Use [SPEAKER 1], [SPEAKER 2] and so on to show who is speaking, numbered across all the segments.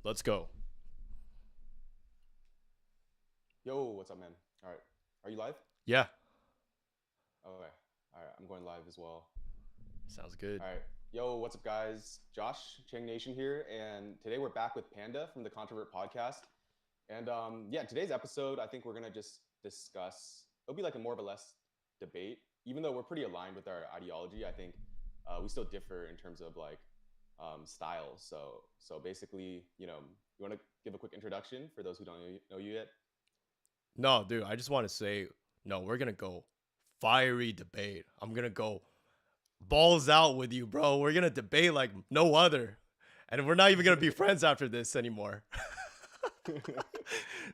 [SPEAKER 1] Let's go.
[SPEAKER 2] Yo, what's up, man? All right. Are you live?
[SPEAKER 1] Yeah,
[SPEAKER 2] Okay. All right. I'm going live as well.
[SPEAKER 1] sounds good.
[SPEAKER 2] All right. Yo, what's up, guys? Josh, Chang Nation here. And today we're back with Panda from the Controvert podcast. And yeah, today's episode, I think we're going to just discuss, it'll be like a more or less debate. Even though we're pretty aligned with our ideology, I think we still differ in terms of like styles. So basically, you want to give a quick introduction for those who don't know you yet?
[SPEAKER 1] No, dude, I just want to say, no, we're gonna go fiery debate. I'm gonna go balls out with you, bro. We're gonna debate like no other, and we're not even gonna be friends after this anymore.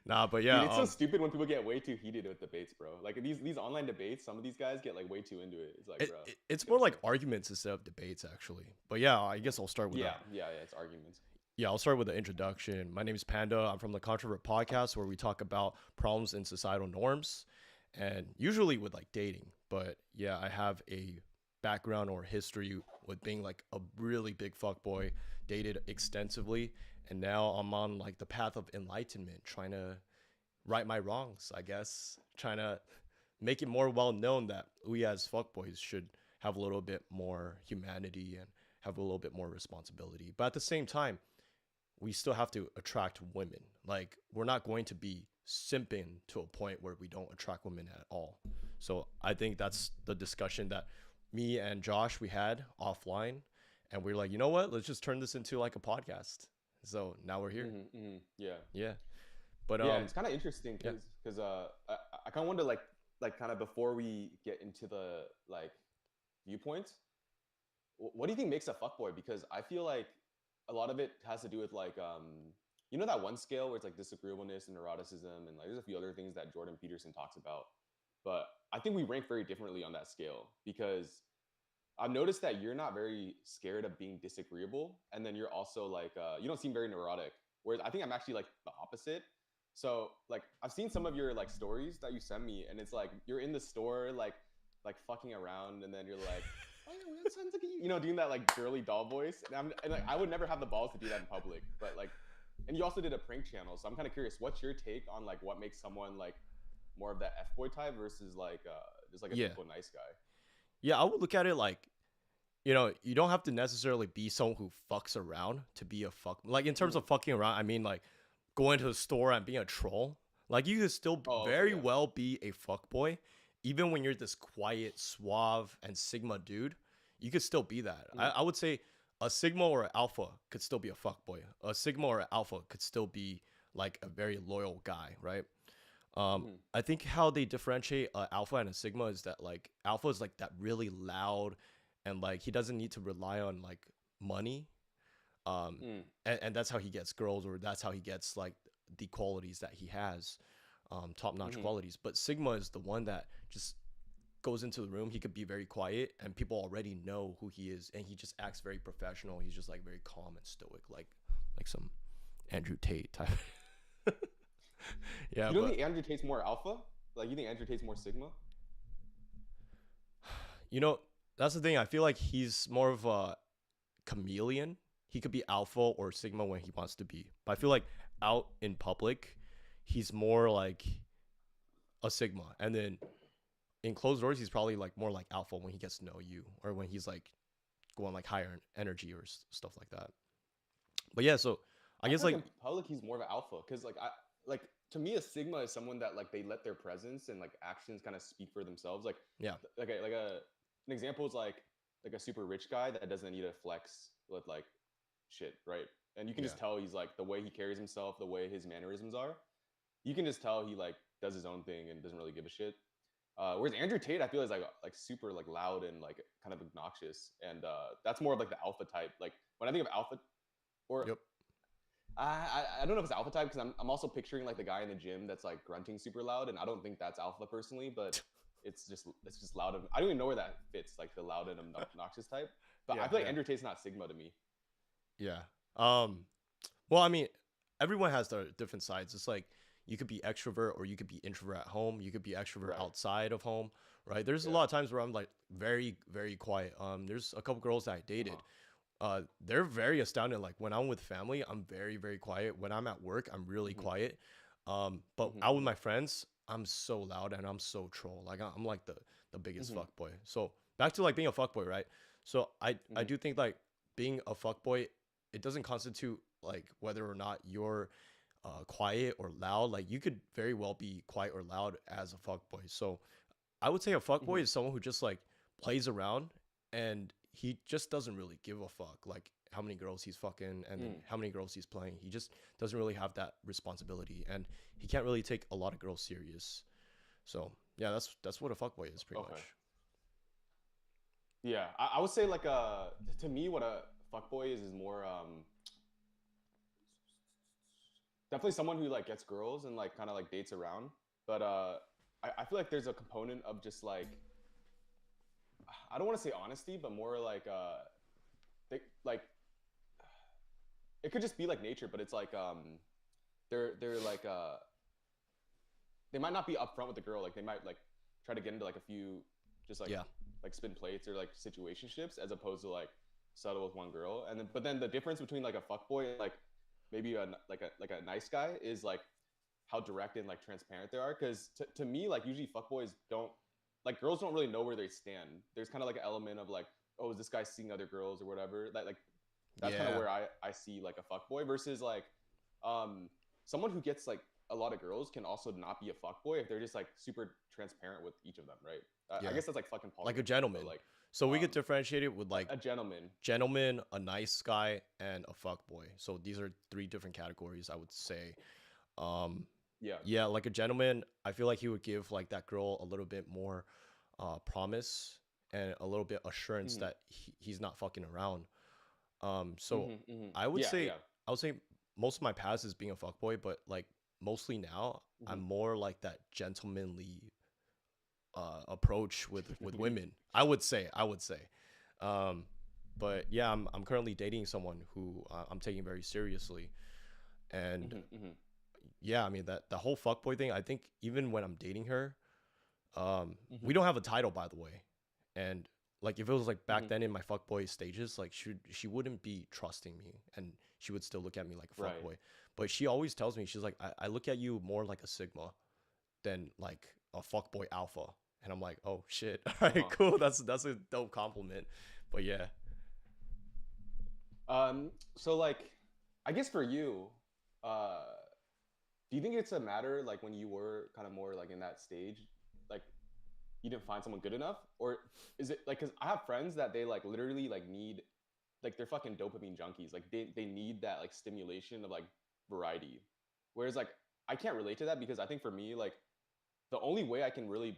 [SPEAKER 1] Nah, but
[SPEAKER 2] Dude,
[SPEAKER 1] yeah,
[SPEAKER 2] it's so stupid when people get way too heated with debates, bro. Like these online debates, some of these guys get like way too into it. It's like, bro,
[SPEAKER 1] it's more
[SPEAKER 2] chill,
[SPEAKER 1] like
[SPEAKER 2] chill.
[SPEAKER 1] arguments instead of debates, actually. But yeah, I guess I'll start with a
[SPEAKER 2] Yeah. It's arguments.
[SPEAKER 1] Yeah, I'll start with the introduction. My name is Panda. I'm from the Controvert podcast where we talk about problems in societal norms and usually with like dating. But yeah, I have a background or history with being like a really big fuckboy, dated extensively, and now I'm on like the path of enlightenment, trying to right my wrongs, I guess, trying to make it more well known that we as fuckboys should have a little bit more humanity and have a little bit more responsibility. But at the same time, we still have to attract women. Like we're not going to be simping to a point where we don't attract women at all. So I think that's the discussion that me and Josh we had offline, and we're like, you know what? Let's just turn this into like a podcast. So now we're here.
[SPEAKER 2] Yeah,
[SPEAKER 1] Yeah. But
[SPEAKER 2] yeah. It's kind of interesting
[SPEAKER 1] yeah.
[SPEAKER 2] because I kind of wonder like kind of before we get into the like viewpoints, what do you think makes a fuckboy? Because I feel like a lot of it has to do with like that one scale where it's like disagreeableness and neuroticism and like there's a few other things that Jordan Peterson talks about. But I think we rank very differently on that scale because I've noticed that you're not very scared of being disagreeable, and then you're also like you don't seem very neurotic. Whereas I think I'm actually like the opposite. So like I've seen some of your like stories that you send me, and it's like you're in the store like fucking around, and then you're like, oh yeah, we sounds like doing that like girly doll voice, and like I would never have the balls to do that in public, but like, and you also did a prank channel, so I'm kind of curious, what's your take on like what makes someone like more of that f boy type versus like just like a
[SPEAKER 1] Yeah.
[SPEAKER 2] typical nice guy?
[SPEAKER 1] Yeah, I would look at it like, you don't have to necessarily be someone who fucks around to be a fuck. Like in terms
[SPEAKER 2] Mm.
[SPEAKER 1] of fucking around, I mean like going to the store and being a troll. Like you could still
[SPEAKER 2] Oh, okay,
[SPEAKER 1] very
[SPEAKER 2] yeah.
[SPEAKER 1] well be a fuck boy, even when you're this quiet, suave, and sigma dude. You could still be that.
[SPEAKER 2] Mm,
[SPEAKER 1] I would say a sigma or an alpha could still be a fuck boy. A sigma or an alpha could still be like a very loyal guy, right?
[SPEAKER 2] mm,
[SPEAKER 1] I think how they differentiate alpha and a sigma is that like alpha is like that really loud, and like he doesn't need to rely on like money,
[SPEAKER 2] mm,
[SPEAKER 1] and that's how he gets girls, or that's how he gets like the qualities that he has, top notch
[SPEAKER 2] mm,
[SPEAKER 1] qualities. But sigma is the one that just goes into the room. He could be very quiet, and people already know who he is, and he just acts very professional. He's just like very calm and stoic, like some Andrew Tate type. Yeah,
[SPEAKER 2] You don't
[SPEAKER 1] but
[SPEAKER 2] think Andrew Tate's more alpha? Like you think Andrew Tate's more sigma?
[SPEAKER 1] you know that's the thing. I feel like he's more of a chameleon. He could be alpha or sigma when he wants to be. But I feel like out in public, he's more like a sigma. And then in closed doors, he's probably like more like alpha when he gets to know you, or when he's like going like higher energy or stuff like that. But yeah, so I
[SPEAKER 2] I
[SPEAKER 1] guess
[SPEAKER 2] feel like
[SPEAKER 1] like
[SPEAKER 2] in public he's more of an alpha because like to me a sigma is someone that like they let their presence and like actions kind of speak for themselves. Like
[SPEAKER 1] yeah,
[SPEAKER 2] like an example is like a super rich guy that doesn't need to flex with like shit, right? And you can
[SPEAKER 1] yeah,
[SPEAKER 2] just tell he's like the way he carries himself, the way his mannerisms are. You can just tell he like does his own thing and doesn't really give a shit. Whereas Andrew Tate, I feel is like super like loud and like kind of obnoxious, and that's more of like the alpha type. Like when I think of alpha, or
[SPEAKER 1] yep,
[SPEAKER 2] I don't know if it's alpha type because I'm also picturing like the guy in the gym that's like grunting super loud, and I don't think that's alpha personally, but it's just loud. I don't even know where that fits, like the loud and obnoxious type. But
[SPEAKER 1] yeah,
[SPEAKER 2] I feel like
[SPEAKER 1] yeah,
[SPEAKER 2] Andrew Tate's not sigma to me.
[SPEAKER 1] yeah. Um, well, I mean, everyone has their different sides. It's like you could be extrovert or you could be introvert at home. You could be extrovert
[SPEAKER 2] Right.
[SPEAKER 1] outside of home, right? There's a
[SPEAKER 2] Yeah.
[SPEAKER 1] lot of times where I'm like very, very quiet. There's a couple girls that I
[SPEAKER 2] Uh
[SPEAKER 1] dated.
[SPEAKER 2] huh.
[SPEAKER 1] They're very astounding. Like when I'm with family, I'm very, very quiet. When I'm at work, I'm really
[SPEAKER 2] Mm-hmm.
[SPEAKER 1] quiet. But
[SPEAKER 2] Mm-hmm.
[SPEAKER 1] out with
[SPEAKER 2] Mm-hmm.
[SPEAKER 1] my friends, I'm so loud and I'm so troll. Like I'm like the biggest
[SPEAKER 2] Mm-hmm.
[SPEAKER 1] fuck boy. So back to like being a fuck boy, right? So I
[SPEAKER 2] Mm-hmm.
[SPEAKER 1] do think like being a fuck boy, it doesn't constitute like whether or not you're quiet or loud. Like you could very well be quiet or loud as a fuck boy. So I would say a fuck
[SPEAKER 2] Mm-hmm.
[SPEAKER 1] boy is someone who just like plays around and he just doesn't really give a fuck like how many girls he's fucking and then
[SPEAKER 2] Mm.
[SPEAKER 1] how many girls he's playing. He just doesn't really have that responsibility and he can't really take a lot of girls serious. So yeah, that's what a fuck boy is pretty
[SPEAKER 2] Okay.
[SPEAKER 1] much.
[SPEAKER 2] Yeah, I would say like to me what a fuckboy is more definitely someone who like gets girls and like kind of like dates around. But I feel like there's a component of just like I don't want to say honesty, but more like like it could just be like nature, but it's like they're like they might not be upfront with the girl. Like they might like try to get into like a few just
[SPEAKER 1] Yeah.
[SPEAKER 2] like spin plates or like situationships as opposed to like settle with one girl. And then but then the difference between like a fuckboy and like maybe like a nice guy is like how direct and like transparent they are. Because to me, like usually fuckboys don't like girls don't really know where they stand. There's kind of like an element of like, oh, is this guy seeing other girls or whatever? That like that's kind of
[SPEAKER 1] Yeah.
[SPEAKER 2] where I see like a fuckboy versus like um someone who gets like a lot of girls can also not be a fuckboy if they're just like super transparent with each of them, right? I
[SPEAKER 1] Yeah.
[SPEAKER 2] guess that's like fucking
[SPEAKER 1] Like a
[SPEAKER 2] polyamory, but
[SPEAKER 1] gentleman.
[SPEAKER 2] like
[SPEAKER 1] So we could
[SPEAKER 2] um
[SPEAKER 1] differentiate it with like
[SPEAKER 2] a gentleman.
[SPEAKER 1] gentleman, a nice guy, and a fuck boy. So these are three different categories I would say. Um
[SPEAKER 2] Yeah.
[SPEAKER 1] yeah, like a gentleman, I feel like he would give like that girl a little bit more promise and a little bit assurance
[SPEAKER 2] Mm-hmm.
[SPEAKER 1] that he's not fucking around. So
[SPEAKER 2] Mm-hmm. Mm-hmm.
[SPEAKER 1] I would
[SPEAKER 2] Yeah.
[SPEAKER 1] say
[SPEAKER 2] Yeah.
[SPEAKER 1] I would say most of my past is being a fuckboy, but like mostly now I'm
[SPEAKER 2] Mm-hmm.
[SPEAKER 1] more like that gentlemanly approach with women. I would say. Um, but yeah, I'm currently dating someone who I'm taking very seriously, and
[SPEAKER 2] Mm-hmm. Mm-hmm.
[SPEAKER 1] yeah, I mean that the whole fuckboy thing. I think even when I'm dating her,
[SPEAKER 2] Mm-hmm.
[SPEAKER 1] we don't have a title, by the way, and like if it was like back
[SPEAKER 2] Mm-hmm.
[SPEAKER 1] then in my fuckboy stages, like she wouldn't be trusting me, and she would still look at me like a
[SPEAKER 2] Right.
[SPEAKER 1] fuckboy. But she always tells me she's like I look at you more like a sigma than like a fuckboy alpha, and I'm like oh shit, all right,
[SPEAKER 2] Uh-huh.
[SPEAKER 1] cool, that's a dope compliment. But yeah,
[SPEAKER 2] So like I guess for you, uh do you think it's a matter like when you were kind of more like in that stage, like you didn't find someone good enough? Or is it like because I have friends that they like literally like need like they're fucking dopamine junkies. Like they need that like stimulation of like variety. Whereas like I can't relate to that because I think for me, like the only way I can really,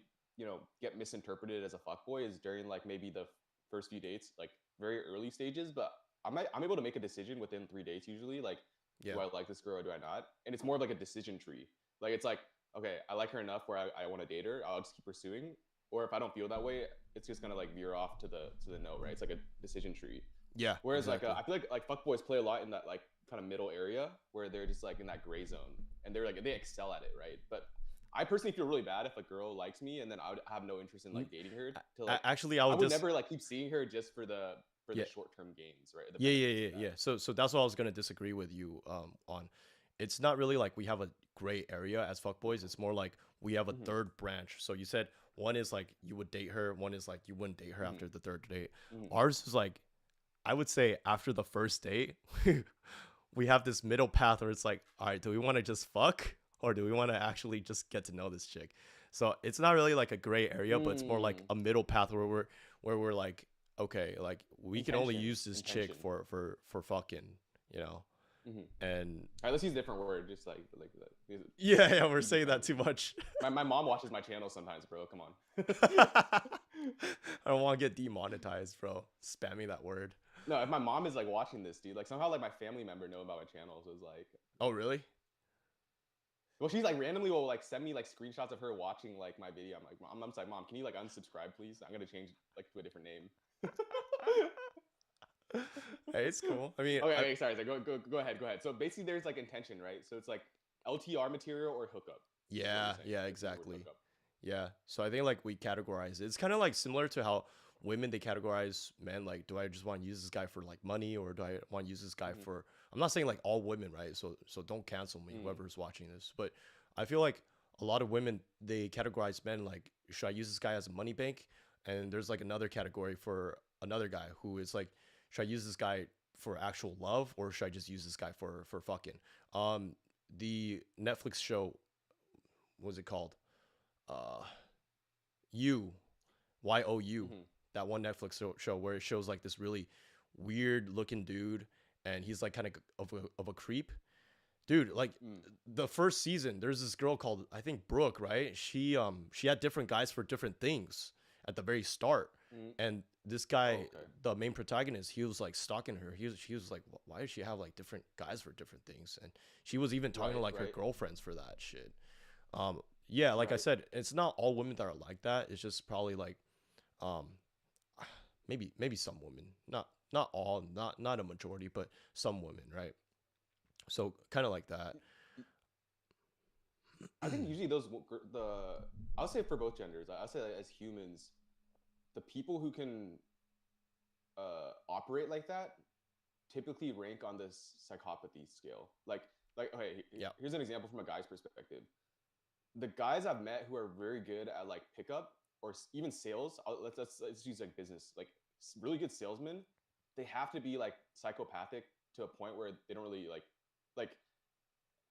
[SPEAKER 2] get misinterpreted as a fuckboy is during like maybe the first few dates, like very early stages. But I'm able to make a decision within 3 dates usually. Like,
[SPEAKER 1] yeah,
[SPEAKER 2] do I like this girl or do I not? And it's more of like a decision tree. Like it's like, okay, I like her enough where I want to date her. I'll just keep pursuing. Or if I don't feel that way, it's just gonna like veer off to the no, right? It's like a decision tree.
[SPEAKER 1] yeah,
[SPEAKER 2] Whereas like
[SPEAKER 1] exactly.
[SPEAKER 2] I feel like fuckboys play a lot in that like kind of middle area where they're just like in that gray zone and they're like they excel at it, right? But I personally feel really bad if a girl likes me and then I would have no interest in
[SPEAKER 1] N-
[SPEAKER 2] like dating her to like
[SPEAKER 1] Actually, I
[SPEAKER 2] I
[SPEAKER 1] would
[SPEAKER 2] would
[SPEAKER 1] just
[SPEAKER 2] never like keep seeing her just for
[SPEAKER 1] yeah,
[SPEAKER 2] the short term gains, right? The
[SPEAKER 1] yeah, yeah,
[SPEAKER 2] benefits
[SPEAKER 1] yeah,
[SPEAKER 2] of
[SPEAKER 1] yeah.
[SPEAKER 2] that.
[SPEAKER 1] So that's what I was gonna disagree with you on. It's not really like we have a gray area as fuckboys. It's more like we have a
[SPEAKER 2] Mm-hmm.
[SPEAKER 1] third branch. So you said one is like you would date her, one is like you wouldn't date her
[SPEAKER 2] Mm-hmm.
[SPEAKER 1] after the third date.
[SPEAKER 2] Mm-hmm.
[SPEAKER 1] Ours is like I would say after the first date, we have this middle path where it's like, all right, do we want to just fuck or do we want to actually just get to know this chick? So it's not really like a gray area, but it's more like
[SPEAKER 2] Mm.
[SPEAKER 1] a middle path where we're like, okay, like we can only
[SPEAKER 2] Intention.
[SPEAKER 1] use this chick
[SPEAKER 2] Intention.
[SPEAKER 1] for fucking, you know,
[SPEAKER 2] Mm-hmm. All
[SPEAKER 1] and
[SPEAKER 2] right, let's use a different word. Just like
[SPEAKER 1] yeah, yeah, we're
[SPEAKER 2] be
[SPEAKER 1] saying that
[SPEAKER 2] different.
[SPEAKER 1] too much.
[SPEAKER 2] My mom watches my channel sometimes, bro. Come on.
[SPEAKER 1] I don't want to get demonetized, bro. Spamming that word.
[SPEAKER 2] No, if my mom is like watching this, dude, like somehow like my family member know about my channel, so it's like,
[SPEAKER 1] Oh, really?
[SPEAKER 2] well, she's like randomly will like send me like screenshots of her watching like my video. I'm like, mom, I'm just like, mom, can you like unsubscribe, please? I'm gonna change like to a different name.
[SPEAKER 1] Hey, it's cool. I mean,
[SPEAKER 2] Okay, okay, sorry, go ahead, go ahead. So basically, there's like intention, right? So it's like LTR material or hookup, is what you're
[SPEAKER 1] yeah,
[SPEAKER 2] saying,
[SPEAKER 1] yeah,
[SPEAKER 2] right? Like the word
[SPEAKER 1] exactly.
[SPEAKER 2] hookup.
[SPEAKER 1] Yeah. So I think like we categorize it. It's kind of like similar to how women they categorize men like, do I just want to use this guy for like money, or do I want to use this guy
[SPEAKER 2] Mm-hmm.
[SPEAKER 1] for? I'm not saying like all women, right? So don't cancel me,
[SPEAKER 2] Mm.
[SPEAKER 1] whoever's watching this. But I feel like a lot of women they categorize men like, should I use this guy as a money bank? And there's like another category for another guy who is like, should I use this guy for actual love, or should I just use this guy for fucking? The Netflix show, what was it called? Uh, You, YOU,
[SPEAKER 2] Mm-hmm.
[SPEAKER 1] that one Netflix show where it shows like this really weird looking dude, and he's like kind of a creep, dude. Like
[SPEAKER 2] Mm.
[SPEAKER 1] the first season, there's this girl called, I think, Brooke, right? She had different guys for different things at the very start,
[SPEAKER 2] Mm.
[SPEAKER 1] and this
[SPEAKER 2] Oh,
[SPEAKER 1] guy,
[SPEAKER 2] okay.
[SPEAKER 1] the main protagonist, he was like stalking her. He was like, why does she have like different guys for different things? And she was even talking to
[SPEAKER 2] Right.
[SPEAKER 1] like her
[SPEAKER 2] Right.
[SPEAKER 1] girlfriends for that shit. Yeah, like I
[SPEAKER 2] Right.
[SPEAKER 1] said, it's not all women that are like that. It's just probably like, um, maybe some women, not all, not a majority, but some women, right? So kind of like that.
[SPEAKER 2] I think usually the I'll say for both genders. I'll say like, as humans, the people who can operate like that typically rank on this psychopathy scale. Like okay,
[SPEAKER 1] Yeah,
[SPEAKER 2] here's an example from a guy's perspective. The guys I've met who are very good at like pickup or even sales. Let's use like business, like really good salesmen. They have to be like psychopathic to a point where they don't really like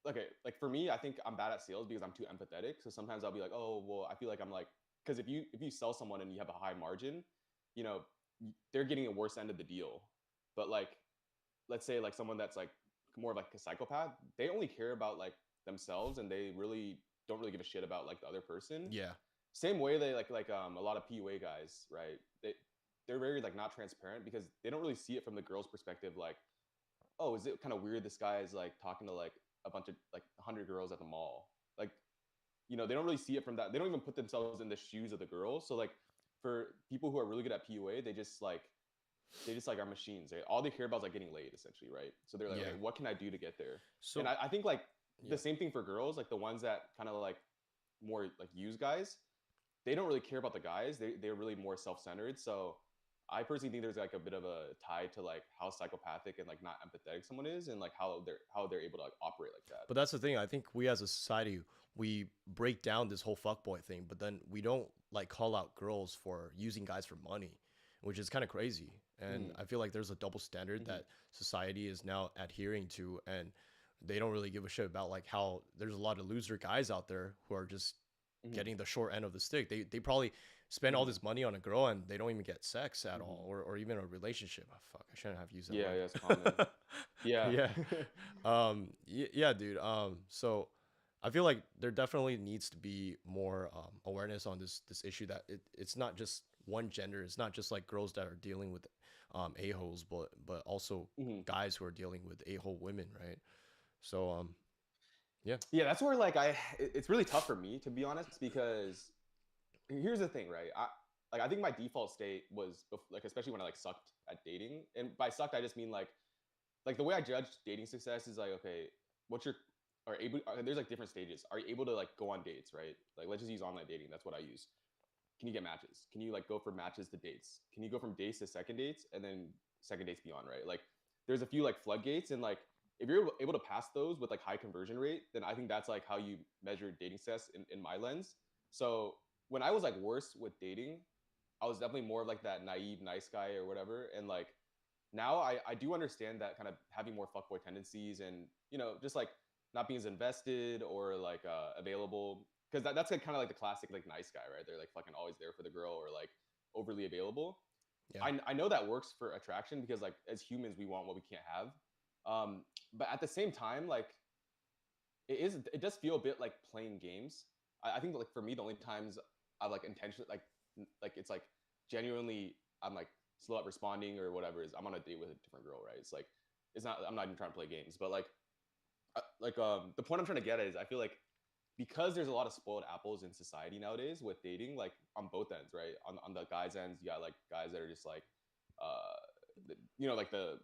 [SPEAKER 2] okay, like for me, I think I'm bad at sales because I'm too empathetic. So sometimes I'll be like, oh, well, I feel like I'm like, because if you sell someone and you have a high margin, you know, they're getting a worse end of the deal. But like, let's say like someone that's like more of like a psychopath, they only care about like themselves and they really don't really give a shit about like the other person.
[SPEAKER 1] yeah,
[SPEAKER 2] Same way they a lot of PUA guys, right? They're very like not transparent because they don't really see it from the girl's perspective. Like, oh, is it kind of weird this guy is like talking to like a bunch of like 100 girls at the mall? Like, they don't really see it from that. They don't even put themselves in the shoes of the girls. So like for people who are really good at PUA, they just like are machines. All they care about is like getting laid essentially, right? So they're like,
[SPEAKER 1] yeah.
[SPEAKER 2] okay, what can I do to get there? And
[SPEAKER 1] So
[SPEAKER 2] I think like
[SPEAKER 1] yeah,
[SPEAKER 2] the same thing for girls, like the ones that kind of like more like use guys, they don't really care about the guys. They're really more self-centered. So I personally think there's like a bit of a tie to like how psychopathic and like not empathetic someone is, and like how they're able to like operate like that.
[SPEAKER 1] but that's the thing. I think we as a society, we break down this whole fuckboy thing, but then we don't like call out girls for using guys for money, which is kind of crazy. And
[SPEAKER 2] Mm,
[SPEAKER 1] I feel like there's a double standard
[SPEAKER 2] mm-hmm,
[SPEAKER 1] that society is now adhering to, and they don't really give a shit about like how there's a lot of loser guys out there who are just
[SPEAKER 2] mm-hmm,
[SPEAKER 1] getting the short end of the stick. They probably spend all
[SPEAKER 2] mm-hmm,
[SPEAKER 1] this money on a girl and they don't even get sex at
[SPEAKER 2] mm-hmm.
[SPEAKER 1] all, or even a relationship. Oh, fuck, I shouldn't have used that
[SPEAKER 2] Yeah,
[SPEAKER 1] word.
[SPEAKER 2] yeah, it's common. Yeah.
[SPEAKER 1] Yeah. Yeah, dude. So I feel like there definitely needs to be more awareness on this issue, that it's not just one gender. It's not just like girls that are dealing with a-holes, but also
[SPEAKER 2] Mhm.
[SPEAKER 1] guys who are dealing with a-hole women, right? So yeah.
[SPEAKER 2] Yeah, that's where it's really tough for me to be honest because here's the thing, right? I think my default state was like especially when I like sucked at dating, and by sucked I just mean like the way I judge dating success is like, okay, what's your there's like different stages. Are you able to like go on dates, right? Like let's just use online dating. That's what I use. Can you get matches? Can you like go from matches to dates? Can you go from dates to second dates and then second dates beyond, right? Like there's a few like floodgates, and like if you're able to pass those with like high conversion rate, then I think that's like how you measure dating success in my lens. So when I was like worse with dating, I was definitely more of like that naive nice guy or whatever. And like now I do understand that kind of having more fuckboy tendencies and just like not being as invested or like available, because that's like kind of like the classic like nice guy, right? They're like fucking always there for the girl or like overly available.
[SPEAKER 1] Yeah.
[SPEAKER 2] I know that works for attraction because like as humans we want what we can't have. But at the same time, like it does feel a bit like playing games. I think like for me the only times I like intentionally like it's like genuinely I'm like slow at responding or whatever is I'm on a date with a different girl, right? It's like it's not I'm not even trying to play games, but the point I'm trying to get at is I feel like because there's a lot of spoiled apples in society nowadays with dating, like on both ends, right? On the guys' ends, you got like guys that are just like, like the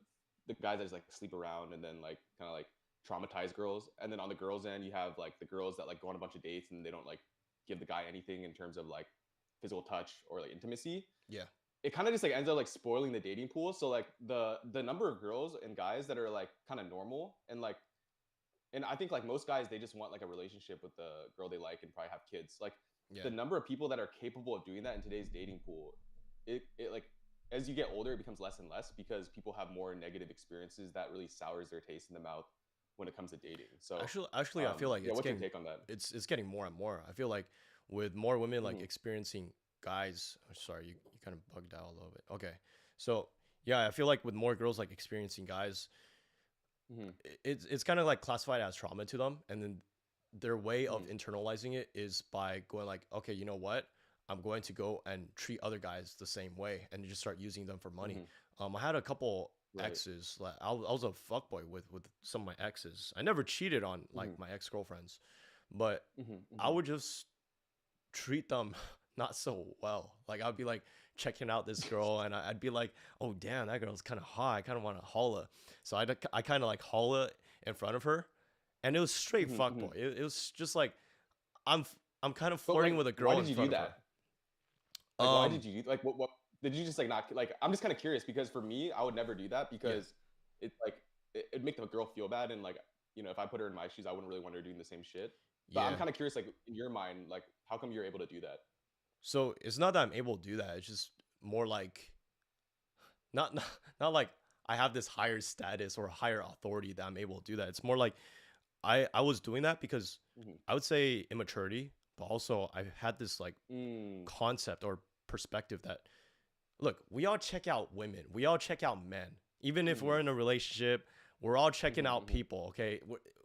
[SPEAKER 2] guys that just like sleep around and then like kind of like traumatize girls, and then on the girls' end, you have like the girls that like go on a bunch of dates and they don't like give the guy anything in terms of like physical touch or like intimacy.
[SPEAKER 1] Yeah.
[SPEAKER 2] it kind of just like ends up like spoiling the dating pool. So like the number of girls and guys that are like kind of normal and like, and I think like most guys they just want like a relationship with the girl they like and probably have kids. Like
[SPEAKER 1] Yeah.
[SPEAKER 2] the number of people that are capable of doing that in today's dating pool, it like as you get older it becomes less and less because people have more negative experiences that really sours their taste in the mouth when it comes to dating. So
[SPEAKER 1] Actually, I feel like
[SPEAKER 2] yeah, what's your take on that?
[SPEAKER 1] it's getting more and more. I feel like with more women like
[SPEAKER 2] Mm-hmm.
[SPEAKER 1] experiencing guys. Oh, sorry, you kind of bugged out a little bit. Okay, so yeah, I feel like with more girls like experiencing guys,
[SPEAKER 2] Mm-hmm.
[SPEAKER 1] it's kind of like classified as trauma to them, and then their way of
[SPEAKER 2] Mm-hmm.
[SPEAKER 1] internalizing it is by going like, okay, you know what? I'm going to go and treat other guys the same way, and just start using them for money.
[SPEAKER 2] Mm-hmm.
[SPEAKER 1] I had a couple
[SPEAKER 2] Right.
[SPEAKER 1] exes. Like I was a fuckboy with some of my exes. I never cheated on like
[SPEAKER 2] Mm-hmm.
[SPEAKER 1] my ex girlfriends, but
[SPEAKER 2] Mm-hmm.
[SPEAKER 1] I
[SPEAKER 2] Mm-hmm.
[SPEAKER 1] would just treat them not so well. Like I'd be like checking out this girl, and I'd be like, "Oh damn, that girl's kind of hot. I kind of want to holla." So I kind of like holla in front of her, and it was straight
[SPEAKER 2] Mm-hmm. Mm-hmm.
[SPEAKER 1] fuckboy. It was just like I'm I'm kind of
[SPEAKER 2] But like,
[SPEAKER 1] flirting with a
[SPEAKER 2] why
[SPEAKER 1] girl
[SPEAKER 2] did
[SPEAKER 1] in
[SPEAKER 2] you do
[SPEAKER 1] front of her.
[SPEAKER 2] that? Like, why
[SPEAKER 1] Um,
[SPEAKER 2] did you do like what did you just like not like? I'm just kind of curious because for me, I would never do that
[SPEAKER 1] yeah,
[SPEAKER 2] because it's like it'd make the girl feel bad and like if I put her in my shoes, I wouldn't really want her doing the same shit. But I'm
[SPEAKER 1] yeah.
[SPEAKER 2] kind of curious, like in your mind, like how come you're able to do that?
[SPEAKER 1] So it's not that I'm able to do that. It's just more like not not like I have this higher status or higher authority that I'm able to do that. It's more like I was doing that because
[SPEAKER 2] Hmm.
[SPEAKER 1] I would say immaturity, but also I had this like
[SPEAKER 2] Mm,
[SPEAKER 1] concept or perspective that look, we all check out women, we all check out men, even if we're
[SPEAKER 2] hmm.
[SPEAKER 1] in a relationship, we're all checking
[SPEAKER 2] Hmm.
[SPEAKER 1] out
[SPEAKER 2] Hmm.
[SPEAKER 1] people. Okay,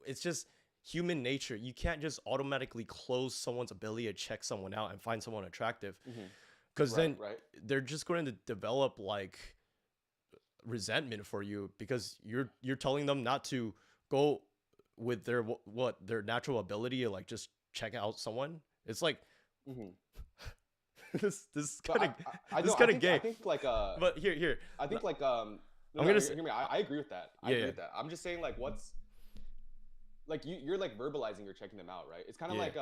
[SPEAKER 1] it's just human nature. You can't just automatically close someone's ability to check someone out and find someone attractive,
[SPEAKER 2] Hmm.
[SPEAKER 1] because
[SPEAKER 2] Right,
[SPEAKER 1] then
[SPEAKER 2] right.
[SPEAKER 1] they're just going to develop like resentment for you because you're telling them not to go with their what their natural ability to like just check out someone. It's like
[SPEAKER 2] Hmm.
[SPEAKER 1] this
[SPEAKER 2] But
[SPEAKER 1] kind of
[SPEAKER 2] I
[SPEAKER 1] this
[SPEAKER 2] know
[SPEAKER 1] kind of
[SPEAKER 2] I
[SPEAKER 1] gay.
[SPEAKER 2] think like
[SPEAKER 1] But here
[SPEAKER 2] I
[SPEAKER 1] no,
[SPEAKER 2] think like no
[SPEAKER 1] I'm
[SPEAKER 2] no
[SPEAKER 1] gonna
[SPEAKER 2] hear,
[SPEAKER 1] say
[SPEAKER 2] hear me. I agree with that. I
[SPEAKER 1] yeah,
[SPEAKER 2] agree
[SPEAKER 1] yeah,
[SPEAKER 2] with that. I'm just saying like what's like you're like verbalizing you're checking them out, right? It's kind of
[SPEAKER 1] yeah,
[SPEAKER 2] like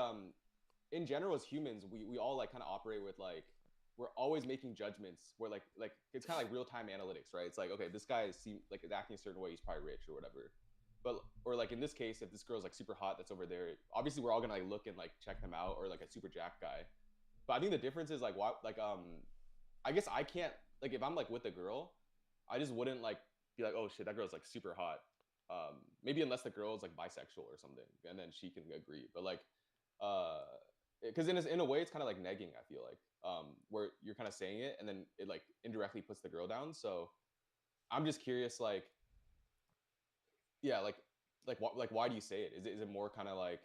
[SPEAKER 2] in general as humans we all like kind of operate with like we're always making judgments where like it's kind of like real-time analytics, right? It's like okay, this guy seems like is acting a certain way, he's probably rich or whatever. But or like in this case if this girl's like super hot that's over there, obviously we're all gonna like look and like check them out, or like a super jack guy. But I think the difference is like what like I guess I can't like if I'm like with a girl, I just wouldn't like be like, oh shit, that girl's like super hot. Maybe unless the girl is like bisexual or something, and then she can agree. But like, uh, because in a way, it's kind of like negging. I feel like where you're kind of saying it, and then it like indirectly puts the girl down. So I'm just curious, like, yeah, like what like why do you say it? Is it more kind of like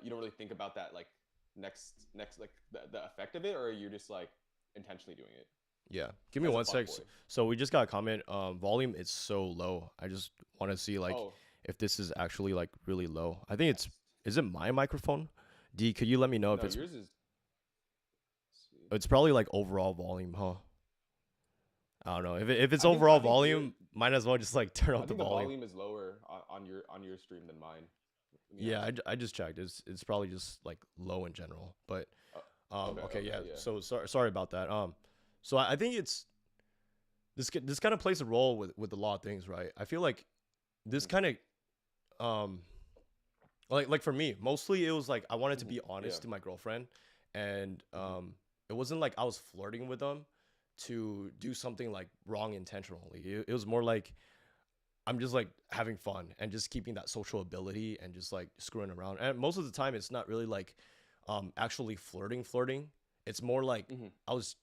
[SPEAKER 2] you don't really think about that like next like the effect of it, or you're just like intentionally doing it
[SPEAKER 1] yeah. Give me
[SPEAKER 2] as a
[SPEAKER 1] one
[SPEAKER 2] fuck
[SPEAKER 1] sec.
[SPEAKER 2] boy?
[SPEAKER 1] So we just got a comment. Volume is so low. I just want to see like
[SPEAKER 2] Oh,
[SPEAKER 1] if this is actually like really low. I think it's
[SPEAKER 2] test.
[SPEAKER 1] is it my microphone? D, could you let me know if
[SPEAKER 2] No, yours is. Let's see.
[SPEAKER 1] it's probably like overall volume, huh? I don't know. If it's
[SPEAKER 2] I
[SPEAKER 1] overall
[SPEAKER 2] think your
[SPEAKER 1] volume, might as well just like turn
[SPEAKER 2] I
[SPEAKER 1] up the
[SPEAKER 2] think the
[SPEAKER 1] volume.
[SPEAKER 2] volume is lower on your stream than mine. Let me
[SPEAKER 1] Yeah,
[SPEAKER 2] ask.
[SPEAKER 1] I just checked. It's probably just like low in general. But
[SPEAKER 2] Okay,
[SPEAKER 1] okay,
[SPEAKER 2] okay,
[SPEAKER 1] yeah.
[SPEAKER 2] yeah.
[SPEAKER 1] So sorry about that. So I think it's this kind of plays a role with a lot of things, right? I feel like this
[SPEAKER 2] Hmm.
[SPEAKER 1] kind of um like for me, mostly it was like I wanted to
[SPEAKER 2] Hmm.
[SPEAKER 1] be
[SPEAKER 2] Yeah.
[SPEAKER 1] honest to my girlfriend, and
[SPEAKER 2] Hmm.
[SPEAKER 1] it wasn't like I was flirting with them to do something like wrong intentionally. It was more like I'm just like having fun and just keeping that social ability and just like screwing around. And most of the time, it's not really like actually flirting. It's more like
[SPEAKER 2] Hmm.
[SPEAKER 1] I was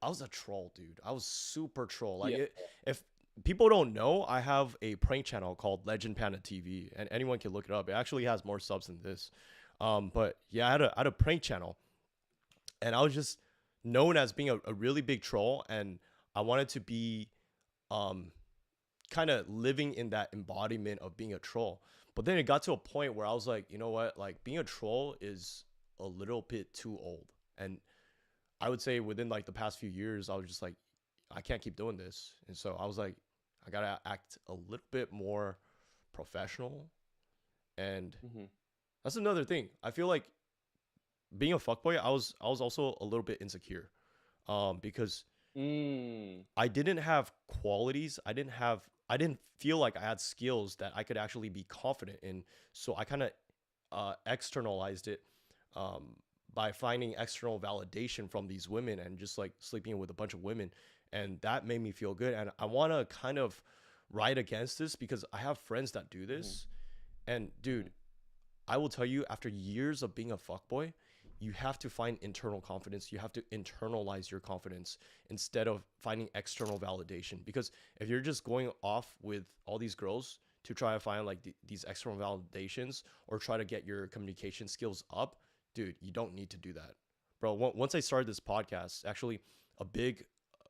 [SPEAKER 1] I was a troll, dude. I was super troll. Like
[SPEAKER 2] Yeah.
[SPEAKER 1] if people don't know, I have a prank channel called Legend Panda TV, and anyone can look it up. It actually has more subs than this. But yeah, I had a prank channel, and I was just known as being a really big troll, and I wanted to be um kind of living in that embodiment of being a troll. But then it got to a point where I was like, you know what? Like being a troll is a little bit too old. And I would say within like the past few years, I was just like, I can't keep doing this. And so I was like, I gotta act a little bit more professional. And
[SPEAKER 2] Hmm.
[SPEAKER 1] that's another thing. I feel like being a fuckboy, I was also a little bit insecure. Because
[SPEAKER 2] Mm.
[SPEAKER 1] I didn't have qualities. I didn't feel like I had skills that I could actually be confident in. So I kind of externalized it um, by finding external validation from these women and just like sleeping with a bunch of women. And that made me feel good. And I want to kind of write against this because I have friends that do
[SPEAKER 2] Mm-hmm.
[SPEAKER 1] this. And
[SPEAKER 2] Mm-hmm.
[SPEAKER 1] dude, I will tell you, after years of being a fuckboy, you have to find internal confidence. You have to internalize your confidence instead of finding external validation. Because if you're just going off with all these girls to try to find like these external validations or try to get your communication skills up, dude, you don't need to do that. Bro, once I started this podcast, actually, a big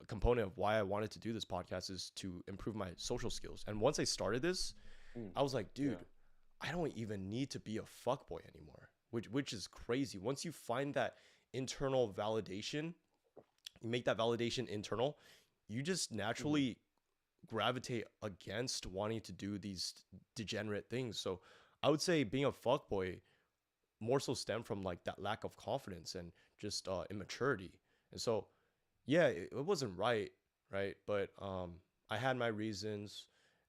[SPEAKER 1] component of why I wanted to do this podcast is to improve my social skills. And once I started this,
[SPEAKER 2] Mm.
[SPEAKER 1] I was like,
[SPEAKER 2] Yeah.
[SPEAKER 1] dude, I don't even need to be a fuckboy anymore, which is crazy. Once you find that internal validation, you make that validation internal, you just
[SPEAKER 2] Mm-hmm.
[SPEAKER 1] naturally gravitate against wanting to do these degenerate things. So I would say being a fuckboy more so stem from like that lack of confidence and just immaturity. And so yeah, it wasn't right, right? But I had my reasons,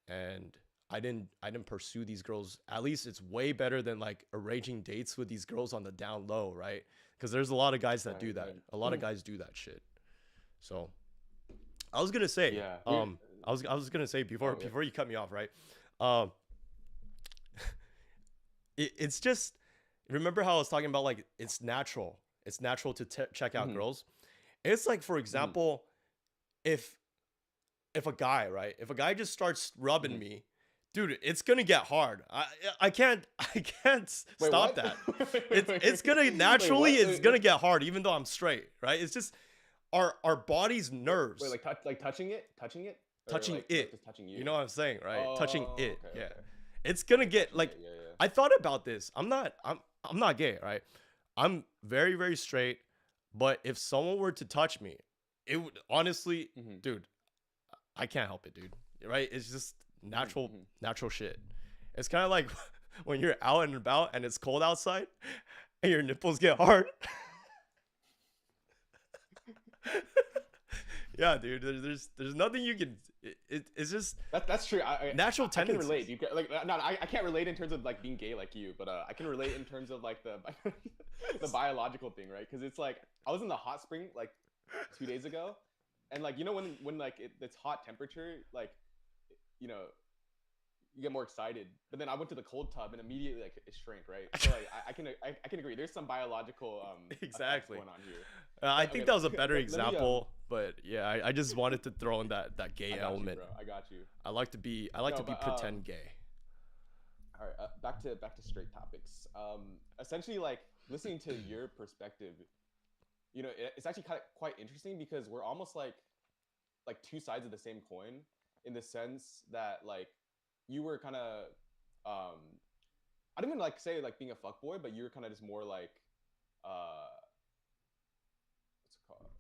[SPEAKER 1] and I didn't pursue these girls. At least it's way better than like arranging dates with these girls on the down low, right? Because there's a lot of guys that
[SPEAKER 2] Right.
[SPEAKER 1] do that. A lot of
[SPEAKER 2] Right.
[SPEAKER 1] guys do that shit. So I was gonna say,
[SPEAKER 2] Yeah. We're.
[SPEAKER 1] I was gonna say
[SPEAKER 2] Oh yeah.
[SPEAKER 1] before you cut me off, right? Um, it's just remember how I was talking about like it's natural to check out
[SPEAKER 2] Mm-hmm.
[SPEAKER 1] girls. It's like for
[SPEAKER 2] Mm-hmm.
[SPEAKER 1] example, if if a guy, right? If a guy just starts rubbing
[SPEAKER 2] Mm-hmm.
[SPEAKER 1] me, dude, it's gonna get hard. I can't I can't
[SPEAKER 2] Wait,
[SPEAKER 1] stop
[SPEAKER 2] what?
[SPEAKER 1] that.
[SPEAKER 2] Wait, wait,
[SPEAKER 1] It's gonna
[SPEAKER 2] wait,
[SPEAKER 1] naturally
[SPEAKER 2] what?
[SPEAKER 1] it's gonna get hard even though I'm straight, right? It's just our body's
[SPEAKER 2] Wait,
[SPEAKER 1] nerves
[SPEAKER 2] like touching it, or
[SPEAKER 1] touching
[SPEAKER 2] like
[SPEAKER 1] it.
[SPEAKER 2] just touching
[SPEAKER 1] You
[SPEAKER 2] you?
[SPEAKER 1] know what I'm saying, right? Touching
[SPEAKER 2] Oh,
[SPEAKER 1] it.
[SPEAKER 2] okay,
[SPEAKER 1] Yeah.
[SPEAKER 2] okay.
[SPEAKER 1] It's gonna get
[SPEAKER 2] Touching
[SPEAKER 1] like
[SPEAKER 2] it. Yeah, yeah.
[SPEAKER 1] I thought about this. I'm not gay, right? I'm very very straight, but if someone were to touch me, it would honestly,
[SPEAKER 2] Mm-hmm.
[SPEAKER 1] dude, I can't help it, dude. Right? It's just
[SPEAKER 2] Mm-hmm.
[SPEAKER 1] natural,
[SPEAKER 2] Mm-hmm.
[SPEAKER 1] natural shit. It's kind of like when you're out and about and it's cold outside and your nipples get hard. Yeah, dude. There's nothing you can. It's just
[SPEAKER 2] That's true.
[SPEAKER 1] natural
[SPEAKER 2] I can relate.
[SPEAKER 1] tendencies.
[SPEAKER 2] You can, like no, I can't relate in terms of like being gay like you, but I can relate in terms of like the the biological thing, right? Because it's like I was in the hot spring like 2 days ago, and like you know when like it's hot temperature, like you know you get more excited. But then I went to the cold tub and immediately like it shrank, right? So like I can agree. There's some biological effects
[SPEAKER 1] Exactly.
[SPEAKER 2] going on here.
[SPEAKER 1] I
[SPEAKER 2] But
[SPEAKER 1] think
[SPEAKER 2] okay,
[SPEAKER 1] that was a better
[SPEAKER 2] let me
[SPEAKER 1] example, but yeah, I just wanted to throw in that gay
[SPEAKER 2] I got you,
[SPEAKER 1] element.
[SPEAKER 2] bro. I got you.
[SPEAKER 1] I like to
[SPEAKER 2] No,
[SPEAKER 1] be
[SPEAKER 2] but
[SPEAKER 1] pretend gay.
[SPEAKER 2] all right, back to straight topics. Essentially, like listening to your perspective, it's actually quite interesting because we're almost like two sides of the same coin in the sense that like you were kind of um, I don't even like say like being a fuckboy, but you're kind of just more like what's it called?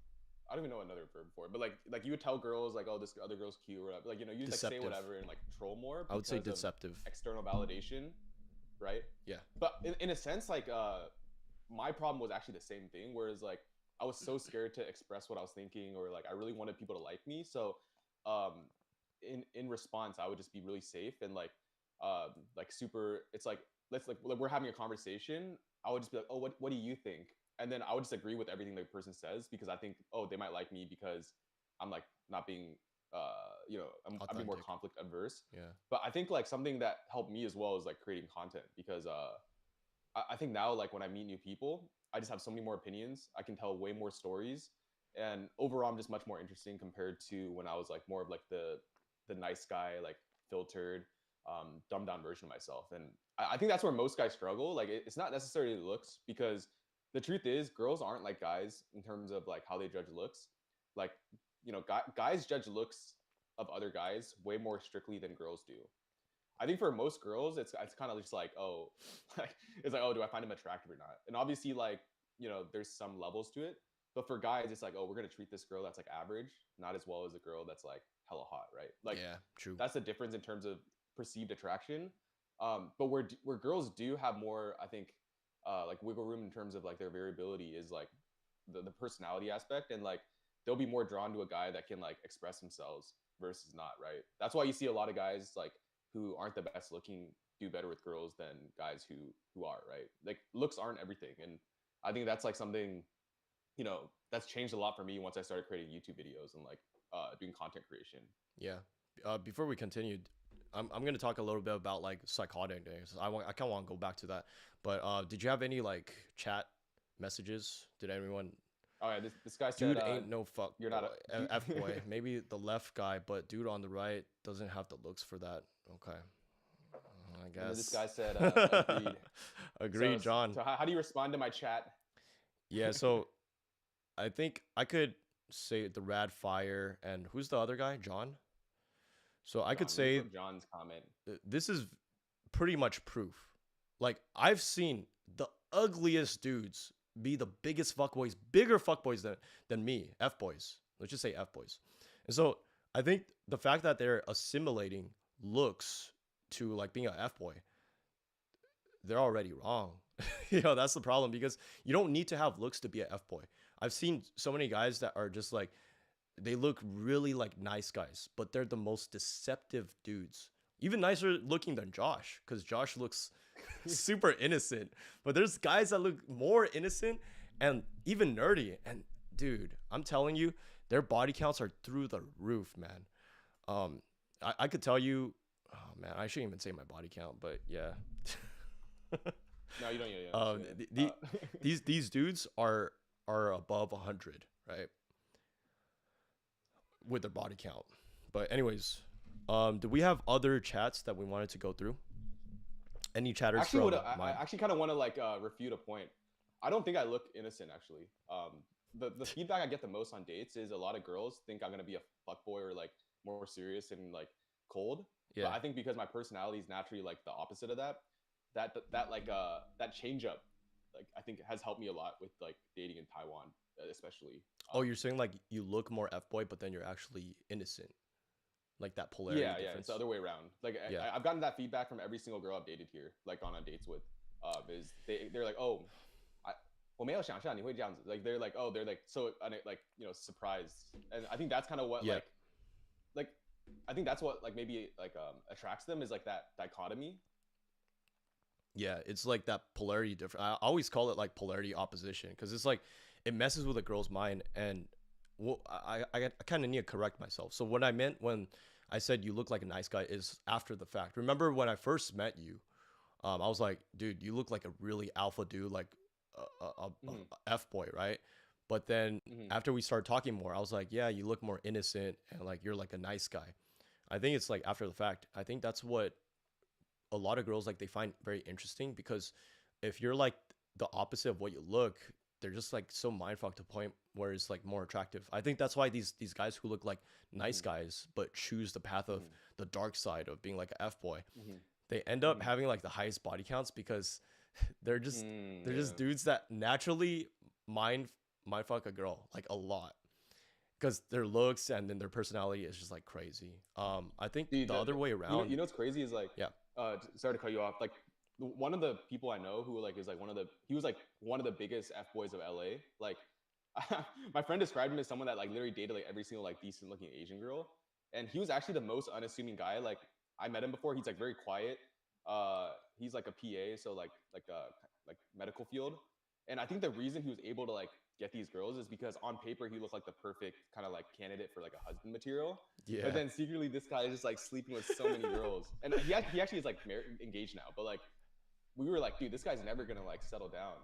[SPEAKER 2] I don't even know another verb for it, but like you would tell girls like, oh, this other girl's cute or whatever. Like you just like say
[SPEAKER 1] Deceptive.
[SPEAKER 2] whatever and like troll more
[SPEAKER 1] I would say
[SPEAKER 2] because of
[SPEAKER 1] deceptive.
[SPEAKER 2] external validation, right?
[SPEAKER 1] Yeah.
[SPEAKER 2] But in a sense, like my problem was actually the same thing. Whereas like I was so scared to express what I was thinking, or like I really wanted people to like me. So um, in response, I would just be really safe and like super. It's like like we're having a conversation. I would just be like, oh, what do you think? And then I would just agree with everything the person says because I think, oh, they might like me because I'm like not being I'm being more
[SPEAKER 1] Authentic.
[SPEAKER 2] conflict adverse.
[SPEAKER 1] Yeah.
[SPEAKER 2] But I think like something that helped me as well is like creating content because I think now like when I meet new people, I just have so many more opinions. I can tell way more stories, and overall, I'm just much more interesting compared to when I was like more of like the nice guy, like filtered, dumbed down version of myself. And I think that's where most guys struggle. Like it's not necessarily looks because the truth is girls aren't like guys in terms of like how they judge looks. Like guys judge looks of other guys way more strictly than girls do. I think for most girls, it's kind of just like, oh, like it's like, oh, do I find him attractive or not? And obviously, like there's some levels to it. But for guys, it's like, oh, we're gonna treat this girl that's like average, not as well as a girl that's like hella hot, right? Like
[SPEAKER 1] Yeah. True.
[SPEAKER 2] that's the difference in terms of perceived attraction. But where girls do have more, I think, like wiggle room in terms of like their variability is like the personality aspect and like they'll be more drawn to a guy that can like express themselves versus not, right? That's why you see a lot of guys like who aren't the best looking do better with girls than guys who are, right? Like looks aren't everything, and I think that's like something, you know, that's changed a lot for me once I started creating YouTube videos and like doing content creation.
[SPEAKER 1] Yeah. Before we continue, I'm gonna talk a little bit about like psychotic things. I kind of want to go back to that. But did you have any like chat messages? Did anyone?
[SPEAKER 2] Oh yeah, this guy said,
[SPEAKER 1] Dude ain't no fuck
[SPEAKER 2] "You're not
[SPEAKER 1] boy,
[SPEAKER 2] a dude."
[SPEAKER 1] F boy. Maybe the left guy, but dude on the right doesn't have the looks for that. Okay, I
[SPEAKER 2] And then this
[SPEAKER 1] guess.
[SPEAKER 2] guy said, "Agreed."
[SPEAKER 1] Agreed, John.
[SPEAKER 2] So how do you respond to my chat?
[SPEAKER 1] Yeah, so I think I could say the Rad Fire and who's the other guy? John. So I could
[SPEAKER 2] John, let me
[SPEAKER 1] say
[SPEAKER 2] pull up John's comment.
[SPEAKER 1] this is pretty much proof. Like I've seen the ugliest dudes be the biggest fuckboys, bigger fuckboys than me, F boys. Let's just say F boys. And so I think the fact that they're assimilating looks to like being a F boy, they're already wrong. That's the problem because you don't need to have looks to be a F boy. I've seen so many guys that are just like they look really like nice guys, but they're the most deceptive dudes. Even nicer looking than Josh, because Josh looks super innocent. But there's guys that look more innocent and even nerdy. And dude, I'm telling you, their body counts are through the roof, man. I could tell you, oh man, I shouldn't even say my body count, but yeah.
[SPEAKER 2] No, you don't.
[SPEAKER 1] These dudes are above 100, right? With their body count. But anyways, do we have other chats that we wanted to go through? Any chatters
[SPEAKER 2] Actually,
[SPEAKER 1] from
[SPEAKER 2] I actually kind of want to like refute a point. I don't think I look innocent actually. The feedback I get the most on dates is a lot of girls think I'm gonna be a fuckboy or like more serious and like cold.
[SPEAKER 1] Yeah.
[SPEAKER 2] But I think because my personality is naturally like the opposite of that, that change up, like I think has helped me a lot with like dating in Taiwan, especially.
[SPEAKER 1] Oh, you're saying like you look more F boy, but then you're actually innocent, like that polarity
[SPEAKER 2] Yeah,
[SPEAKER 1] difference.
[SPEAKER 2] it's the other way around. Like
[SPEAKER 1] Yeah.
[SPEAKER 2] I've gotten that feedback from every single girl I've dated here, like on dates with. Is they're like, oh, I 我没有想象你会这样子. Like they're like, oh, they're like so like surprised, and I think that's kind of what
[SPEAKER 1] Yeah.
[SPEAKER 2] like I think that's what like maybe like attracts them is like that dichotomy.
[SPEAKER 1] Yeah, it's like that polarity difference. I always call it like polarity opposition because it's like it messes with a girl's mind. And well, I kind of need to correct myself. So what I meant when I said you look like a nice guy is after the fact. Remember when I first met you, I was like, dude, you look like a really alpha dude, like a F boy, right? But then after we started talking more, I was like, yeah, you look more innocent and like you're like a nice guy. I think it's like after the fact. I think that's what a lot of girls like they find very interesting because if you're like the opposite of what you look, they're just like so mindfucked to the point where it's like more attractive. I think that's why these guys who look like nice guys but choose the path of the dark side of being like a F boy, they end up having like the highest body counts because they're just dudes that naturally mindfuck a girl like a lot because their looks and then their personality is just like crazy. I think
[SPEAKER 2] Dude,
[SPEAKER 1] the other way around.
[SPEAKER 2] you know what's crazy is like
[SPEAKER 1] Yeah.
[SPEAKER 2] Sorry to cut you off. Like one of the people I know who like is like he was like one of the biggest F boys of LA. Like my friend described him as someone that like literally dated like every single like decent looking Asian girl, and he was actually the most unassuming guy. Like I met him before. He's like very quiet. He's like a PA, so like medical field. And I think the reason he was able to like get these girls is because on paper he looked like the perfect kind of like candidate for like a husband material.
[SPEAKER 1] Yeah.
[SPEAKER 2] But then secretly this guy is just like sleeping with so many girls, and he actually is like engaged now. But like we were like, dude, this guy's never gonna like settle down.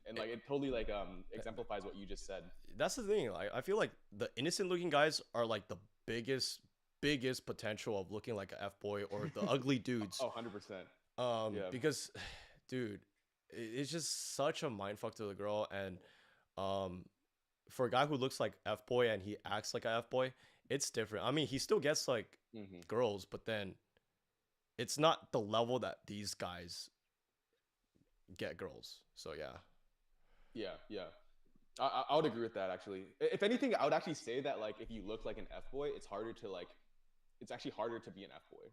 [SPEAKER 2] And like it totally like exemplifies what you just said.
[SPEAKER 1] That's the thing. Like I feel like the innocent looking guys are like the biggest potential of looking like a F boy or the ugly dudes.
[SPEAKER 2] Oh, 100%. Yeah.
[SPEAKER 1] Because dude, it's just such a mindfuck to the girl. And for a guy who looks like F boy and he acts like a F boy, it's different. I mean, he still gets like girls, but then it's not the level that these guys get girls. So yeah.
[SPEAKER 2] Yeah. I would agree with that actually. If anything, I would actually say that like if you look like an F boy, it's actually harder to be an F boy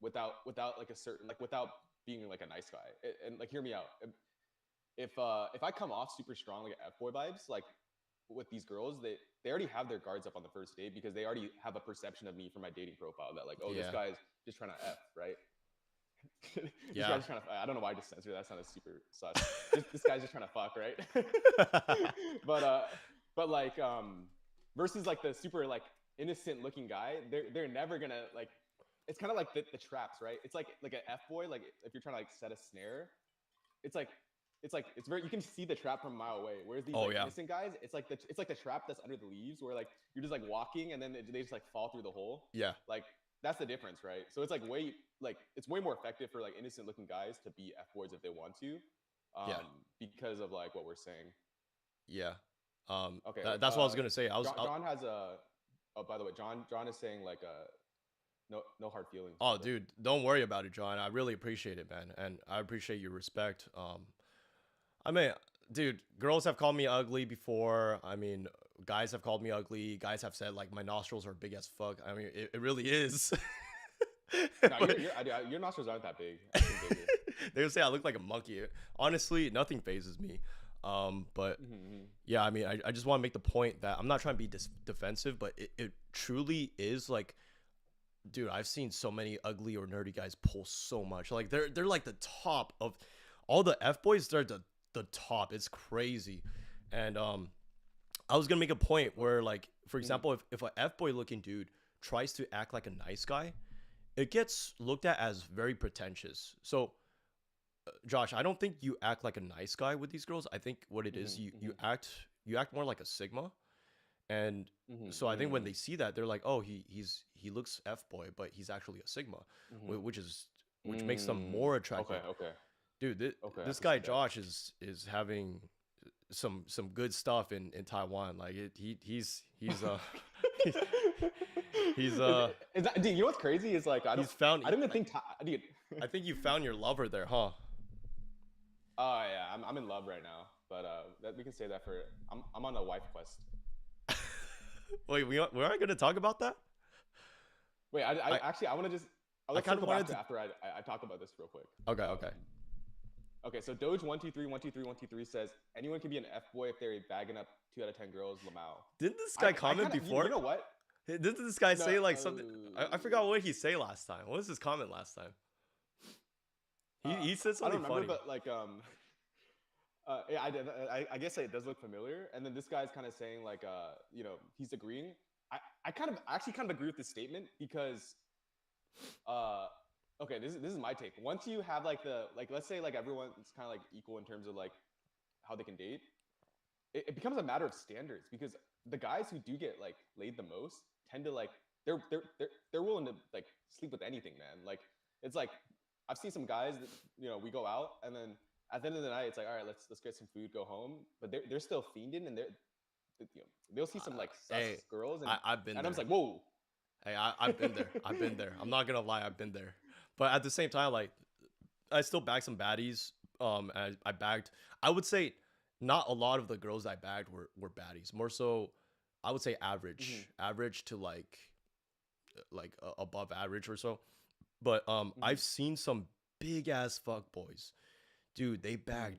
[SPEAKER 2] without like a certain like without being like a nice guy. And like hear me out. If I come off super strong like F boy vibes, like with these girls, they already have their guards up on the first date because they already have a perception of me from my dating profile that like, oh, this
[SPEAKER 1] Yeah.
[SPEAKER 2] guy's just trying to f, right? This
[SPEAKER 1] Yeah.
[SPEAKER 2] guy's just trying to. I don't know why I just censored that. That sounded super sus. This guy's just trying to fuck, right? but but like versus like the super like innocent looking guy, they're never gonna like. It's kind of like the traps, right? It's like an f boy. Like if you're trying to like set a snare, it's like it's very you can see the trap from a mile away. Whereas these
[SPEAKER 1] Oh
[SPEAKER 2] like
[SPEAKER 1] yeah.
[SPEAKER 2] innocent guys, it's like the trap that's under the leaves where like you're just like walking and then they just like fall through the hole.
[SPEAKER 1] Yeah.
[SPEAKER 2] Like that's the difference, right? So it's it's way more effective for like innocent looking guys to be f boys if they want to,
[SPEAKER 1] Yeah.
[SPEAKER 2] because of like what we're saying.
[SPEAKER 1] Yeah.
[SPEAKER 2] Okay,
[SPEAKER 1] That's what I was gonna say.
[SPEAKER 2] John has a. Oh, by the way, John is saying like no hard feelings,
[SPEAKER 1] Oh,
[SPEAKER 2] brother.
[SPEAKER 1] dude, don't worry about it, John. I really appreciate it, man, and I appreciate your respect. I mean, dude, girls have called me ugly before. I mean, guys have called me ugly. Guys have said like my nostrils are big as fuck. I mean, it really is.
[SPEAKER 2] No,
[SPEAKER 1] But
[SPEAKER 2] your nostrils aren't that big. I've seen bigger.
[SPEAKER 1] they would say I look like a monkey. Honestly, nothing phases me. But
[SPEAKER 2] Mm-hmm.
[SPEAKER 1] yeah, I mean, I just want to make the point that I'm not trying to be defensive, but it truly is like, dude, I've seen so many ugly or nerdy guys pull so much. Like they're like the top of all the F boys. They're the top. It's crazy. And I was gonna make a point where like, for example, if a F boy looking dude tries to act like a nice guy, it gets looked at as very pretentious. So Josh, I don't think you act like a nice guy with these girls. I think what it is,
[SPEAKER 2] Mm-hmm.
[SPEAKER 1] you act more like a Sigma. And so I think when
[SPEAKER 2] Mm-hmm.
[SPEAKER 1] they see that, they're like, oh, he looks F boy, but he's actually a Sigma,
[SPEAKER 2] Mm-hmm.
[SPEAKER 1] which makes them
[SPEAKER 2] Mm.
[SPEAKER 1] more
[SPEAKER 2] Okay,
[SPEAKER 1] attractive.
[SPEAKER 2] okay,
[SPEAKER 1] Dude,
[SPEAKER 2] okay. I
[SPEAKER 1] this
[SPEAKER 2] can
[SPEAKER 1] guy
[SPEAKER 2] see that.
[SPEAKER 1] Josh is having some good stuff in Taiwan. Like he's he's, he's
[SPEAKER 2] Is that, dude, you know what's crazy is like
[SPEAKER 1] he's found.
[SPEAKER 2] I don't even think dude.
[SPEAKER 1] I think you found your lover there, huh?
[SPEAKER 2] Oh yeah, I'm in love right now, but we can say that for I'm on a wife quest.
[SPEAKER 1] Wait, we aren't gonna talk about that.
[SPEAKER 2] Wait, I
[SPEAKER 1] I
[SPEAKER 2] actually I want to just
[SPEAKER 1] I
[SPEAKER 2] let's
[SPEAKER 1] kind of
[SPEAKER 2] circle back
[SPEAKER 1] wanted
[SPEAKER 2] to
[SPEAKER 1] to.
[SPEAKER 2] after I talk about this real quick.
[SPEAKER 1] Okay,
[SPEAKER 2] Um,
[SPEAKER 1] okay.
[SPEAKER 2] okay, so Doge 123 123 123 says anyone can be an f boy if they're bagging up 2 out of 10 girls. Lamau.
[SPEAKER 1] Didn't this guy
[SPEAKER 2] I
[SPEAKER 1] comment
[SPEAKER 2] kind of
[SPEAKER 1] before?
[SPEAKER 2] you know what?
[SPEAKER 1] Didn't this guy
[SPEAKER 2] No,
[SPEAKER 1] say like something? I forgot what he say last time. What was his comment last time? He said
[SPEAKER 2] I don't
[SPEAKER 1] something
[SPEAKER 2] remember,
[SPEAKER 1] funny.
[SPEAKER 2] but like yeah, I guess it does look familiar. And then this guy's kind of saying like, you know, he's agreeing. I kind of actually kind of agree with this statement because, uh, okay, this is my take. Once you have like let's say like everyone's kind of like equal in terms of like how they can date, it becomes a matter of standards because the guys who do get like laid the most tend to like they're willing to like sleep with anything, man. Like it's like I've seen some guys that you know we go out and then at the end of the night it's like all right let's get some food go home, but they're still fiending and you know they'll see some like sus
[SPEAKER 1] Hey,
[SPEAKER 2] girls
[SPEAKER 1] I've been
[SPEAKER 2] and I'm
[SPEAKER 1] there.
[SPEAKER 2] just like whoa.
[SPEAKER 1] Hey, I've been there. I've been there. I'm not gonna lie, I've been there. But at the same time, like I still bagged some baddies. I bagged. I would say not a lot of the girls I bagged were baddies. More so, I would say
[SPEAKER 2] Mm-hmm,
[SPEAKER 1] average to above average or so. But
[SPEAKER 2] mm-hmm,
[SPEAKER 1] I've seen some big ass fuck boys, dude. They
[SPEAKER 2] mm-hmm.
[SPEAKER 1] bagged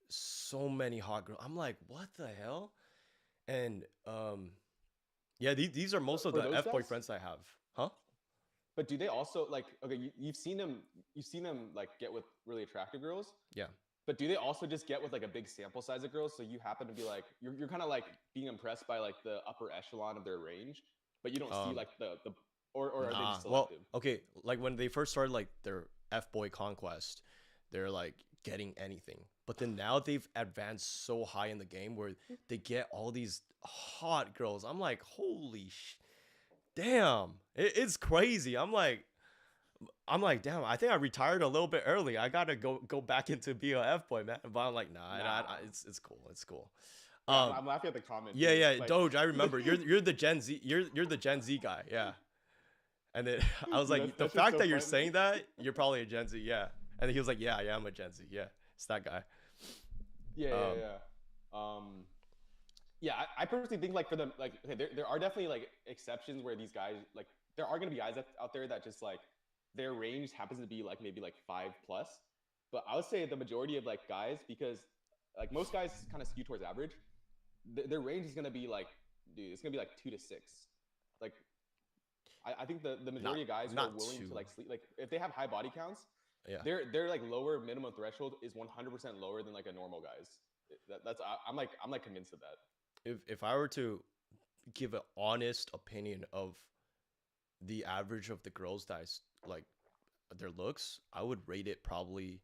[SPEAKER 1] so many hot girls. I'm like, what the hell? And yeah, these are most of
[SPEAKER 2] For
[SPEAKER 1] the
[SPEAKER 2] those
[SPEAKER 1] f
[SPEAKER 2] guys.
[SPEAKER 1] boyfriends I have, huh?
[SPEAKER 2] But do they also like okay you've seen them like get with really attractive girls.
[SPEAKER 1] Yeah.
[SPEAKER 2] But do they also just get with like a big sample size of girls? So you happen to be like you're kind of like being impressed by like the upper echelon of their range, but you don't see
[SPEAKER 1] Um,
[SPEAKER 2] like the or are they
[SPEAKER 1] Nah.
[SPEAKER 2] just
[SPEAKER 1] Well,
[SPEAKER 2] selective?
[SPEAKER 1] okay. Like when they first started like their F boy conquest, they're like getting anything. But then now they've advanced so high in the game where they get all these hot girls. I'm like, holy damn. It's crazy. I'm like, damn, I think I retired a little bit early. I gotta go back into being a F boy, man. But I'm like, nah,
[SPEAKER 2] Nah.
[SPEAKER 1] it's cool. It's cool.
[SPEAKER 2] Yeah,
[SPEAKER 1] Um,
[SPEAKER 2] I'm laughing at the comment,
[SPEAKER 1] yeah,
[SPEAKER 2] dude.
[SPEAKER 1] yeah,
[SPEAKER 2] Like,
[SPEAKER 1] Doge, I remember. You're the Gen Z. You're the Gen Z guy. Yeah. And then I was
[SPEAKER 2] dude,
[SPEAKER 1] like, the
[SPEAKER 2] that's just
[SPEAKER 1] fact
[SPEAKER 2] so
[SPEAKER 1] that you're
[SPEAKER 2] funny.
[SPEAKER 1] saying that, you're probably a Gen Z, yeah. And he was like, yeah, I'm a Gen Z, yeah. It's that guy.
[SPEAKER 2] Yeah, yeah,
[SPEAKER 1] Um,
[SPEAKER 2] yeah. Yeah, I personally think like for them, like okay, there are definitely like exceptions where these guys like there are gonna be guys out there that just like their range happens to be like maybe like 5 plus, but I would say the majority of like guys because like most guys kind of skew towards average. their range is gonna be like, dude, it's gonna be like 2 to 6. Like I think the
[SPEAKER 1] Not
[SPEAKER 2] majority of guys who are
[SPEAKER 1] not
[SPEAKER 2] willing to
[SPEAKER 1] two.
[SPEAKER 2] like sleep, like if they have high body counts,
[SPEAKER 1] Yeah.
[SPEAKER 2] their like lower minimum threshold is 100% lower than like a normal guy's. I'm like convinced of that.
[SPEAKER 1] If I were to give an honest opinion of the average of the girls that like their looks, I would rate it probably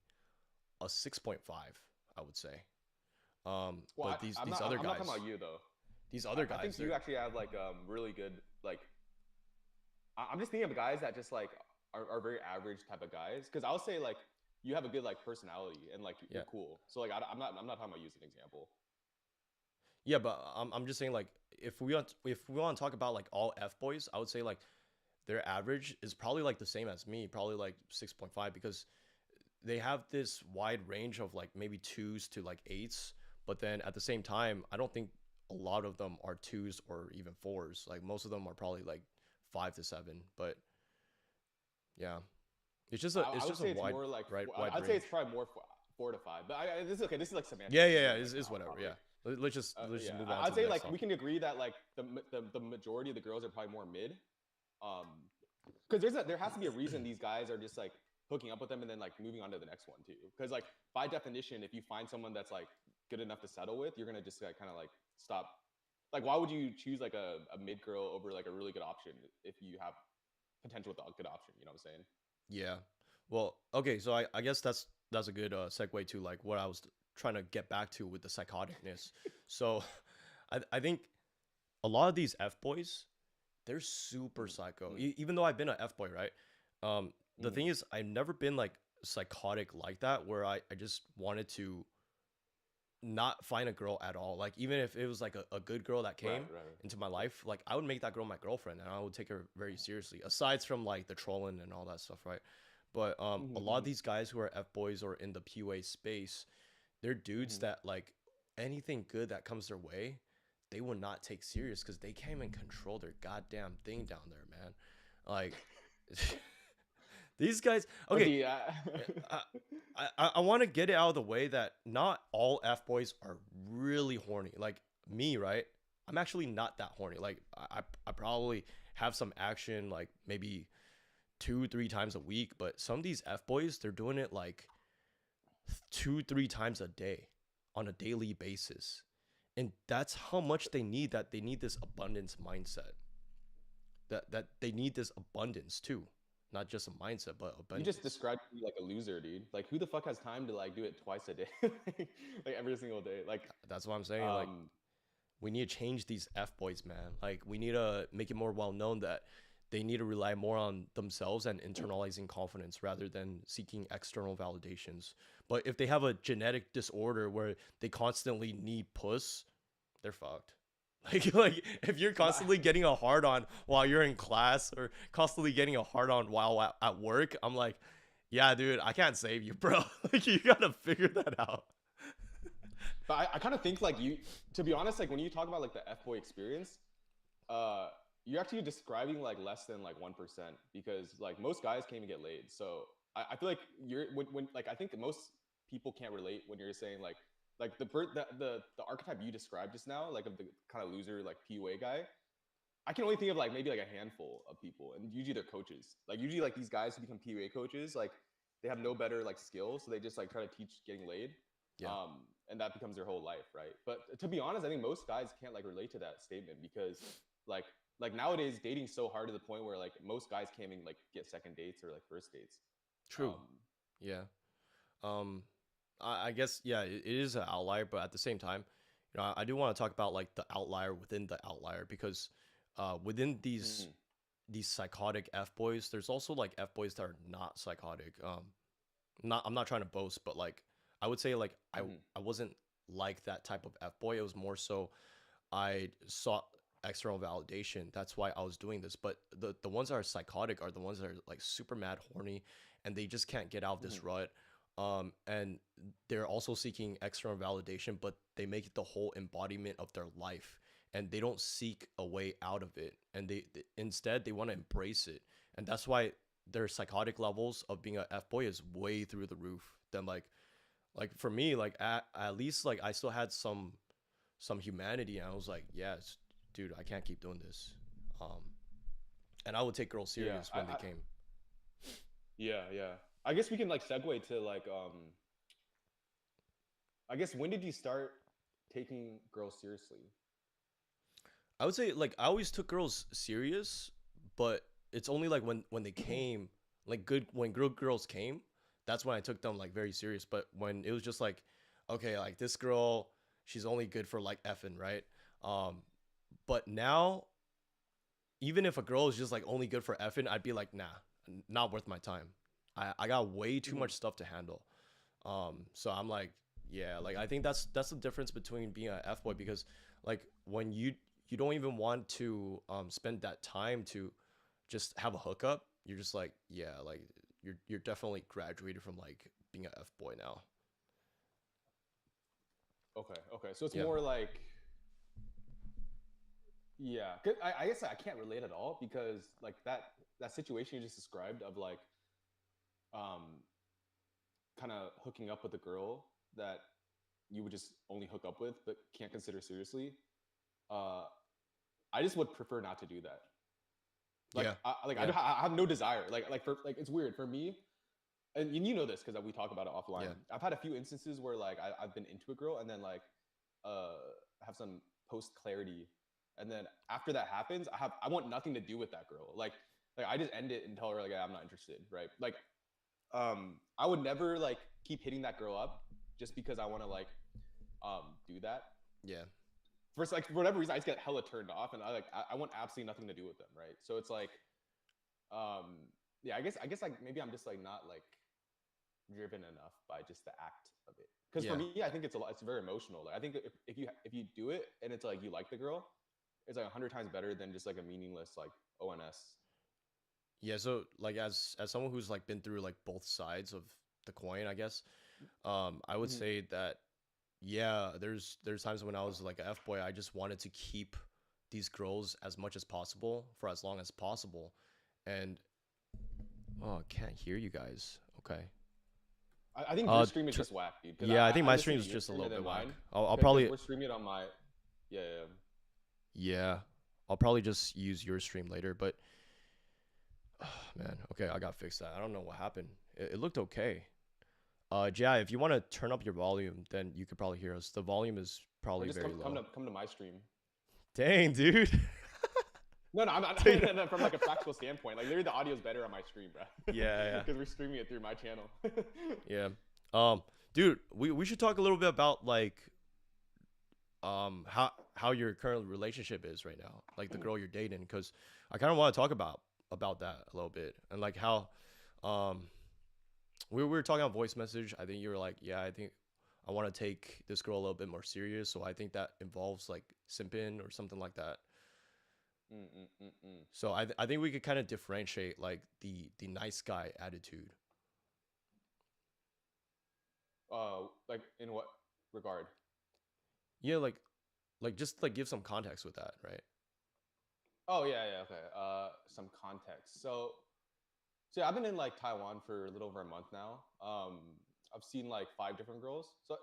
[SPEAKER 1] a 6.5, I would say.
[SPEAKER 2] Well,
[SPEAKER 1] But
[SPEAKER 2] I'm not talking about you though.
[SPEAKER 1] these other
[SPEAKER 2] I think
[SPEAKER 1] guys,
[SPEAKER 2] you
[SPEAKER 1] they're
[SPEAKER 2] actually have like really good like. I'm just thinking of guys that just like are very average type of guys. Because I'll say like you have a good like personality and like
[SPEAKER 1] yeah.
[SPEAKER 2] you're cool. So like I'm not talking about you as an example.
[SPEAKER 1] Yeah, but I'm just saying like if we want to talk about like all F boys, I would say like their average is probably like the same as me, probably like 6.5 because they have this wide range of like maybe twos to like eights, but then at the same time, I don't think a lot of them are twos or even fours. Like most of them are probably like 5 to 7. But yeah,
[SPEAKER 2] I
[SPEAKER 1] it's
[SPEAKER 2] would
[SPEAKER 1] just a
[SPEAKER 2] say it's more like
[SPEAKER 1] wide
[SPEAKER 2] I'd say it's
[SPEAKER 1] range.
[SPEAKER 2] probably more 4 to 5. But this is okay. This is like
[SPEAKER 1] Yeah,
[SPEAKER 2] semantics.
[SPEAKER 1] yeah,
[SPEAKER 2] This
[SPEAKER 1] yeah.
[SPEAKER 2] isn't like
[SPEAKER 1] Is
[SPEAKER 2] off
[SPEAKER 1] whatever. Yeah.
[SPEAKER 2] topic.
[SPEAKER 1] Let's just
[SPEAKER 2] Yeah,
[SPEAKER 1] move on to
[SPEAKER 2] I'd
[SPEAKER 1] the
[SPEAKER 2] say
[SPEAKER 1] next
[SPEAKER 2] like we
[SPEAKER 1] topic.
[SPEAKER 2] can agree that like the majority of the girls are probably more mid. Because there has to be a reason these guys are just like hooking up with them and then like moving on to the next one too. Because like by definition, if you find someone that's like good enough to settle with, you're gonna just like kind of like stop. Like, why would you choose like a mid girl over like a really good option if you have potential with a good option? You know what I'm saying?
[SPEAKER 1] Yeah. Well, okay, so I guess that's a good segue to like what I was trying to get back to with the psychoticness. So I think a lot of these F boys, they're super psycho.
[SPEAKER 2] Mm-hmm.
[SPEAKER 1] Even though I've been an F boy, right? The
[SPEAKER 2] Mm-hmm.
[SPEAKER 1] thing is, I've never been like psychotic like that, where I just wanted to not find a girl at all. Like even if it was like a good girl that
[SPEAKER 2] Right,
[SPEAKER 1] came
[SPEAKER 2] right, right.
[SPEAKER 1] into my life, like I would make that girl my girlfriend and I would take her very seriously. Aside from like the trolling and all that stuff, right? But a lot of
[SPEAKER 2] Mm-hmm.
[SPEAKER 1] these guys who are F boys or in the PUA space, they're dudes
[SPEAKER 2] Mm-hmm.
[SPEAKER 1] that like anything good that comes their way, they will not take serious because they can't even control their goddamn thing down there, man. Like these guys. Okay,
[SPEAKER 2] Okay, yeah.
[SPEAKER 1] I I want to get it out of the way that not all F boys are really horny. Like me, right? I'm actually not that horny. Like I probably have some action like maybe 2 3 times a week, but some of these F boys, they're doing it like 2 3 times a day on a daily basis. And that's how much they need that they need this abundance mindset. That they need this abundance too. Not just a mindset, but
[SPEAKER 2] You just
[SPEAKER 1] abundance.
[SPEAKER 2] described me like a loser, dude. Like, who the fuck has time to like do it twice a day, like every single day? Like,
[SPEAKER 1] That's what I'm saying. Like
[SPEAKER 2] um,
[SPEAKER 1] we need to change these F boys, man. Like we need to make it more well known that they need to rely more on themselves and internalizing confidence rather than seeking external validations. But if they have a genetic disorder where they constantly need puss, they're fucked. Like if you're
[SPEAKER 2] but
[SPEAKER 1] constantly getting a hard on while you're in class or constantly getting a hard on while at work, I'm like, yeah, dude, I can't save you, bro. Like you gotta figure that out.
[SPEAKER 2] I kind of think like you, to be honest, like when you talk about like the F boy experience, uh, you're actually describing like less than like 1% because like most guys can't even get laid. So I feel like you're when like I think most people can't relate when you're saying like the archetype you described just now, like of the kind of loser like PUA guy. I can only think of like maybe like a handful of people, and usually they're coaches. Like usually like these guys who become PUA coaches, like they have no better like skills, so they just like try to teach getting laid,
[SPEAKER 1] Yeah,
[SPEAKER 2] and that becomes their whole life, right? But to be honest, I think most guys can't like relate to that statement because like like nowadays dating's so hard to the point where like most guys can't even like get second dates or like first dates.
[SPEAKER 1] true.
[SPEAKER 2] Um,
[SPEAKER 1] Yeah. Um, I guess yeah, it is an outlier, but at the same time, I do want to talk about like the outlier within the outlier because within
[SPEAKER 2] mhm,
[SPEAKER 1] these psychotic F boys, there's also like F boys that are not psychotic. Not I'm not trying to boast, but like I would say like
[SPEAKER 2] mhm,
[SPEAKER 1] I wasn't like that type of F boy. It was more so I sought external validation. That's why I was doing this. But the ones that are psychotic are the ones that are like super mad horny and they just can't get out of this
[SPEAKER 2] mhm.
[SPEAKER 1] rut. And they're also seeking external validation, but they make it the whole embodiment of their life and they don't seek a way out of it. And instead they want to embrace it. And that's why their psychotic levels of being a F boy is way through the roof than like for me, like at least like I still had some humanity. And I was like, yes, dude, I can't keep doing this. Um, and I would take girls
[SPEAKER 2] Yeah,
[SPEAKER 1] serious when they came.
[SPEAKER 2] yeah. I guess we can like segue to like I guess when did you start taking girls seriously?
[SPEAKER 1] I would say like I always took girls serious, but it's only like when they came, like good when good girls came, that's when I took them like very serious. But when it was just like, okay, like this girl, she's only good for like effing, right? Um, but now even if a girl is just like only good for effing, I'd be like, nah, not worth my time. I got way too
[SPEAKER 2] Mhm.
[SPEAKER 1] much stuff to handle. So I'm like, yeah, like I think that's the difference between being a F boy because like when you don't even want to spend that time to just have a hookup, you're just like, yeah, like you're definitely graduated from like being a F boy now.
[SPEAKER 2] Okay. So it's
[SPEAKER 1] Yeah.
[SPEAKER 2] more like yeah. 'Cause I guess I can't relate at all because like that situation you just described of like um kind of hooking up with a girl that you would just only hook up with but can't consider seriously. Uh, I just would prefer not to do that. Like
[SPEAKER 1] Yeah.
[SPEAKER 2] I
[SPEAKER 1] Yeah.
[SPEAKER 2] I have no desire. Like for like it's weird for me. And you know this because we talk about it offline.
[SPEAKER 1] Yeah.
[SPEAKER 2] I've had a few instances where like I've been into a girl and then like uh have some post clarity, and then after that happens, I want nothing to do with that girl. Like I just end it and tell her like I'm not interested, right? Like I would never like keep hitting that girl up just because I want to like do that.
[SPEAKER 1] Yeah.
[SPEAKER 2] First, like for whatever reason, I just get hella turned off, and I want absolutely nothing to do with them, right? So it's like um yeah, I guess like maybe I'm just like not like driven enough by just the act of it. Because for
[SPEAKER 1] Yeah.
[SPEAKER 2] me, I think it's a lot. It's very emotional. Like I think if you do it and it's like you like the girl, it's like 100 times better than just like a meaningless like ONS.
[SPEAKER 1] Yeah. So like as someone who's like been through like both sides of the coin, I guess, I would
[SPEAKER 2] Mm-hmm.
[SPEAKER 1] say that yeah, there's times when I was like a F boy, I just wanted to keep these girls as much as possible for as long as possible. And oh, I can't hear you guys. Okay.
[SPEAKER 2] I think your stream is just whack, dude. Because
[SPEAKER 1] Yeah, I think
[SPEAKER 2] I'm
[SPEAKER 1] my
[SPEAKER 2] listening
[SPEAKER 1] stream
[SPEAKER 2] to
[SPEAKER 1] is
[SPEAKER 2] your
[SPEAKER 1] just a
[SPEAKER 2] stream
[SPEAKER 1] little
[SPEAKER 2] and then
[SPEAKER 1] bit whack.
[SPEAKER 2] mine.
[SPEAKER 1] I'll
[SPEAKER 2] Because
[SPEAKER 1] probably
[SPEAKER 2] we're streaming it on my yeah.
[SPEAKER 1] yeah, I'll probably just use your stream later. But man, okay, I got to fix that. I don't know what happened. It looked okay. Yeah, if you want to turn up your volume, then you could probably hear us. The volume is
[SPEAKER 2] Or
[SPEAKER 1] probably
[SPEAKER 2] just
[SPEAKER 1] very low.
[SPEAKER 2] come to my stream.
[SPEAKER 1] Dang, dude.
[SPEAKER 2] No, I'm not
[SPEAKER 1] Dude.
[SPEAKER 2] from like a practical standpoint. Like literally the audio is better on my stream, bro.
[SPEAKER 1] Yeah,
[SPEAKER 2] Because we're streaming it through my channel.
[SPEAKER 1] yeah. Dude, we should talk a little bit about like how your current relationship is right now, like the girl you're dating, because I kind of want to talk about that a little bit and like how um we were talking on voice message. I think you were like, yeah, I think I want to take this girl a little bit more serious, so I think that involves like simping or something like that.
[SPEAKER 2] Mm, mm, mm, mm.
[SPEAKER 1] So I think we could kind of differentiate like the nice guy attitude.
[SPEAKER 2] Like in what regard?
[SPEAKER 1] Yeah, like just like give some context with that, right?
[SPEAKER 2] Oh yeah, okay. Some context. So yeah, I've been in like Taiwan for a little over a month now. I've seen like five different girls. So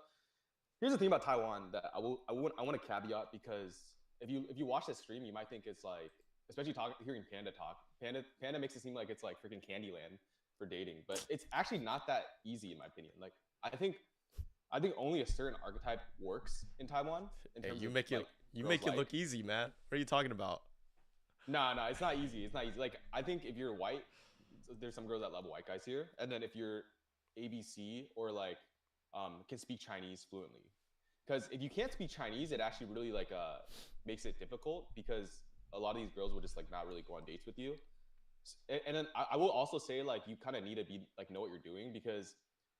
[SPEAKER 2] here's the thing about Taiwan that I want to caveat because if you watch this stream, you might think it's like, especially hearing Panda talk. Panda makes it seem like it's like freaking Candyland for dating, but it's actually not that easy in my opinion. Like I think only a certain archetype works in Taiwan in
[SPEAKER 1] Hey,
[SPEAKER 2] terms
[SPEAKER 1] you
[SPEAKER 2] of
[SPEAKER 1] make it
[SPEAKER 2] like
[SPEAKER 1] you
[SPEAKER 2] girls
[SPEAKER 1] make it
[SPEAKER 2] like.
[SPEAKER 1] look easy, man. What are you talking about?
[SPEAKER 2] No, it's not easy. It's not easy. Like I think if you're white, there's some girls that love white guys here, and then if you're ABC or like can speak Chinese fluently, because if you can't speak Chinese, it actually really like makes it difficult because a lot of these girls will just like not really go on dates with you. And then I will also say like you kind of need to be like know what you're doing because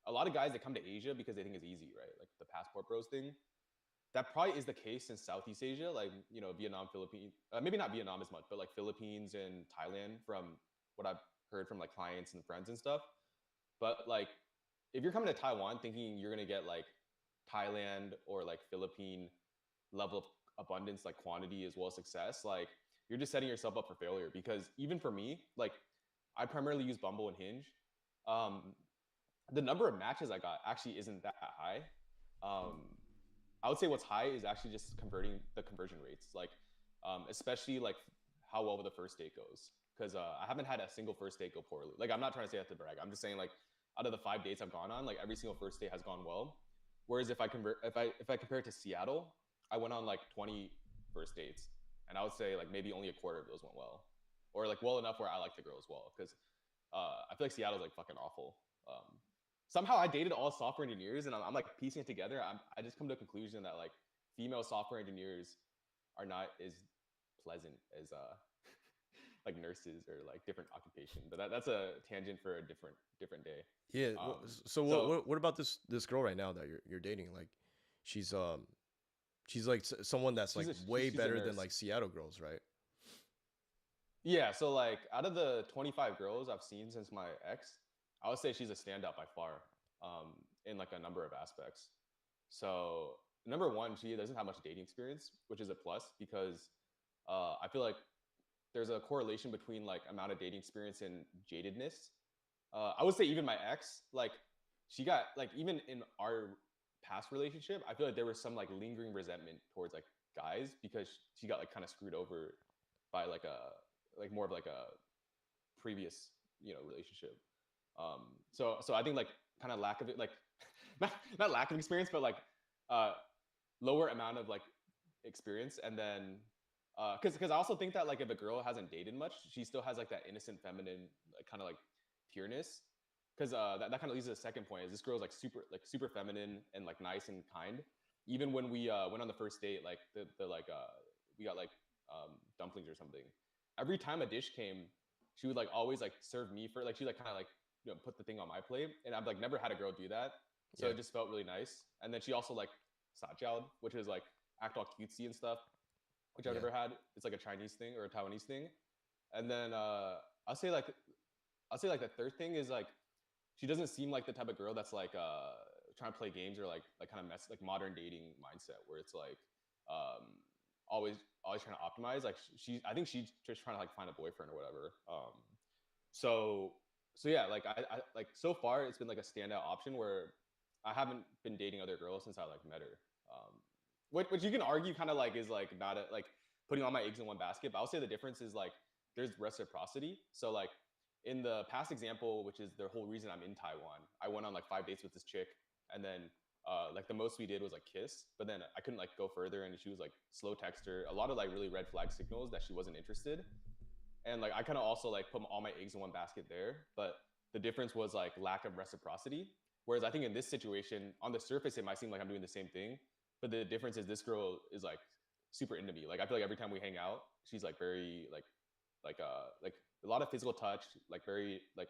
[SPEAKER 2] a lot of guys that come to Asia because they think it's easy, right? Like the passport bros thing, that probably is the case in Southeast Asia, like Vietnam, Philippines, maybe not Vietnam as much, but like Philippines and Thailand, from what I've heard from like clients and friends and stuff. But like, if you're coming to Taiwan thinking you're gonna get like Thailand or like Philippine level of abundance, like quantity as well as success, like you're just setting yourself up for failure. Because even for me, like I primarily use Bumble and Hinge. Um, the number of matches I got actually isn't that high. Um, I would say what's high is actually just converting the conversion rates, like especially like how well the first date goes. Because I haven't had a single first date go poorly. Like I'm not trying to say that to brag. I'm just saying like out of the 5 dates I've gone on, like every single first date has gone well. Whereas if I compare it to Seattle, I went on like 20 first dates, and I would say like maybe only a quarter of those went well, or like well enough where I like the girl as well. Because I feel like Seattle's like fucking awful. Somehow I dated all software engineers, and I'm like piecing it together. I just come to a conclusion that like female software engineers are not as pleasant as like nurses or like different occupation. But that's a tangent for a different day.
[SPEAKER 1] Yeah. So
[SPEAKER 2] So
[SPEAKER 1] what about this girl right now that you're dating? Like, she's she's like someone that's like way
[SPEAKER 2] she's a
[SPEAKER 1] better than
[SPEAKER 2] nurse.
[SPEAKER 1] like Seattle girls, right?
[SPEAKER 2] Yeah, so like out of the 25 girls I've seen since my ex, I would say she's a standout by far, in like a number of aspects. So number one, she doesn't have much dating experience, which is a plus because I feel like there's a correlation between like amount of dating experience and jadedness. I would say even my ex, like she got like even in our past relationship, I feel like there was some like lingering resentment towards like guys because she got like kind of screwed over by like more of like a previous relationship. So I think like kind of lack of it like not lack of experience, but like uh lower amount of like experience, and then because I also think that like if a girl hasn't dated much, she still has like that innocent feminine like, kind of like pureness. Because that kind of leads to the second point is this girl's like super feminine and like nice and kind. Even when we went on the first date, like the like we got like dumplings or something. Every time a dish came, she would like always like serve me for like she like kind of like put the thing on my plate, and I've like never had a girl do that, so
[SPEAKER 1] Yeah.
[SPEAKER 2] it just felt really nice. And then she also like sajiao, which is like act all cutesy and stuff, which I've
[SPEAKER 1] Yeah.
[SPEAKER 2] never had. It's like a Chinese thing or a Taiwanese thing. And then I'll say like I'll say like the third thing is like she doesn't seem like the type of girl that's like trying to play games or like kind of mess like modern dating mindset where it's like um always always trying to optimize. Like she I think she's just trying to like find a boyfriend or whatever. So so yeah, like I like so far it's been like a standout option where I haven't been dating other girls since I like met her. Which you can argue kind of like is like not a, like putting all my eggs in one basket. But I'll say the difference is like there's reciprocity. So like in the past example, which is the whole reason I'm in Taiwan, I went on like 5 dates with this chick, and then like the most we did was like kiss, but then I couldn't like go further, and she was like slow texter, a lot of like really red flag signals that she wasn't interested. And like I kind of also like put all my eggs in one basket there, but the difference was like lack of reciprocity. Whereas I think in this situation, on the surface, it might seem like I'm doing the same thing, but the difference is this girl is like super into me. Like I feel like every time we hang out, she's like very like a lot of physical touch, like very like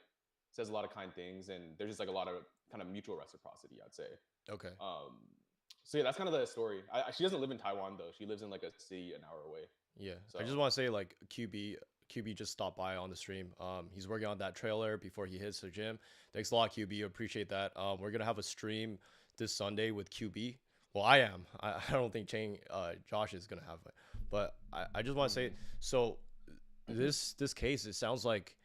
[SPEAKER 2] says a lot of kind things, and there's just like a lot of kind of mutual reciprocity, I'd say.
[SPEAKER 1] Okay.
[SPEAKER 2] Um, so yeah, that's kind of the story. She doesn't live in Taiwan though. She lives in like a city an hour away.
[SPEAKER 1] Yeah. I just
[SPEAKER 2] So
[SPEAKER 1] want to say like QB just stopped by on the stream. He's working on that trailer before he hits the gym. Thanks a lot, QB. Appreciate that. We're gonna have a stream this Sunday with QB. Well, I am. I don't think Josh is gonna have it, but I just want to say,
[SPEAKER 2] mm-hmm.
[SPEAKER 1] so this case, it sounds like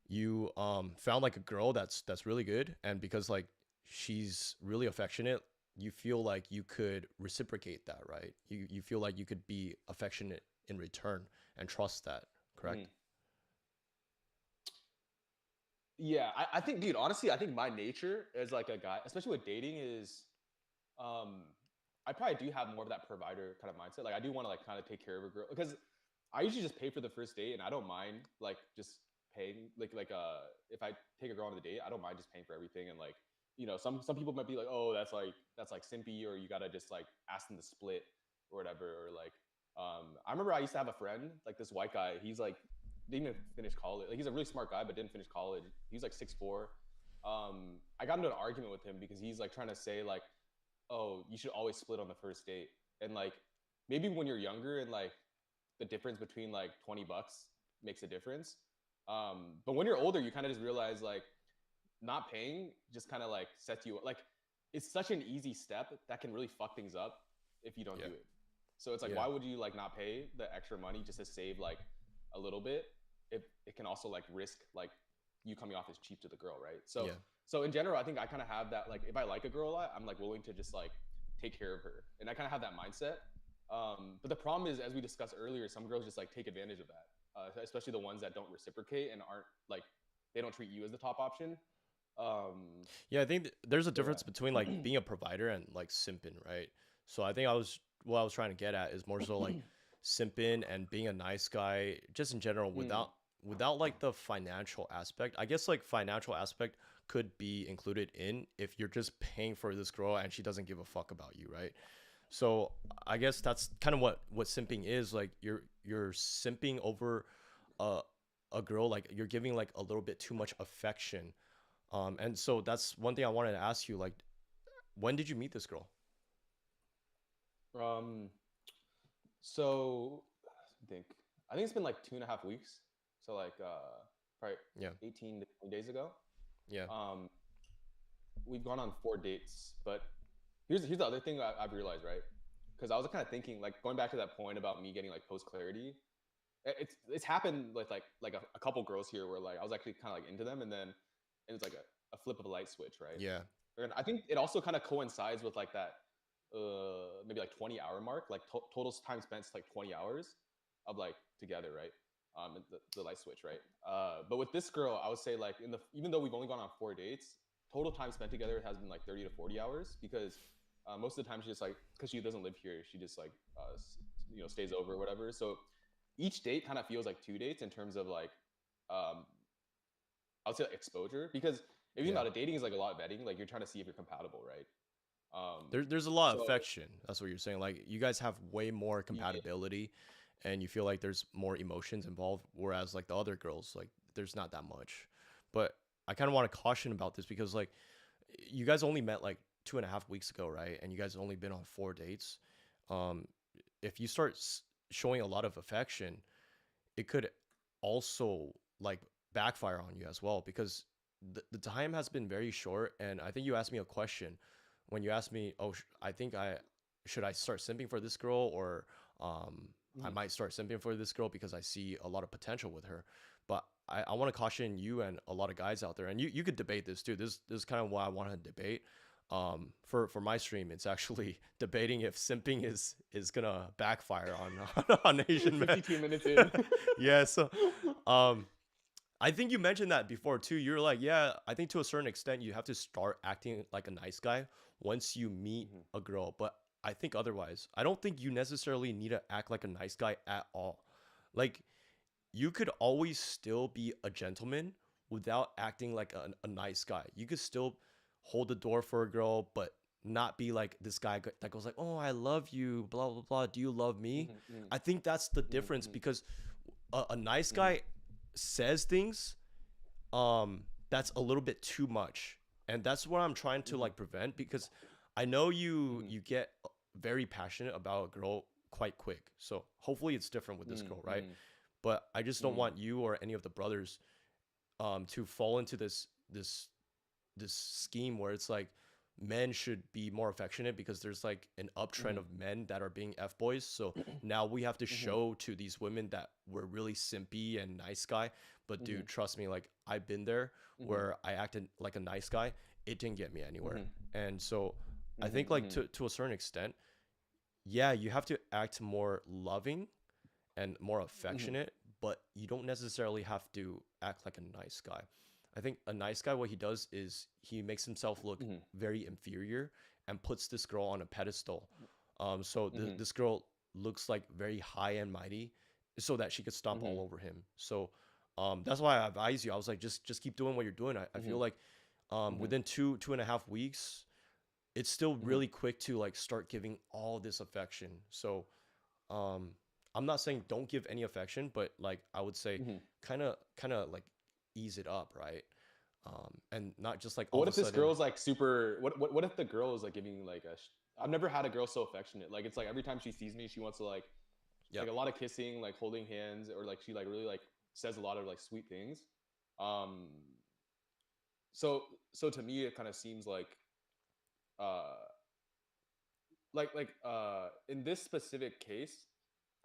[SPEAKER 1] you found like a girl that's really good, and because like she's really affectionate, you feel like you could reciprocate that, right? You feel like you could be affectionate in return and trust that,
[SPEAKER 2] Mm-hmm.
[SPEAKER 1] correct?
[SPEAKER 2] Yeah, I think, dude, honestly, I think my nature as like a guy, especially with dating, is um I probably do have more of that provider kind of mindset. Like I do want to like kind of take care of a girl because I usually just pay for the first date, and I don't mind like just paying if I take a girl on the date, I don't mind just paying for everything. And like some people might be like, oh, that's like simpy, or you gotta just like ask them to split or whatever. Or like I remember I used to have a friend, like this white guy. He's like didn't even finish college. Like he's a really smart guy, but didn't finish college. He was like 6'4". I got into an argument with him because he's like trying to say like, oh, you should always split on the first date. And like maybe when you're younger and like the difference between like $20 makes a difference. But when you're older, you kind of just realize like not paying just kind of like sets you like it's such an easy step that can really fuck things up if you don't
[SPEAKER 1] Yeah.
[SPEAKER 2] do it. So it's like
[SPEAKER 1] Yeah.
[SPEAKER 2] why would you like not pay the extra money just to save like a little bit if it can also like risk like you coming off as cheap to the girl, right? So
[SPEAKER 1] Yeah.
[SPEAKER 2] so in general, I think I kind of have that like if I like a girl a lot, I'm like willing to just like take care of her, and I kind of have that mindset. But the problem is, as we discussed earlier, some girls just like take advantage of that, especially the ones that don't reciprocate and aren't like they don't treat you as the top option. Um,
[SPEAKER 1] Yeah, I think there's a
[SPEAKER 2] so
[SPEAKER 1] difference between like being a provider and like simping, right? So I think what I was trying to get at is more so like simping and being a nice guy just in general
[SPEAKER 2] mm,
[SPEAKER 1] without like the financial aspect. I guess like financial aspect could be included in if you're just paying for this girl and she doesn't give a fuck about you, right? So I guess that's kind of what simping is. Like you're simping over a a girl, like you're giving like a little bit too much affection. And so that's one thing I wanted to ask you. Like, when did you meet this girl?
[SPEAKER 2] um, so I think it's been like 2.5 weeks. So like probably
[SPEAKER 1] Yeah,
[SPEAKER 2] 18 to 20 days ago.
[SPEAKER 1] yeah,
[SPEAKER 2] Um, we've gone on 4 dates, but here's the other thing I've realized, right? Because I was kind of thinking, like going back to that point about me getting like post clarity. It's happened with like a couple girls here where like I was actually kind of like into them, and then and it's like a flip of a light switch, right?
[SPEAKER 1] yeah.
[SPEAKER 2] And I think it also kind of coincides with like that maybe like 20-hour mark, like total time spent is like 20 hours of like together, right? The light switch, right? But with this girl, I would say like in the even though we've only gone on 4 dates, total time spent together has been like 30 to 40 hours because most of the time she just like because she doesn't live here, she just like stays over or whatever. So each date kind of feels like 2 dates in terms of like um I would say like exposure because if you think
[SPEAKER 1] Yeah.
[SPEAKER 2] about it, dating is like a lot of vetting. Like you're trying to see if you're compatible, right?
[SPEAKER 1] There's a lot of
[SPEAKER 2] So
[SPEAKER 1] affection. That's what you're saying. Like you guys have way more
[SPEAKER 2] yeah.
[SPEAKER 1] compatibility, and you feel like there's more emotions involved. Whereas like the other girls, like there's not that much. But I kind of want to caution about this because like you guys only met like 2.5 weeks ago, right? And you guys only been on 4 dates. Um, if you start showing a lot of affection, it could also like backfire on you as well because the time has been very short. And I think you asked me a question when you asked me, oh, I think I should I start simping for this girl or I
[SPEAKER 2] Mhm.
[SPEAKER 1] might start simping for this girl because I see a lot of potential with her. But I want to caution you and a lot of guys out there, and you could debate this too. This is kind of why I want to debate. For my stream, it's actually debating if simping is gonna backfire on Asian men.
[SPEAKER 2] 52 minutes in.
[SPEAKER 1] Yeah, so um I think you mentioned that before too. You're like, yeah, I think to a certain extent you have to start acting like a nice guy once you meet
[SPEAKER 2] Mhm.
[SPEAKER 1] a girl, but I think otherwise. I don't think you necessarily need to act like a nice guy at all. Like you could always still be a gentleman without acting like a nice guy. You could still hold the door for a girl, but not be like this guy that goes like, "Oh, I love you, blah blah blah. Do you love me?"
[SPEAKER 2] Mhm. Mhm.
[SPEAKER 1] I think that's the
[SPEAKER 2] Mhm.
[SPEAKER 1] difference
[SPEAKER 2] Mhm.
[SPEAKER 1] because a nice
[SPEAKER 2] Mhm.
[SPEAKER 1] guy says things that's a little bit too much, and that's what I'm trying to
[SPEAKER 2] Mhm.
[SPEAKER 1] like prevent because I know
[SPEAKER 2] Mhm.
[SPEAKER 1] you get very passionate about a girl quite quick. So hopefully it's different with this girl, right?
[SPEAKER 2] Mhm.
[SPEAKER 1] But I just don't
[SPEAKER 2] Mhm.
[SPEAKER 1] want you or any of the brothers to fall into this scheme where it's like men should be more affectionate because there's like an uptrend
[SPEAKER 2] Mhm.
[SPEAKER 1] of men that are being f boys. So now we have to
[SPEAKER 2] Mhm.
[SPEAKER 1] show to these women that we're really simpy and nice guy. But dude,
[SPEAKER 2] Mhm.
[SPEAKER 1] trust me, like I've been there
[SPEAKER 2] Mhm.
[SPEAKER 1] where I acted like a nice guy. It didn't get me anywhere.
[SPEAKER 2] Mhm.
[SPEAKER 1] And so I
[SPEAKER 2] Mhm.
[SPEAKER 1] think like
[SPEAKER 2] Mhm.
[SPEAKER 1] to a certain extent, yeah, you have to act more loving and more
[SPEAKER 2] Mhm.
[SPEAKER 1] affectionate, but you don't necessarily have to act like a nice guy. I think a nice guy, what he does is he makes himself look
[SPEAKER 2] Mhm.
[SPEAKER 1] very inferior and puts this girl on a pedestal. So
[SPEAKER 2] Mhm.
[SPEAKER 1] this girl looks like very high and mighty, so that she could stomp all
[SPEAKER 2] Mhm.
[SPEAKER 1] over him. So that's why I advise you. I was like, just keep doing what you're doing. I feel
[SPEAKER 2] Mhm.
[SPEAKER 1] like
[SPEAKER 2] Mhm.
[SPEAKER 1] within 2.5 weeks, it's still
[SPEAKER 2] Mhm.
[SPEAKER 1] really quick to like start giving all this affection. So um I'm not saying don't give any affection, but like I would say
[SPEAKER 2] Mhm.
[SPEAKER 1] kind of like ease it up, right? And not just like
[SPEAKER 2] But
[SPEAKER 1] all
[SPEAKER 2] what
[SPEAKER 1] of a
[SPEAKER 2] if this
[SPEAKER 1] sudden.
[SPEAKER 2] girl's like super? What if the girl is like giving like a? I've never had a girl so affectionate. Like it's like every time she sees me, she wants to
[SPEAKER 1] Yeah.
[SPEAKER 2] like a lot of kissing, like holding hands, or like she like really like says a lot of like sweet things. Um, so to me, it kind of seems uh in this specific case,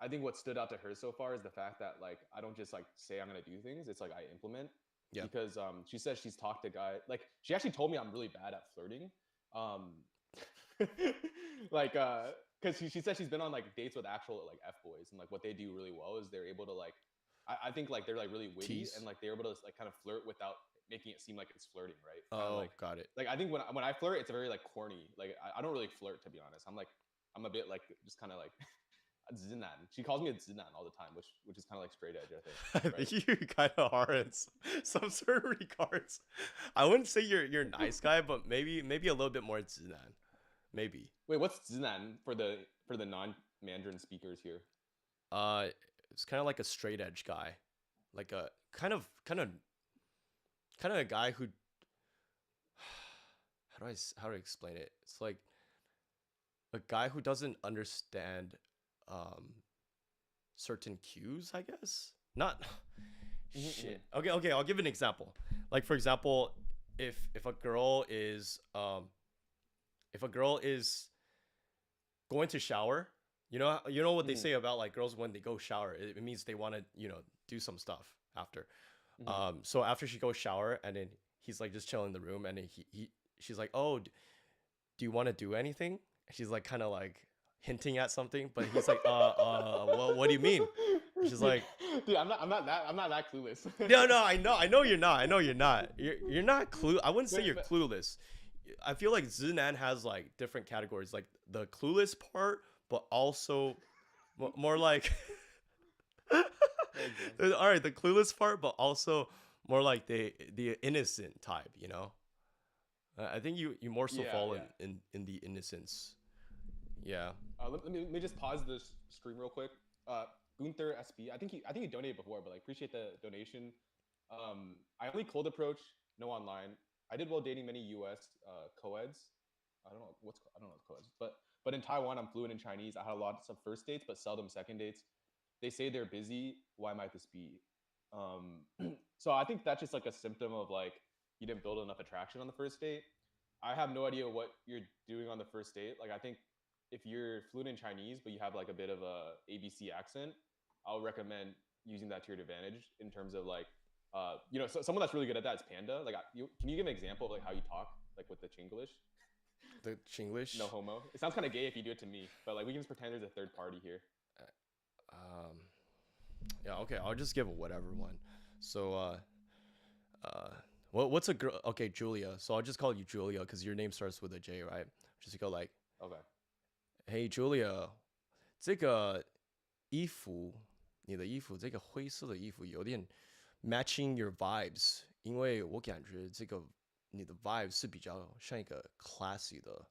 [SPEAKER 2] I think what stood out to her so far is the fact that like I don't just like say I'm gonna do things. It's like I implement
[SPEAKER 1] Yeah.
[SPEAKER 2] because she says she's talked to guy like she actually told me I'm really bad at flirting. Um, like because she said she's been on like dates with actual like f boys, and like what they do really well is they're able to like I think like they're like really witty, and
[SPEAKER 1] Tease.
[SPEAKER 2] like they're able to like kind of flirt without making it seem like it's flirting, right? Kind of
[SPEAKER 1] Oh, got it.
[SPEAKER 2] like I think when I flirt, it's very like corny. Like I don't really flirt, to be honest. I'm a bit like just kind of like a zinan. She calls me a zinan all the time, which is kind of like straight edge, I think,
[SPEAKER 1] I
[SPEAKER 2] right?
[SPEAKER 1] think you kind of are in some certain regards. I wouldn't say you're a nice guy, but maybe a little bit more Zinan. Maybe.
[SPEAKER 2] Wait, what's zinan for the non Mandarin speakers here?
[SPEAKER 1] Uh, it's kind of like a straight edge guy, like a kind of a guy who. How do I explain it? It's like a guy who doesn't understand um certain cues, I guess. Not
[SPEAKER 2] Mm-hmm.
[SPEAKER 1] shit. Okay, I'll give an example. Like for example, if a girl is going to shower, you know what they
[SPEAKER 2] Mm-hmm.
[SPEAKER 1] say about like girls when they go shower, it means they want to, do some stuff after.
[SPEAKER 2] Mm-hmm.
[SPEAKER 1] So after she goes shower and then he's like just chilling in the room and then she's like, "Oh, do you want to do anything?" She's like kind of like hinting at something, but he's like, well, what do you mean? She's
[SPEAKER 2] dude,
[SPEAKER 1] like,
[SPEAKER 2] dude, I'm not that clueless.
[SPEAKER 1] no, I know you're not. I know you're not. You're not I wouldn't say you're
[SPEAKER 2] But
[SPEAKER 1] clueless. I feel like Zinan has like different categories, like the clueless part, but also more like,
[SPEAKER 2] okay.
[SPEAKER 1] all right, the clueless part, but also more like the innocent type. I think you more so
[SPEAKER 2] Yeah,
[SPEAKER 1] fall
[SPEAKER 2] yeah.
[SPEAKER 1] in the innocence. Yeah.
[SPEAKER 2] Let me just pause this stream real quick. Gunther SB, I think he donated before, but like appreciate the donation. I only cold approach, no online. I did well dating many U.S. Co-eds. I don't know what's co-eds, but in Taiwan, I'm fluent in Chinese. I had lots of first dates, but seldom second dates. They say they're busy. Why might this be? So I think that's just like a symptom of like you didn't build enough attraction on the first date. I have no idea what you're doing on the first date. Like I think if you're fluent in Chinese but you have like a bit of a ABC accent, I'll recommend using that to your advantage in terms of like so someone that's really good at that is Panda. Like can you give an example of like how you talk like with the Chinglish?
[SPEAKER 1] The
[SPEAKER 2] No
[SPEAKER 1] Chinglish.
[SPEAKER 2] homo. It sounds kind of gay if you do it to me, but like we can just pretend there's a third party here.
[SPEAKER 1] Um, yeah, okay, I'll just give a whatever one. So, uh, what's a girl? Okay, Julia. So I'll just call you Julia because your name starts with a J, right? Just go like,
[SPEAKER 2] Okay.
[SPEAKER 1] "Hey Julia，这个衣服，你的衣服这个灰色的衣服有点 matching your vibes，因为我感觉这个你的 vibes 是比较像一个 classy 的。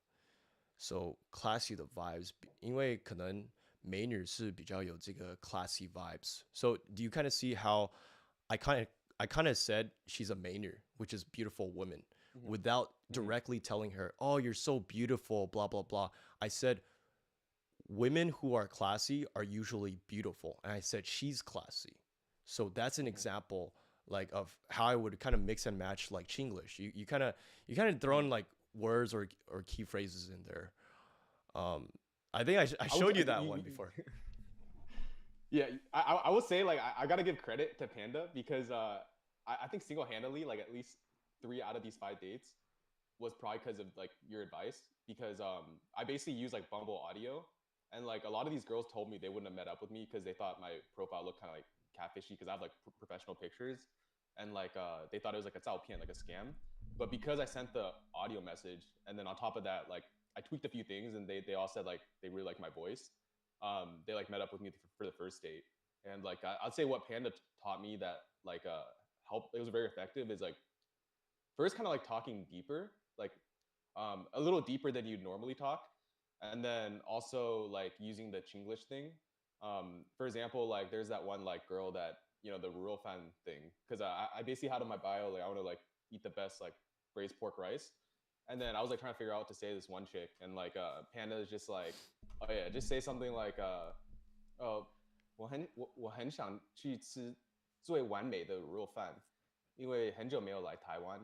[SPEAKER 1] So classy 的 vibes，因为可能美女是比较有这个 classy vibes. So do you kind of see how I kind of I kind of said she's a 美女, which is beautiful woman,
[SPEAKER 2] Mm-hmm.
[SPEAKER 1] without
[SPEAKER 2] Mm-hmm.
[SPEAKER 1] directly telling her, "Oh, you're so beautiful," blah blah blah. I said women who are classy are usually beautiful, and I said she's classy. So that's an
[SPEAKER 2] Mm-hmm.
[SPEAKER 1] example like of how I would kind of mix and match like Chinglish. You kind of throw
[SPEAKER 2] Mm-hmm.
[SPEAKER 1] in like words or key phrases in there. Um, I think I
[SPEAKER 2] I would
[SPEAKER 1] showed you that one
[SPEAKER 2] you,
[SPEAKER 1] before.
[SPEAKER 2] yeah, I will say like I gotta give credit to Panda because I think single handedly like at least 3 out of these 5 dates was probably because of like your advice because I basically use like Bumble Audio and like a lot of these girls told me they wouldn't have met up with me because they thought my profile looked kind of like catfishy because I have like professional pictures and like they thought it was like a 照片 like a scam, but because I sent the audio message and then on top of that like I tweaked a few things and they all said like they really like my voice. They like met up with me for the first date and like I'd say what Panda taught me that like helped, it was very effective is like first kind of like talking deeper, like a little deeper than you'd normally talk, and then also like using the Chinglish thing. For example, like there's that one like girl that the rural fan thing because I basically had on my bio like I want to like eat the best like braised pork rice, and then I was like trying to figure out what to say to this one chick, and like Panda is just like, oh yeah, just say something like oh 我很想去吃最完美的卤肉饭，因为很久没有来台湾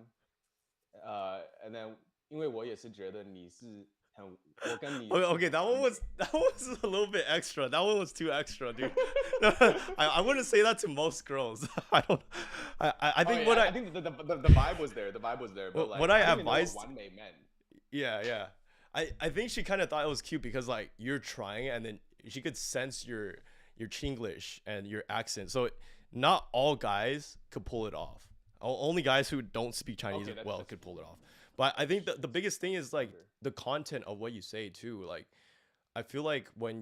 [SPEAKER 2] ，and then 因为我也是觉得你是很，我跟你
[SPEAKER 1] Okay,
[SPEAKER 2] 是
[SPEAKER 1] okay,
[SPEAKER 2] 很完美。
[SPEAKER 1] that was a little bit extra. That one was too extra, dude. No, I wouldn't say that to most girls. I don't. I
[SPEAKER 2] Oh
[SPEAKER 1] think
[SPEAKER 2] yeah, I think the vibe was there. The vibe was there, but like
[SPEAKER 1] what I
[SPEAKER 2] I didn't even know what
[SPEAKER 1] advised.
[SPEAKER 2] one may meant.
[SPEAKER 1] Yeah, yeah. I think she kind of thought it was cute because like you're trying and then she could sense your Chinglish and your accent. So not all guys could pull it off. Only guys who don't speak Chinese
[SPEAKER 2] Okay,
[SPEAKER 1] well
[SPEAKER 2] that's
[SPEAKER 1] could pull it off. But I think the biggest thing is like
[SPEAKER 2] fair.
[SPEAKER 1] the content of what you say too. Like I feel like when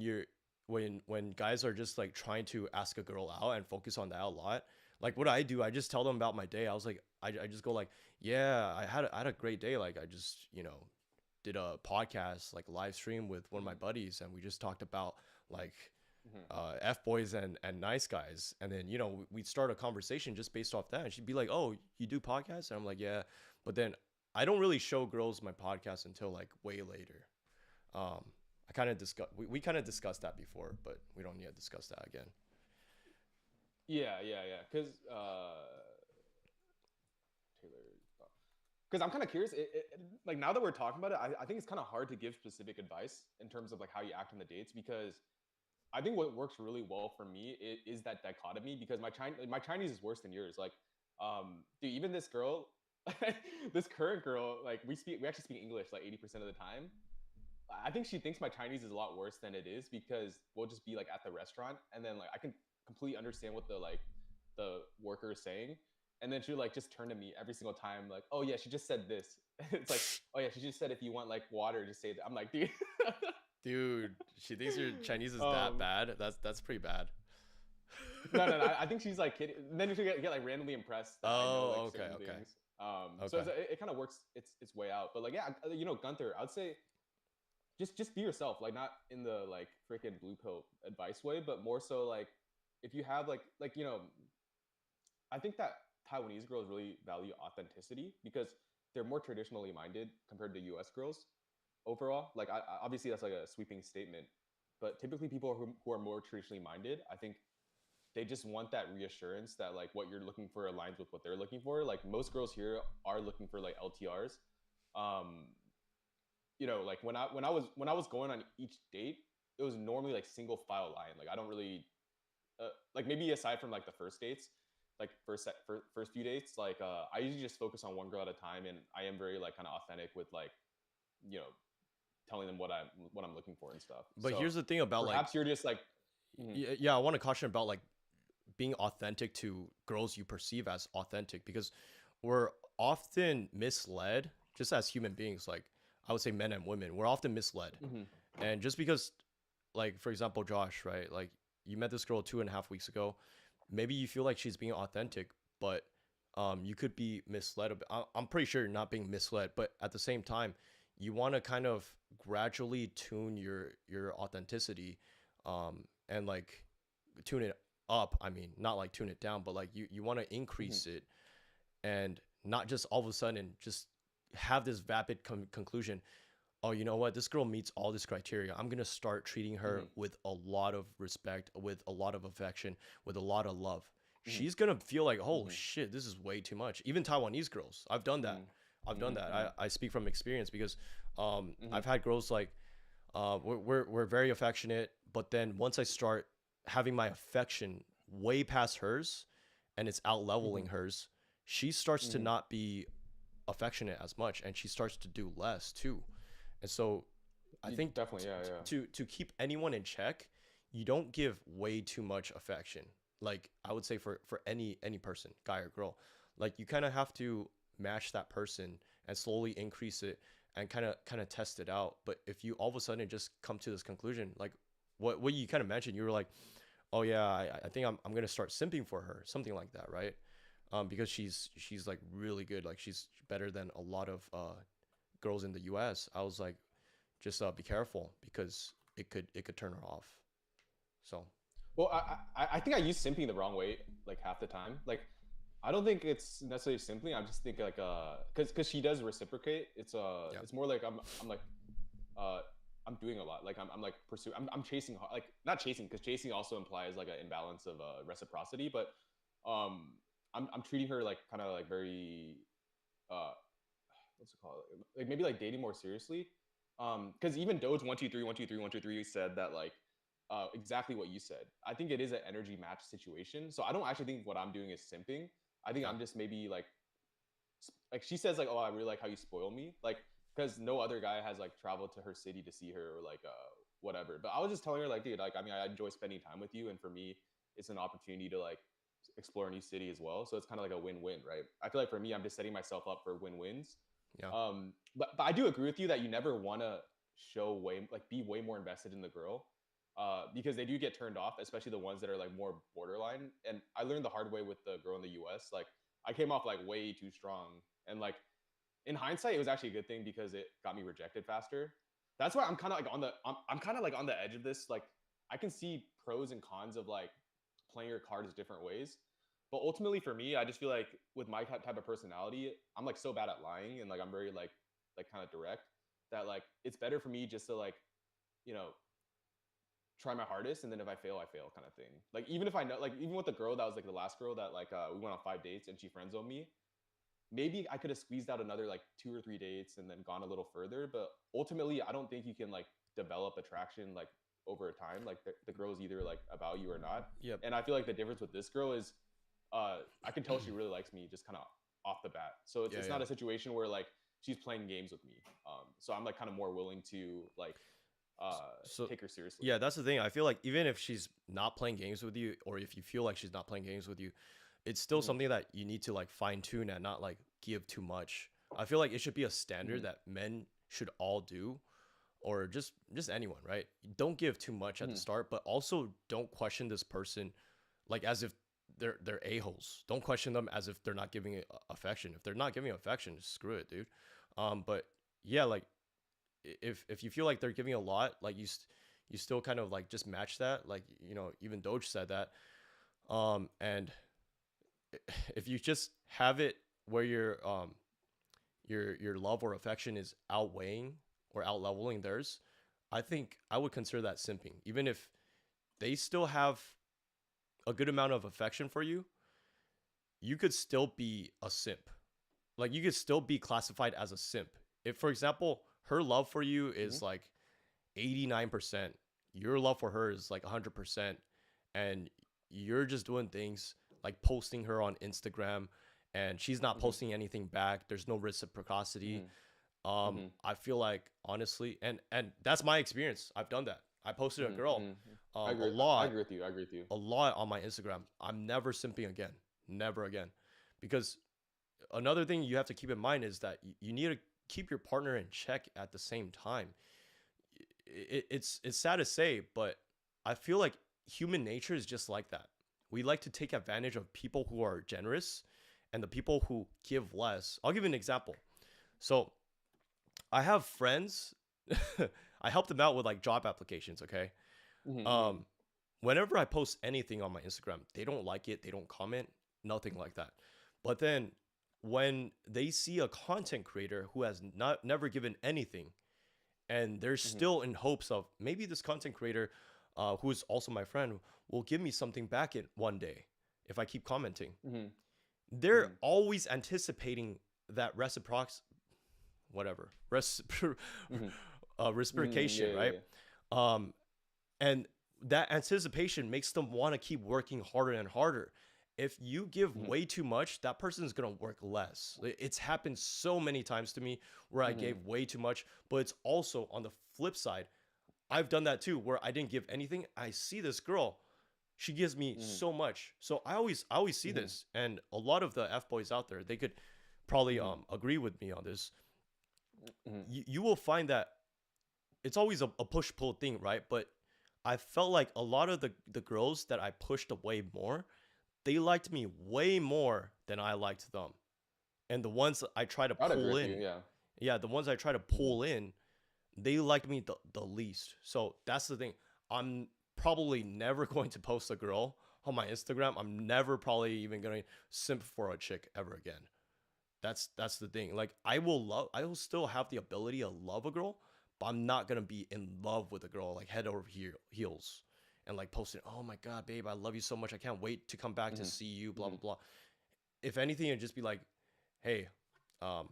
[SPEAKER 1] guys are just like trying to ask a girl out and focus on that a lot, like what I do, I just tell them about my day. I was like, I just go like, yeah, I had a great day. Like I just did a podcast like live stream with one of my
[SPEAKER 2] Mhm,
[SPEAKER 1] buddies, and we just talked about like
[SPEAKER 2] mhm.
[SPEAKER 1] f boys and nice guys, and then we'd start a conversation just based off that, and she'd be like, oh, you do podcasts, and I'm like, yeah, but then I don't really show girls my podcast until like way later. um I kind of discuss we kind of discussed that before, but we don't need to discuss that again.
[SPEAKER 2] Yeah, because Taylor. Because I'm kind of curious. Like now that we're talking about it, I think it's kind of hard to give specific advice in terms of like how you act on the dates because I think what works really well for me is that dichotomy because my Chinese is worse than yours. Like, dude, even this girl, this current girl, like we actually speak English like 80% of the time. I think she thinks my Chinese is a lot worse than it is because we'll just be like at the restaurant and then like I can completely understand what the worker is saying. And then she would like just turn to me every single time, like, oh yeah, she just said this. It's like, oh yeah, she just said if you want like water, just say that. I'm like, dude.
[SPEAKER 1] Dude, she thinks your Chinese is that
[SPEAKER 2] um,
[SPEAKER 1] bad. That's pretty bad.
[SPEAKER 2] no. I think she's like kidding. Then she get like randomly impressed that I know like
[SPEAKER 1] Oh, okay,
[SPEAKER 2] certain
[SPEAKER 1] okay,
[SPEAKER 2] things. So
[SPEAKER 1] okay.
[SPEAKER 2] it kind of works its way out. But like, yeah, Gunther, I'd say just be yourself, like not in the like freaking blue pill advice way, but more so like if you have I think that Taiwanese girls really value authenticity because they're more traditionally minded compared to US girls overall. Like obviously that's like a sweeping statement, but typically people who are more traditionally minded, I think they just want that reassurance that like what you're looking for aligns with what they're looking for. Like most girls here are looking for like LTRs. Um, like when I was going on each date, it was normally like single file line. Like I don't really like maybe aside from like the first dates, like first few dates, like I usually just focus on one girl at a time, and I am very like kind of authentic with like you know telling them what I'm looking for and stuff.
[SPEAKER 1] But
[SPEAKER 2] So
[SPEAKER 1] here's the thing about like,
[SPEAKER 2] perhaps you're just like, mhm,
[SPEAKER 1] yeah, I want to caution about like being authentic to girls you perceive as authentic, because we're often misled just as human beings. Like I would say men and women, we're often misled.
[SPEAKER 2] mhm,
[SPEAKER 1] And just because, like, for example, Josh, right? Like you met this girl 2.5 weeks ago, maybe you feel like she's being authentic, but you could be misled. I'm pretty sure you're not being misled, but at the same time, you want to kind of gradually tune your authenticity, and like tune it up. I mean, not like tune it down, but like you want to
[SPEAKER 2] mhm,
[SPEAKER 1] increase it, and not just all of a sudden just have this vapid conclusion. Oh, you know what? This girl meets all this criteria. I'm gonna start treating her
[SPEAKER 2] mhm,
[SPEAKER 1] with a lot of respect, with a lot of affection, with a lot of love.
[SPEAKER 2] mhm,
[SPEAKER 1] She's gonna feel like, oh
[SPEAKER 2] mhm,
[SPEAKER 1] shit, this is way too much. Even Taiwanese girls, I've done that.
[SPEAKER 2] mhm,
[SPEAKER 1] I've done
[SPEAKER 2] mhm,
[SPEAKER 1] that.
[SPEAKER 2] mhm,
[SPEAKER 1] I speak from experience because
[SPEAKER 2] mhm,
[SPEAKER 1] I've had girls like we're very affectionate, but then once I start having my affection way past hers, and it's out
[SPEAKER 2] mhm,
[SPEAKER 1] leveling hers, she starts to
[SPEAKER 2] mhm,
[SPEAKER 1] not be affectionate as much, and she starts to do less too. And so I think
[SPEAKER 2] definitely, yeah, yeah.
[SPEAKER 1] to keep anyone in check, you don't give way too much affection. Like I would say for any person, guy or girl, like you kind of have to match that person and slowly increase it and kind of test it out. But if you all of a sudden just come to this conclusion, like what you kind of mentioned, you were like, oh yeah, I think I'm gonna start simping for her, something like that, right? Because she's like really good, like she's better than a lot of girls in the U.S. I was like, just be careful because it could turn her off. So
[SPEAKER 2] Well, I think I use simping the wrong way like half the time. Like I don't think it's necessarily simply. I just think like because she does reciprocate.
[SPEAKER 1] yeah,
[SPEAKER 2] It's more like I'm like uh I'm doing a lot. Like I'm like pursuing. I'm chasing like not chasing because chasing also implies like an imbalance of reciprocity. But um I'm treating her like kind of like very uh what's it called, like maybe like dating more seriously. Because even Doge 123 123 123 said that like exactly what you said. I think it is an energy match situation. So I don't actually think what I'm doing is simping. I think
[SPEAKER 1] yeah,
[SPEAKER 2] I'm just maybe like she says like, oh, I really like how you spoil me. Like because no other guy has like traveled to her city to see her or like whatever. But I was just telling her like, dude, like I mean, I enjoy spending time with you, and for me, it's an opportunity to like explore a new city as well. So it's kind of like a win-win, right? I feel like for me, I'm just setting myself up for win-wins.
[SPEAKER 1] Yeah.
[SPEAKER 2] But I do agree with you that you never want to show way like be way more invested in the girl, because they do get turned off, especially the ones that are like more borderline. And I learned the hard way with the girl in the U.S. Like I came off like way too strong, and like in hindsight, it was actually a good thing because it got me rejected faster. That's why I'm kind of like I'm kind of like on the edge of this. Like I can see pros and cons of like playing your cards different ways. But ultimately for me, I just feel like with my type of personality, I'm like so bad at lying, and like I'm very like kind of direct, that like it's better for me just to like, you know, try my hardest, and then if I fail, I fail kind of thing. Like even if I know, like even with the girl that was like the last girl that like we went on 5 dates and she friend zoned me, maybe I could have squeezed out another like 2 or 3 dates and then gone a little further. But ultimately, I don't think you can like develop attraction like over time. Like the girl is either like about you or not.
[SPEAKER 1] Yep.
[SPEAKER 2] And I feel like the difference with this girl is I can tell she really likes me just kind of off the bat. So
[SPEAKER 1] Yeah,
[SPEAKER 2] it's
[SPEAKER 1] yeah.
[SPEAKER 2] not a situation where like she's playing games with me. So I'm like kind of more willing to like
[SPEAKER 1] So
[SPEAKER 2] take her seriously.
[SPEAKER 1] yeah, that's the thing. I feel like even if she's not playing games with you, or if you feel like she's not playing games with you, it's still
[SPEAKER 2] Mm-hmm.
[SPEAKER 1] something that you need to like fine tune and not like give too much. I feel like it should be a standard
[SPEAKER 2] Mm-hmm.
[SPEAKER 1] that men should all do, or just anyone, right? Don't give too much at the
[SPEAKER 2] Mm-hmm.
[SPEAKER 1] start, but also don't question this person like as if they're a-holes. Don't question them as if they're not giving it affection. If they're not giving affection, screw it, dude. But yeah, like if you feel like they're giving a lot, like you still kind of like just match that, like even Doge said that. And if you just have it where your love or affection is outweighing or out leveling theirs, I think I would consider that simping. Even if they still have a good amount of affection for you, you could still be a simp. Like you could still be classified as a simp. If, for example, her love for you
[SPEAKER 2] Mm-hmm.
[SPEAKER 1] is like 89%, your love for her is like 100%, and you're just doing things like posting her on Instagram and she's not
[SPEAKER 2] Mm-hmm.
[SPEAKER 1] posting anything back, there's no reciprocity.
[SPEAKER 2] Mm-hmm.
[SPEAKER 1] I feel like honestly, and that's my experience. I've done that. I posted a
[SPEAKER 2] Mm-hmm.
[SPEAKER 1] girl
[SPEAKER 2] Mm-hmm.
[SPEAKER 1] a
[SPEAKER 2] I
[SPEAKER 1] lot
[SPEAKER 2] agree with you. I agree with you.
[SPEAKER 1] a lot on my Instagram. I'm never simping again. Never again. Because another thing you have to keep in mind is that you need to keep your partner in check at the same time. It's sad to say, but I feel like human nature is just like that. We like to take advantage of people who are generous and the people who give less. I'll give you an example. So I have friends. I help them out with like job applications. Okay.
[SPEAKER 2] Mm-hmm.
[SPEAKER 1] Um, Whenever I post anything on my Instagram, they don't like it, they don't comment, nothing like that. But then when they see a content creator who has not never given anything, and they're
[SPEAKER 2] Mm-hmm.
[SPEAKER 1] still in hopes of maybe this content creator, who is also my friend, will give me something back in one day if I keep commenting.
[SPEAKER 2] Mm-hmm.
[SPEAKER 1] They're
[SPEAKER 2] Mm-hmm.
[SPEAKER 1] always anticipating that whatever,
[SPEAKER 2] Mm-hmm. Yeah,
[SPEAKER 1] reciprocation,
[SPEAKER 2] yeah,
[SPEAKER 1] right?
[SPEAKER 2] yeah.
[SPEAKER 1] Um, and that anticipation makes them want to keep working harder and harder. If you give
[SPEAKER 2] Mm-hmm.
[SPEAKER 1] way too much, that person is going to work less. It's happened so many times to me where I
[SPEAKER 2] Mm-hmm.
[SPEAKER 1] gave way too much, but it's also on the flip side. I've done that too where I didn't give anything. I see this girl, she gives me
[SPEAKER 2] Mm-hmm.
[SPEAKER 1] so much. So I always see
[SPEAKER 2] Mm-hmm.
[SPEAKER 1] this, and a lot of the F boys out there, they could probably
[SPEAKER 2] Mm-hmm.
[SPEAKER 1] agree with me on this.
[SPEAKER 2] Mm-hmm.
[SPEAKER 1] You will find that it's always a push pull thing, right? But I felt like a lot of the girls that I pushed away more, they liked me way more than I liked them. And the ones I try to
[SPEAKER 2] I'd agree
[SPEAKER 1] pull
[SPEAKER 2] with you.
[SPEAKER 1] in,
[SPEAKER 2] Yeah.
[SPEAKER 1] yeah, the ones I try to
[SPEAKER 2] Mm-hmm.
[SPEAKER 1] pull in, they liked me the least. So that's the thing. I'm probably never going to post a girl on my Instagram. I'm never probably even going to simp for a chick ever again. That's the thing. Like I will still have the ability to love a girl, but I'm not gonna be in love with a girl like head over heels and like posting, oh my god, babe, I love you so much. I can't wait to come back to
[SPEAKER 2] Mm-hmm.
[SPEAKER 1] see you, blah
[SPEAKER 2] Mm-hmm.
[SPEAKER 1] blah blah. If anything, it'd just be like, hey, um,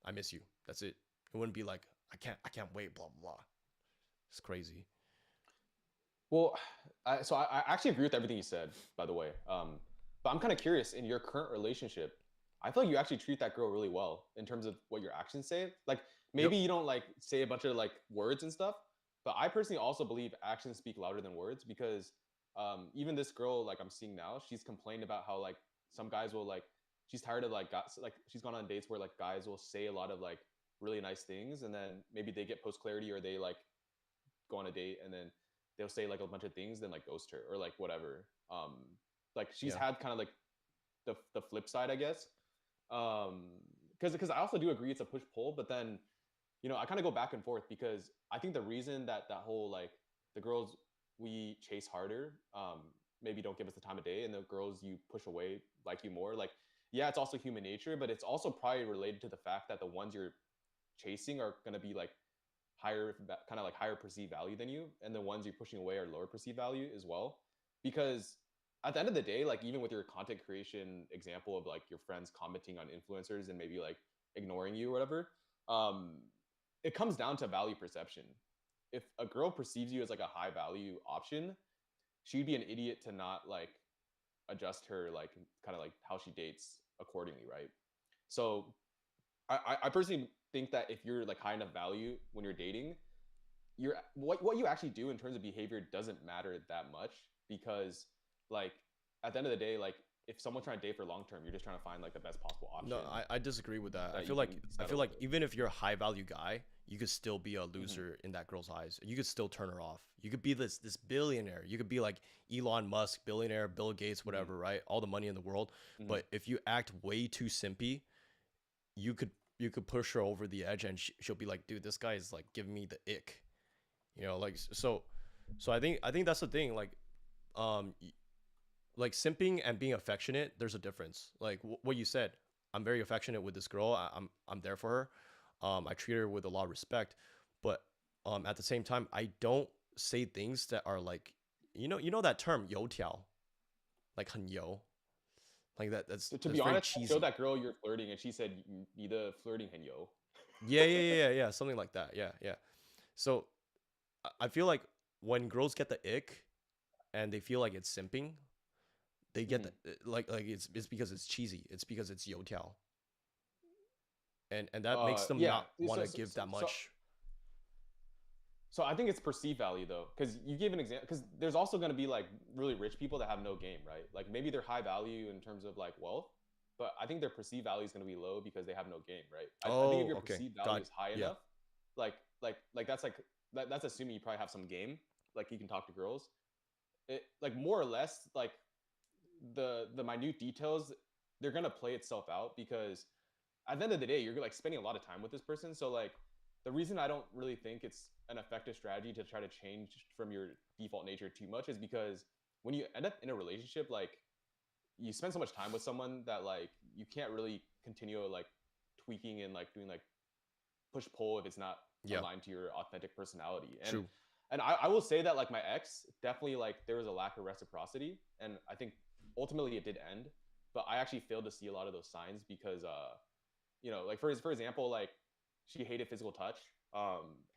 [SPEAKER 1] I miss you. That's it. It wouldn't be like, I can't wait, blah blah blah. It's crazy.
[SPEAKER 2] Well, I actually agree with everything you said, by the way. But I'm kind of curious in your current relationship. I feel like you actually treat that girl really well in terms of what your actions say. Like
[SPEAKER 1] Yep.
[SPEAKER 2] maybe you don't like say a bunch of like words and stuff, but I personally also believe actions speak louder than words because even this girl like I'm seeing now, she's complained about how like some guys will like she's tired of like got like she's gone on dates where like guys will say a lot of like really nice things and then maybe they get post clarity or they like go on a date and then they'll say like a bunch of things then like ghost her or like whatever. Like she's
[SPEAKER 1] Yeah.
[SPEAKER 2] had kind of like the flip side, I guess. Because I also do agree it's a push pull, but then I kind of go back and forth because I think the reason that whole like the girls we chase harder maybe don't give us the time of day and the girls you push away like you more like yeah it's also human nature but it's also probably related to the fact that the ones you're chasing are going to be like higher kind of like higher perceived value than you and the ones you're pushing away are lower perceived value as well because at the end of the day like even with your content creation example of like your friends commenting on influencers and maybe like ignoring you or whatever um it comes down to value perception if a girl perceives you as like a high value option she'd be an idiot to not like adjust her like kind of like how she dates accordingly right so I personally think that if you're like high enough value when you're dating you're what you actually do in terms of behavior doesn't matter that much because like at the end of the day like if someone's trying to date for long term you're just trying to find like the best possible
[SPEAKER 1] No,
[SPEAKER 2] option
[SPEAKER 1] I disagree with that.
[SPEAKER 2] that you can
[SPEAKER 1] I feel
[SPEAKER 2] settle
[SPEAKER 1] like
[SPEAKER 2] with.
[SPEAKER 1] even if you're a high value guy, you could still be a
[SPEAKER 2] Mm-hmm.
[SPEAKER 1] loser in that girl's eyes. You could still turn her off. You could be this billionaire. You could be like Elon Musk, billionaire, Bill Gates,
[SPEAKER 2] Mm-hmm.
[SPEAKER 1] whatever, right? All the money in the world.
[SPEAKER 2] Mm-hmm.
[SPEAKER 1] But if you act way too simpy, you could you could push her over the edge, and she'll be like, "Dude, this guy is like giving me the ick." Like so I think that's the thing. Um, like simping and being affectionate, there's a difference. Like what you said, I'm very affectionate with this girl. I'm there for her. I treat her with a lot of respect, but at the same time, I don't say things that are like, you know that term 油条, like 很油, like that. That's
[SPEAKER 2] To
[SPEAKER 1] that's
[SPEAKER 2] be
[SPEAKER 1] very
[SPEAKER 2] honest, I showed
[SPEAKER 1] cheesy.
[SPEAKER 2] that girl you're flirting, and she said, "你的 flirting 很油."
[SPEAKER 1] Yeah, something like that. Yeah. So I feel like when girls get the ick and they feel like it's simping, they get
[SPEAKER 2] Mhm.
[SPEAKER 1] the like it's because it's cheesy. It's because it's 油条. And that makes them
[SPEAKER 2] Yeah.
[SPEAKER 1] not want to give that much.
[SPEAKER 2] So I think it's perceived value though, because you gave an example. Because there's also going to be like really rich people that have no game, right? Like maybe they're high value in terms of like wealth, but I think their perceived value is going to be low because they have no game, right? I think if
[SPEAKER 1] Oh,
[SPEAKER 2] your
[SPEAKER 1] okay,
[SPEAKER 2] perceived value
[SPEAKER 1] got
[SPEAKER 2] is high
[SPEAKER 1] yeah.
[SPEAKER 2] enough, like that's assuming you probably have some game, like you can talk to girls. It like more or less like the minute details they're gonna play itself out because at the end of the day you're like spending a lot of time with this person so like the reason I don't really think it's an effective strategy to try to change from your default nature too much is because when you end up in a relationship like you spend so much time with someone that like you can't really continue like tweaking and like doing like push pull if it's not
[SPEAKER 1] Yeah,
[SPEAKER 2] aligned to your authentic personality. And
[SPEAKER 1] true.
[SPEAKER 2] I will say that like my ex definitely like there was a lack of reciprocity, and I think ultimately it did end. But I actually failed to see a lot of those signs because like for example, like she hated physical touch,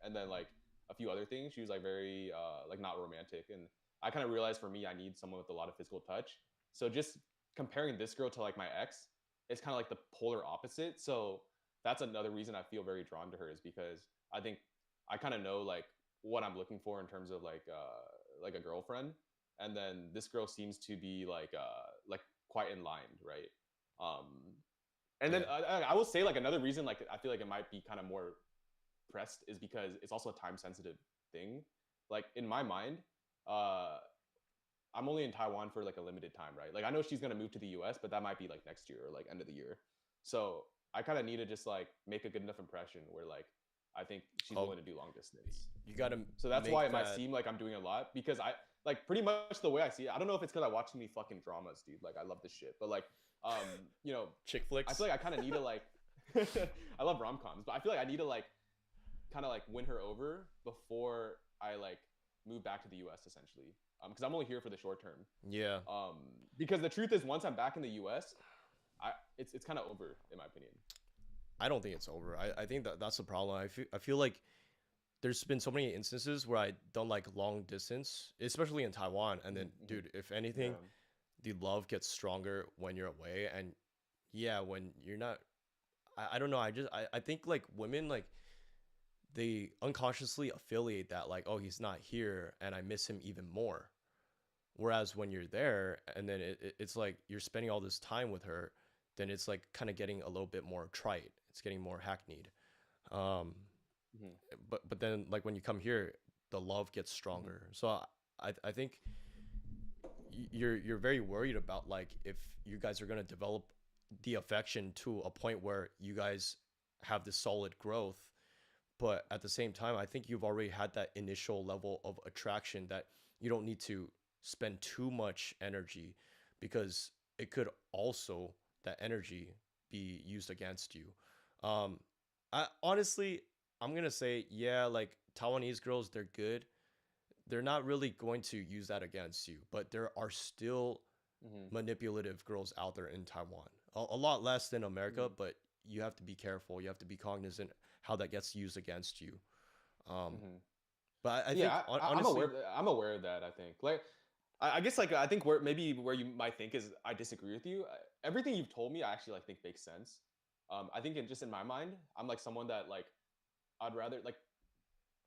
[SPEAKER 2] and then like a few other things. She was like very like not romantic, and I kind of realized for me I need someone with a lot of physical touch. So just comparing this girl to like my ex, it's kind of like the polar opposite. So that's another reason I feel very drawn to her is because I think I kind of know like what I'm looking for in terms of like a girlfriend, and then this girl seems to be like quite in line, right? Um, and then
[SPEAKER 1] Yeah,
[SPEAKER 2] I will say like another reason like I feel like it might be kind of more pressed is because it's also a time sensitive thing. Like in my mind, uh, I'm only in Taiwan for like a limited time, right? Like I know she's gonna move to the US, but that might be like next year or like end of the year. So I kind of need to just like make a good enough impression where like I think she's
[SPEAKER 1] oh,
[SPEAKER 2] willing to do long distance.
[SPEAKER 1] you gotta
[SPEAKER 2] So that's why
[SPEAKER 1] make
[SPEAKER 2] it might
[SPEAKER 1] that.
[SPEAKER 2] seem like I'm doing a lot because I like pretty much the way I see it. I don't know if it's because I watch too many fucking dramas, dude. Like I love this shit, but like um, you know,
[SPEAKER 1] Chick
[SPEAKER 2] I feel
[SPEAKER 1] flicks.
[SPEAKER 2] like I kind of need to like I love rom coms, but I feel like I need to like kind of like win her over before I like move back to the US essentially. Because I'm only here for the short term.
[SPEAKER 1] Yeah,
[SPEAKER 2] Because the truth is, once I'm back in the US, it's kind of over in my opinion.
[SPEAKER 1] I don't think it's over. I think that's the problem. I feel like there's been so many instances where I don't like long distance, especially in Taiwan. And then,
[SPEAKER 2] Mm-hmm.
[SPEAKER 1] dude, if anything,
[SPEAKER 2] Yeah.
[SPEAKER 1] the love gets stronger when you're away. And yeah, when you're not, I don't know. I think like women, like they unconsciously affiliate that like, oh, he's not here and I miss him even more. Whereas when you're there and then it's like you're spending all this time with her, then it's like kind of getting a little bit more trite. It's getting more hackneyed. Um,
[SPEAKER 2] Mm-hmm.
[SPEAKER 1] but then like when you come here, the love gets
[SPEAKER 2] Mm-hmm.
[SPEAKER 1] stronger. So I think you're very worried about like if you guys are gonna develop the affection to a point where you guys have this solid growth, but at the same time I think you've already had that initial level of attraction that you don't need to spend too much energy, because it could also, that energy, be used against you. um I honestly, I'm gonna say, yeah, like Taiwanese girls, they're good. They're not really going to use that against you, but there are still
[SPEAKER 2] Mm-hmm.
[SPEAKER 1] manipulative girls out there in Taiwan. A lot less than America,
[SPEAKER 2] Mm-hmm.
[SPEAKER 1] but you have to be careful. You have to be cognizant how that gets used against you. Um,
[SPEAKER 2] Mm-hmm.
[SPEAKER 1] but I think
[SPEAKER 2] Yeah, I'm aware
[SPEAKER 1] honestly,
[SPEAKER 2] of that. I'm aware of that. I think like I guess like I think where you might think is I disagree with you. Everything you've told me, I actually like think makes sense. I think just in my mind, I'm like someone that like I'd rather like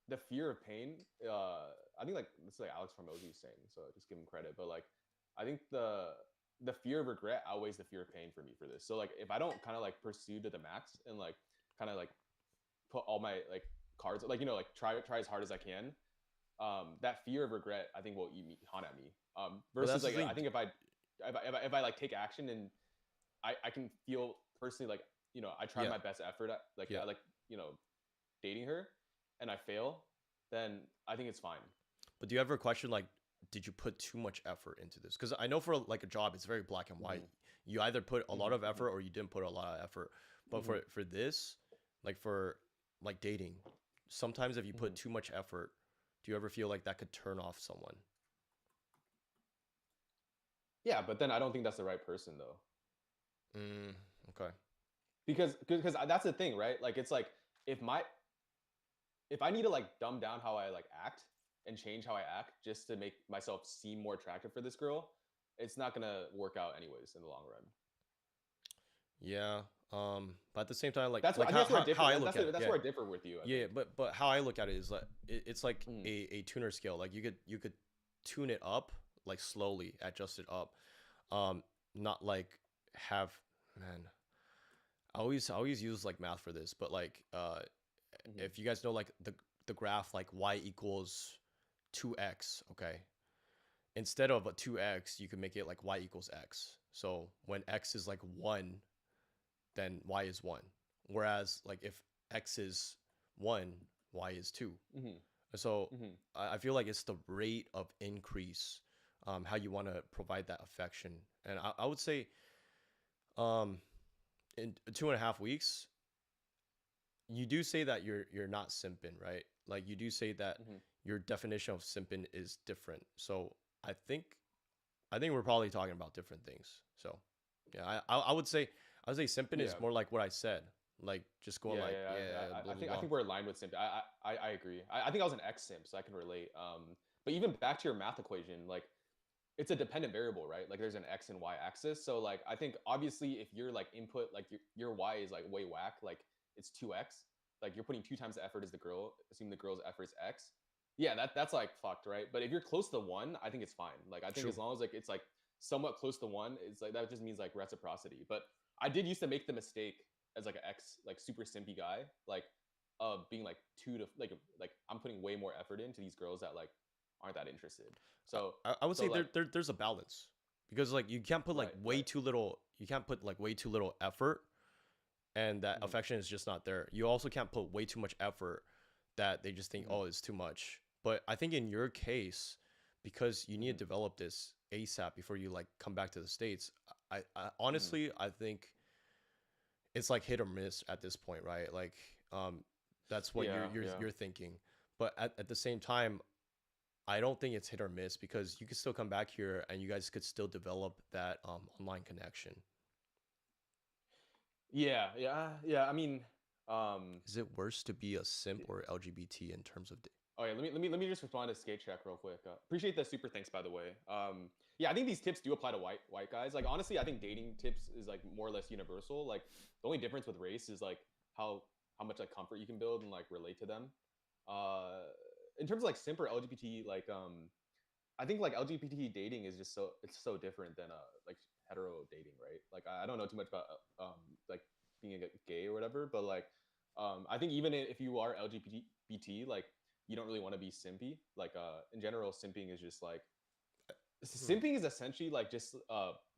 [SPEAKER 2] the fear of pain. I think like this is like Alex Hormozy was saying, so just give him credit. But like I think the fear of regret outweighs the fear of pain for me for this. So like if I don't kind of like pursue to the max and like kind of like put all my like cards like like try as hard as I can, that fear of regret I think will eat me haunt at me.
[SPEAKER 1] but
[SPEAKER 2] Versus
[SPEAKER 1] that's the
[SPEAKER 2] like I
[SPEAKER 1] thing.
[SPEAKER 2] think if I like take action and I can feel personally like I tried
[SPEAKER 1] Yeah,
[SPEAKER 2] my best effort at like
[SPEAKER 1] yeah.
[SPEAKER 2] I like dating her and I fail, then I think it's fine.
[SPEAKER 1] But do you ever question like, did you put too much effort into this? Because I know for like a job, it's very black and white.
[SPEAKER 2] Mm-hmm.
[SPEAKER 1] You either put a lot of
[SPEAKER 2] Mm-hmm.
[SPEAKER 1] effort or you didn't put a lot of effort. But
[SPEAKER 2] Mm-hmm.
[SPEAKER 1] for this, like for like dating, sometimes if you
[SPEAKER 2] Mm-hmm.
[SPEAKER 1] put too much effort, do you ever feel like that could turn off someone?
[SPEAKER 2] Yeah, but then I don't think that's the right person though,
[SPEAKER 1] Mm, okay.
[SPEAKER 2] because that's the thing, right? Like it's like if my if I need to like dumb down how I like act and change how I act just to make myself seem more attractive for this girl, it's not gonna work out anyways in the long run.
[SPEAKER 1] Yeah. But at the same time,
[SPEAKER 2] That's what
[SPEAKER 1] like
[SPEAKER 2] I think that's where I
[SPEAKER 1] how
[SPEAKER 2] differ.
[SPEAKER 1] I look at it,
[SPEAKER 2] That's
[SPEAKER 1] yeah,
[SPEAKER 2] where I differ with you. I
[SPEAKER 1] yeah.
[SPEAKER 2] think.
[SPEAKER 1] But how I look at it is like it's like
[SPEAKER 2] Mm,
[SPEAKER 1] a tuner scale. Like you could tune it up like slowly, adjust it up. Not like have, man. I always use like math for this, but like
[SPEAKER 2] mm-hmm,
[SPEAKER 1] if you guys know like the graph like y equals 2x, okay? Instead of a 2x, you can make it like y equals x. So when x is like 1, then y is 1. Whereas like if x is 1, y is 2.
[SPEAKER 2] mm-hmm,
[SPEAKER 1] So
[SPEAKER 2] mm-hmm.
[SPEAKER 1] I feel like it's the rate of increase, how you want to provide that affection. And I would say um, in 2.5 weeks, you do say that you're not simping, right? Like you do say that
[SPEAKER 2] Mm-hmm.
[SPEAKER 1] your definition of simping is different. So I think I think we're probably talking about different things. So yeah, I would say simping is
[SPEAKER 2] Yeah,
[SPEAKER 1] more like what I said, like just going
[SPEAKER 2] yeah,
[SPEAKER 1] like,
[SPEAKER 2] yeah.
[SPEAKER 1] yeah, blah blah
[SPEAKER 2] I
[SPEAKER 1] blah.
[SPEAKER 2] think we're aligned with simp. I agree. I think I was an X simp, so I can relate. But even back to your math equation, like it's a dependent variable, right? Like there's an X and Y axis. So like I think obviously if your like input like your Y is like way whack, like it's 2X, like you're putting 2 times the effort as the girl, assuming the girl's effort is X. Yeah, that's like fucked, right? But if you're close to 1, I think it's fine. Like I think
[SPEAKER 1] True.
[SPEAKER 2] as long as like it's like somewhat close to 1, it's like that just means like reciprocity. But I did used to make the mistake as like an X like super simpy guy, like being like 2 to like I'm putting way more effort into these girls that like aren't that interested. So
[SPEAKER 1] I would say
[SPEAKER 2] like
[SPEAKER 1] there's a balance, because like you can't put like
[SPEAKER 2] right,
[SPEAKER 1] way
[SPEAKER 2] right.
[SPEAKER 1] too little. You can't put like way too little effort, and that
[SPEAKER 2] Mhm,
[SPEAKER 1] affection is just not there. You also can't put way too much effort that they just think,
[SPEAKER 2] mhm,
[SPEAKER 1] oh, it's too much. But I think in your case, because you need
[SPEAKER 2] mhm,
[SPEAKER 1] to develop this ASAP before you like come back to the States, I
[SPEAKER 2] mhm.
[SPEAKER 1] honestly I think it's like hit or miss at this point, right? Like that's what
[SPEAKER 2] Yeah, yeah.
[SPEAKER 1] you're thinking. But at the same time, I don't think it's hit or miss, because you could still come back here and you guys could still develop that online connection.
[SPEAKER 2] Yeah, yeah, yeah. I mean, um,
[SPEAKER 1] Is it worse to be a simp
[SPEAKER 2] y-
[SPEAKER 1] or LGBT in terms of
[SPEAKER 2] oh yeah. Let me just respond to Skate Check real quick. Appreciate the super thanks by the way. Yeah, I think these tips do apply to white guys. Like honestly, I think dating tips is like more or less universal. Like the only difference with race is like how how much like comfort you can build and like relate to them. Uh, in terms of like simp or LGBT, like I think like LGBT dating is just it's so different than like hetero dating, right? Like I don't know too much about like being a gay or whatever, but like I think even if you are LGBT, like you don't really want to be simpy. Like in general, simping is just like
[SPEAKER 1] Hmm.
[SPEAKER 2] simping is essentially like just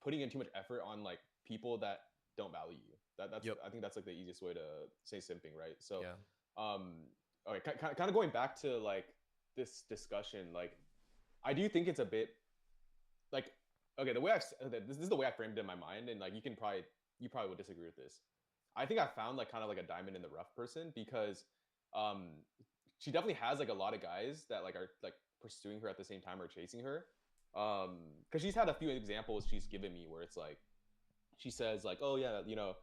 [SPEAKER 2] putting in too much effort on like people that don't value you. That's
[SPEAKER 1] Yep.
[SPEAKER 2] I think that's like the easiest way to say simping, right? So
[SPEAKER 1] Yeah.
[SPEAKER 2] um okay, kind of going back to like this discussion, like I do think it's a bit like okay, the way this is the way I framed it in my mind, and like you probably would disagree with this. I think I found like kind of like a diamond in the rough person because um she definitely has like a lot of guys that like are like pursuing her at the same time or chasing her. Because she's had a few examples she's given me where it's like she says like, oh yeah, you know,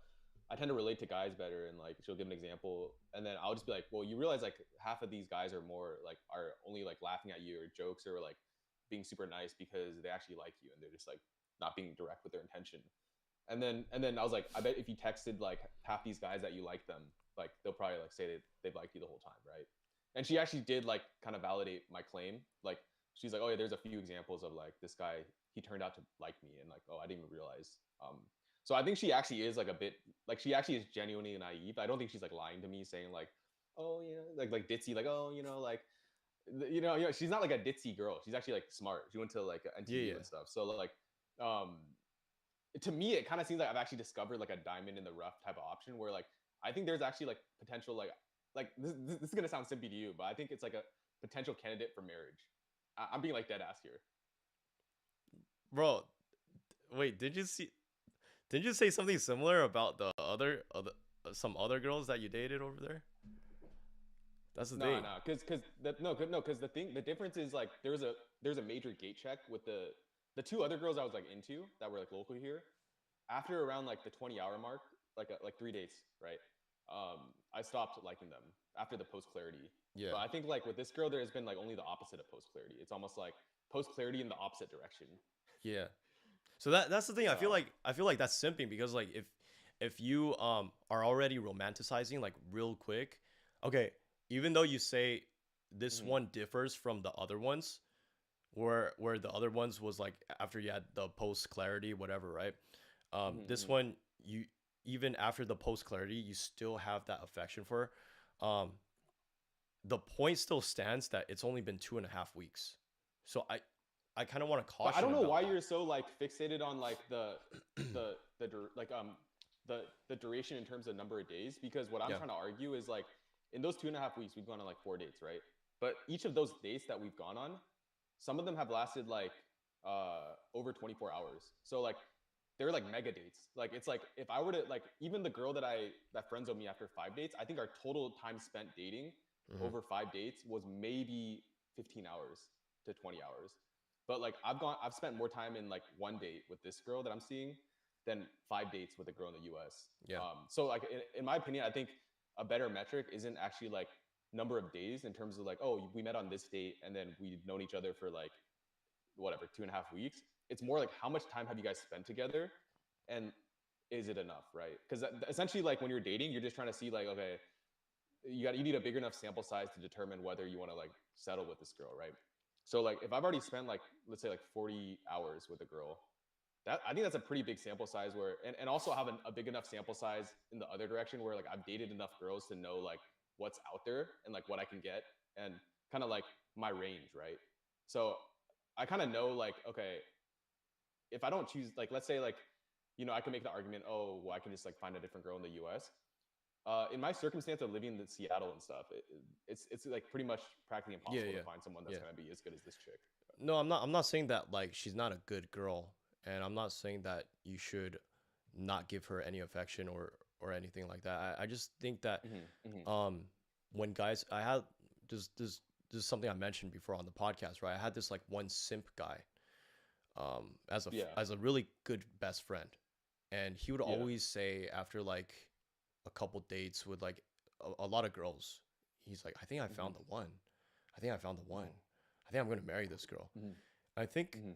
[SPEAKER 2] I tend to relate to guys better, and like she'll give an example, and then I'll just be like, well, you realize like half of these guys are more like are only like laughing at you or jokes or like being super nice because they actually like you and they're just like not being direct with their intention. And then I was like, I bet if you texted like half these guys that you like them, like they'll probably like say they've liked you the whole time, right? And she actually did like kind of validate my claim. Like she's like, oh yeah, there's a few examples of like this guy he turned out to like me, and like oh I didn't even realize. So I think she actually is like a bit like she actually is genuinely naive. I don't think she's like lying to me saying like oh you know like ditzy like oh you know she's not like a ditzy girl. She's actually like smart. She went to like
[SPEAKER 1] Yeah.
[SPEAKER 2] NTU
[SPEAKER 1] Yeah.
[SPEAKER 2] and stuff. So like um to me it kind of seems like I've actually discovered like a diamond in the rough type of option where like I think there's actually like potential like this is gonna sound simpy to you, but I think it's like a potential candidate for marriage. I'm being like dead ass here.
[SPEAKER 1] Bro, wait, did you say something similar about the other some other girls that you dated over there? That's the
[SPEAKER 2] No,
[SPEAKER 1] thing.
[SPEAKER 2] no, because the difference is like there's a major gate check with the two other girls I was like into that were like local here. After around like the 20-hour mark, like 3 dates, right? I stopped liking them after the post clarity.
[SPEAKER 1] Yeah.
[SPEAKER 2] But I think like with this girl, there has been like only the opposite of post clarity. It's almost like post clarity in the opposite direction.
[SPEAKER 1] Yeah. So that's the thing.
[SPEAKER 2] Uh,
[SPEAKER 1] I feel like that's simping because like if you are already romanticizing like real quick, okay, even though you say this
[SPEAKER 2] mhm,
[SPEAKER 1] one differs from the other ones, where the other ones was like after you had the post clarity whatever, right?
[SPEAKER 2] mhm,
[SPEAKER 1] This
[SPEAKER 2] mhm.
[SPEAKER 1] one you even after the post clarity you still have that affection for her. The point still stands that it's only been 2.5 weeks. So I kind of want to
[SPEAKER 2] But I
[SPEAKER 1] caution
[SPEAKER 2] don't know
[SPEAKER 1] about
[SPEAKER 2] why
[SPEAKER 1] that.
[SPEAKER 2] you're so like fixated on like like the duration in terms of number of days because what I'm
[SPEAKER 1] Yeah.
[SPEAKER 2] trying to argue is like in those 2.5 weeks we've gone on like 4 dates, right? But each of those dates that we've gone on, some of them have lasted like over 24 hours. So like they're like mega dates. Like it's like if I were to like even the girl that friend zoned me after 5 dates, I think our total time spent dating
[SPEAKER 1] Hmm.
[SPEAKER 2] over 5 dates was maybe 15 hours to 20 hours. But like I've spent more time in like one date with this girl that I'm seeing than 5 dates with a girl in the US.
[SPEAKER 1] Yeah.
[SPEAKER 2] So like in my opinion, I think a better metric isn't actually like number of days in terms of like, oh, we met on this date and then we've known each other for like whatever 2.5 weeks. It's more like how much time have you guys spent together, and is it enough, right? Because essentially, like when you're dating, you're just trying to see like, okay, you need a big enough sample size to determine whether you want to like settle with this girl, right? So like if I've already spent like let's say like 40 hours with a girl, that I think that's a pretty big sample size where and also have a big enough sample size in the other direction where like I've dated enough girls to know like what's out there and like what I can get and kind of like my range, right? So I kind of know like okay, if I don't choose like let's say like I can make the argument, oh well I can just like find a different girl in the US. In my circumstance of living in Seattle and stuff, it's like pretty much practically
[SPEAKER 1] Yeah.
[SPEAKER 2] impossible to
[SPEAKER 1] Yeah.
[SPEAKER 2] find someone that's
[SPEAKER 1] Yeah.
[SPEAKER 2] gonna be as good as this chick.
[SPEAKER 1] No, I'm not saying that like she's not a good girl, and I'm not saying that you should not give her any affection or anything like that. I just think that
[SPEAKER 2] Hmm. Hmm.
[SPEAKER 1] um when guys I had this is something I mentioned before on the podcast, right? I had this like one simp guy
[SPEAKER 2] Yeah,
[SPEAKER 1] as a really good best friend, and he would
[SPEAKER 2] yeah.
[SPEAKER 1] always say after like a couple dates with like a lot of girls, he's like, I think I
[SPEAKER 2] Hmm.
[SPEAKER 1] found the one. I think I found the one.
[SPEAKER 2] Hmm.
[SPEAKER 1] I think I'm gonna marry this girl.
[SPEAKER 2] Hmm.
[SPEAKER 1] I think
[SPEAKER 2] Hmm.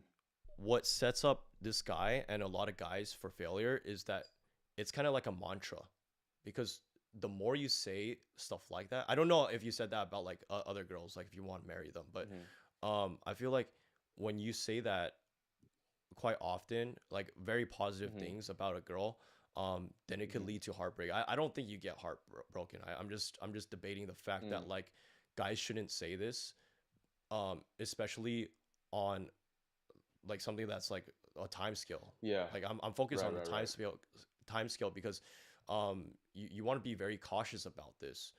[SPEAKER 1] what sets up this guy and a lot of guys for failure is that it's kind of like a mantra because the more you say stuff like that, I don't know if you said that about like other girls, like if you want to marry them, but
[SPEAKER 2] Mm-hmm.
[SPEAKER 1] I feel like when you say that quite often, like very positive
[SPEAKER 2] Mm-hmm.
[SPEAKER 1] things about a girl, then it could
[SPEAKER 2] Mm-hmm.
[SPEAKER 1] lead to heartbreak. I don't think you get heartbroken. I'm just debating the fact
[SPEAKER 2] Mm.
[SPEAKER 1] that like guys shouldn't say this, especially on like something that's like a time scale.
[SPEAKER 2] Yeah.
[SPEAKER 1] Like I'm focused
[SPEAKER 2] Right.
[SPEAKER 1] on the
[SPEAKER 2] Right. Right.
[SPEAKER 1] time scale because you want to be very cautious about this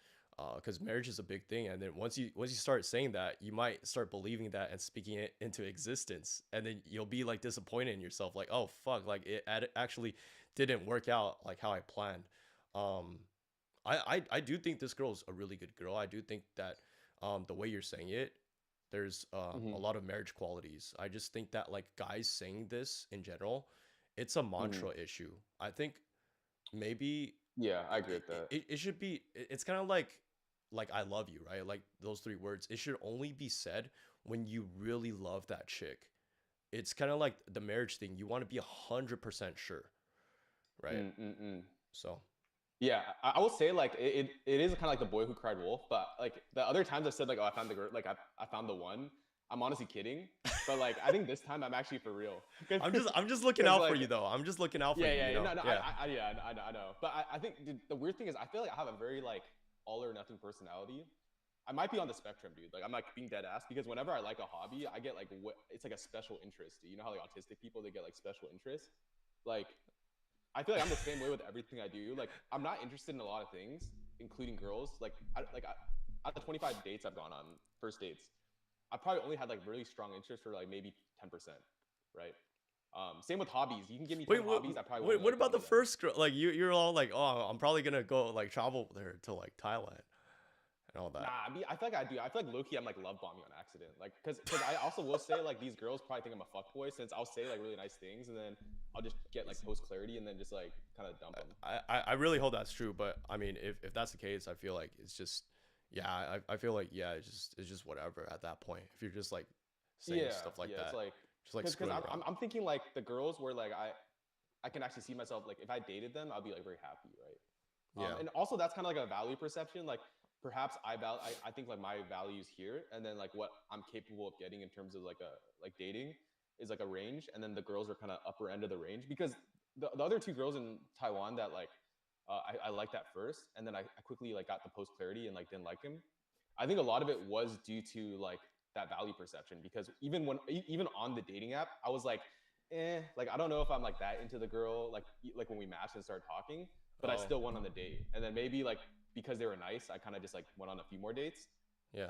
[SPEAKER 1] because marriage is a big thing, and then once you start saying that, you might start believing that and speaking it into existence, and then you'll be like disappointed in yourself, like, oh fuck, like actually didn't work out like how I planned. um I do think this girl's a really good girl. I do think that the way you're saying it, there's a
[SPEAKER 2] Mm-hmm.
[SPEAKER 1] lot of marriage qualities. I just think that like guys saying this in general, it's a
[SPEAKER 2] Mm-hmm.
[SPEAKER 1] mantra issue. I think maybe
[SPEAKER 2] Yeah, I agree with that.
[SPEAKER 1] it should be it's kind of like I love you, right? Like those three words. It should only be said when you really love that chick. It's kind of like the marriage thing. You want to be 100% sure, right?
[SPEAKER 2] Mm-mm-mm.
[SPEAKER 1] So,
[SPEAKER 2] Yeah, I will say like it is kind of like the boy who cried wolf, but like the other times I've said like, oh, I found the girl, like I found the one. I'm honestly kidding, but like I think this time I'm actually for real,
[SPEAKER 1] I'm just looking
[SPEAKER 2] because
[SPEAKER 1] out for
[SPEAKER 2] like
[SPEAKER 1] you though. I'm just looking out for
[SPEAKER 2] yeah,
[SPEAKER 1] you,
[SPEAKER 2] yeah,
[SPEAKER 1] you
[SPEAKER 2] yeah,
[SPEAKER 1] know?
[SPEAKER 2] no, no,
[SPEAKER 1] Yeah.
[SPEAKER 2] yeah, I know, but I think the weird thing is I feel like I have a very like all or nothing personality. I might be on the spectrum, dude. Like I'm like being dead ass because whenever I like a hobby, I get like it's like a special interest. You know how like autistic people they get like special interests, like I feel like I'm the same way with everything I do. Like I'm not interested in a lot of things, including girls. Out of 25 dates I've gone on, first dates, I probably only had like really strong interest for like maybe 10%, right? Same with hobbies. You can give me 10
[SPEAKER 1] Wait, what,
[SPEAKER 2] hobbies, I probably won't
[SPEAKER 1] wait,
[SPEAKER 2] even
[SPEAKER 1] what
[SPEAKER 2] like
[SPEAKER 1] about
[SPEAKER 2] one
[SPEAKER 1] the
[SPEAKER 2] of them.
[SPEAKER 1] first girl? Like you're all like, oh, I'm probably gonna go like travel there to like Thailand and all that.
[SPEAKER 2] Nah, I feel like I do. I feel like low key I'm like love bombing on accident. Like, cause I also will say like these girls probably think I'm a fuck boy since I'll say like really nice things and then I'll just get like post clarity and then just like kind of dump them.
[SPEAKER 1] I really hope that's true, but I mean, if that's the case, I feel like it's just, yeah, I feel like yeah, it's just whatever at that point. If you're just like saying
[SPEAKER 2] Yeah,
[SPEAKER 1] stuff like
[SPEAKER 2] yeah. It's
[SPEAKER 1] that,
[SPEAKER 2] like,
[SPEAKER 1] just like
[SPEAKER 2] cause
[SPEAKER 1] screwing around.
[SPEAKER 2] I'm thinking like the girls where like I can actually see myself like if I dated them, I'll be like very happy, right?
[SPEAKER 1] Yeah.
[SPEAKER 2] And also that's kind of like a value perception. Like perhaps I think like my values here, and then like what I'm capable of getting in terms of like a like dating is like a range, and then the girls are kind of upper end of the range because the other two girls in Taiwan that like I liked at first, and then I quickly like got the post clarity and like didn't like him. I think a lot of it was due to like that value perception because even on the dating app, I was like I don't know if I'm like that into the girl like when we matched and started talking, but I
[SPEAKER 1] Oh,
[SPEAKER 2] still went on the date. And then maybe like because they were nice, I kind of just like went on a few more dates.
[SPEAKER 1] yeah.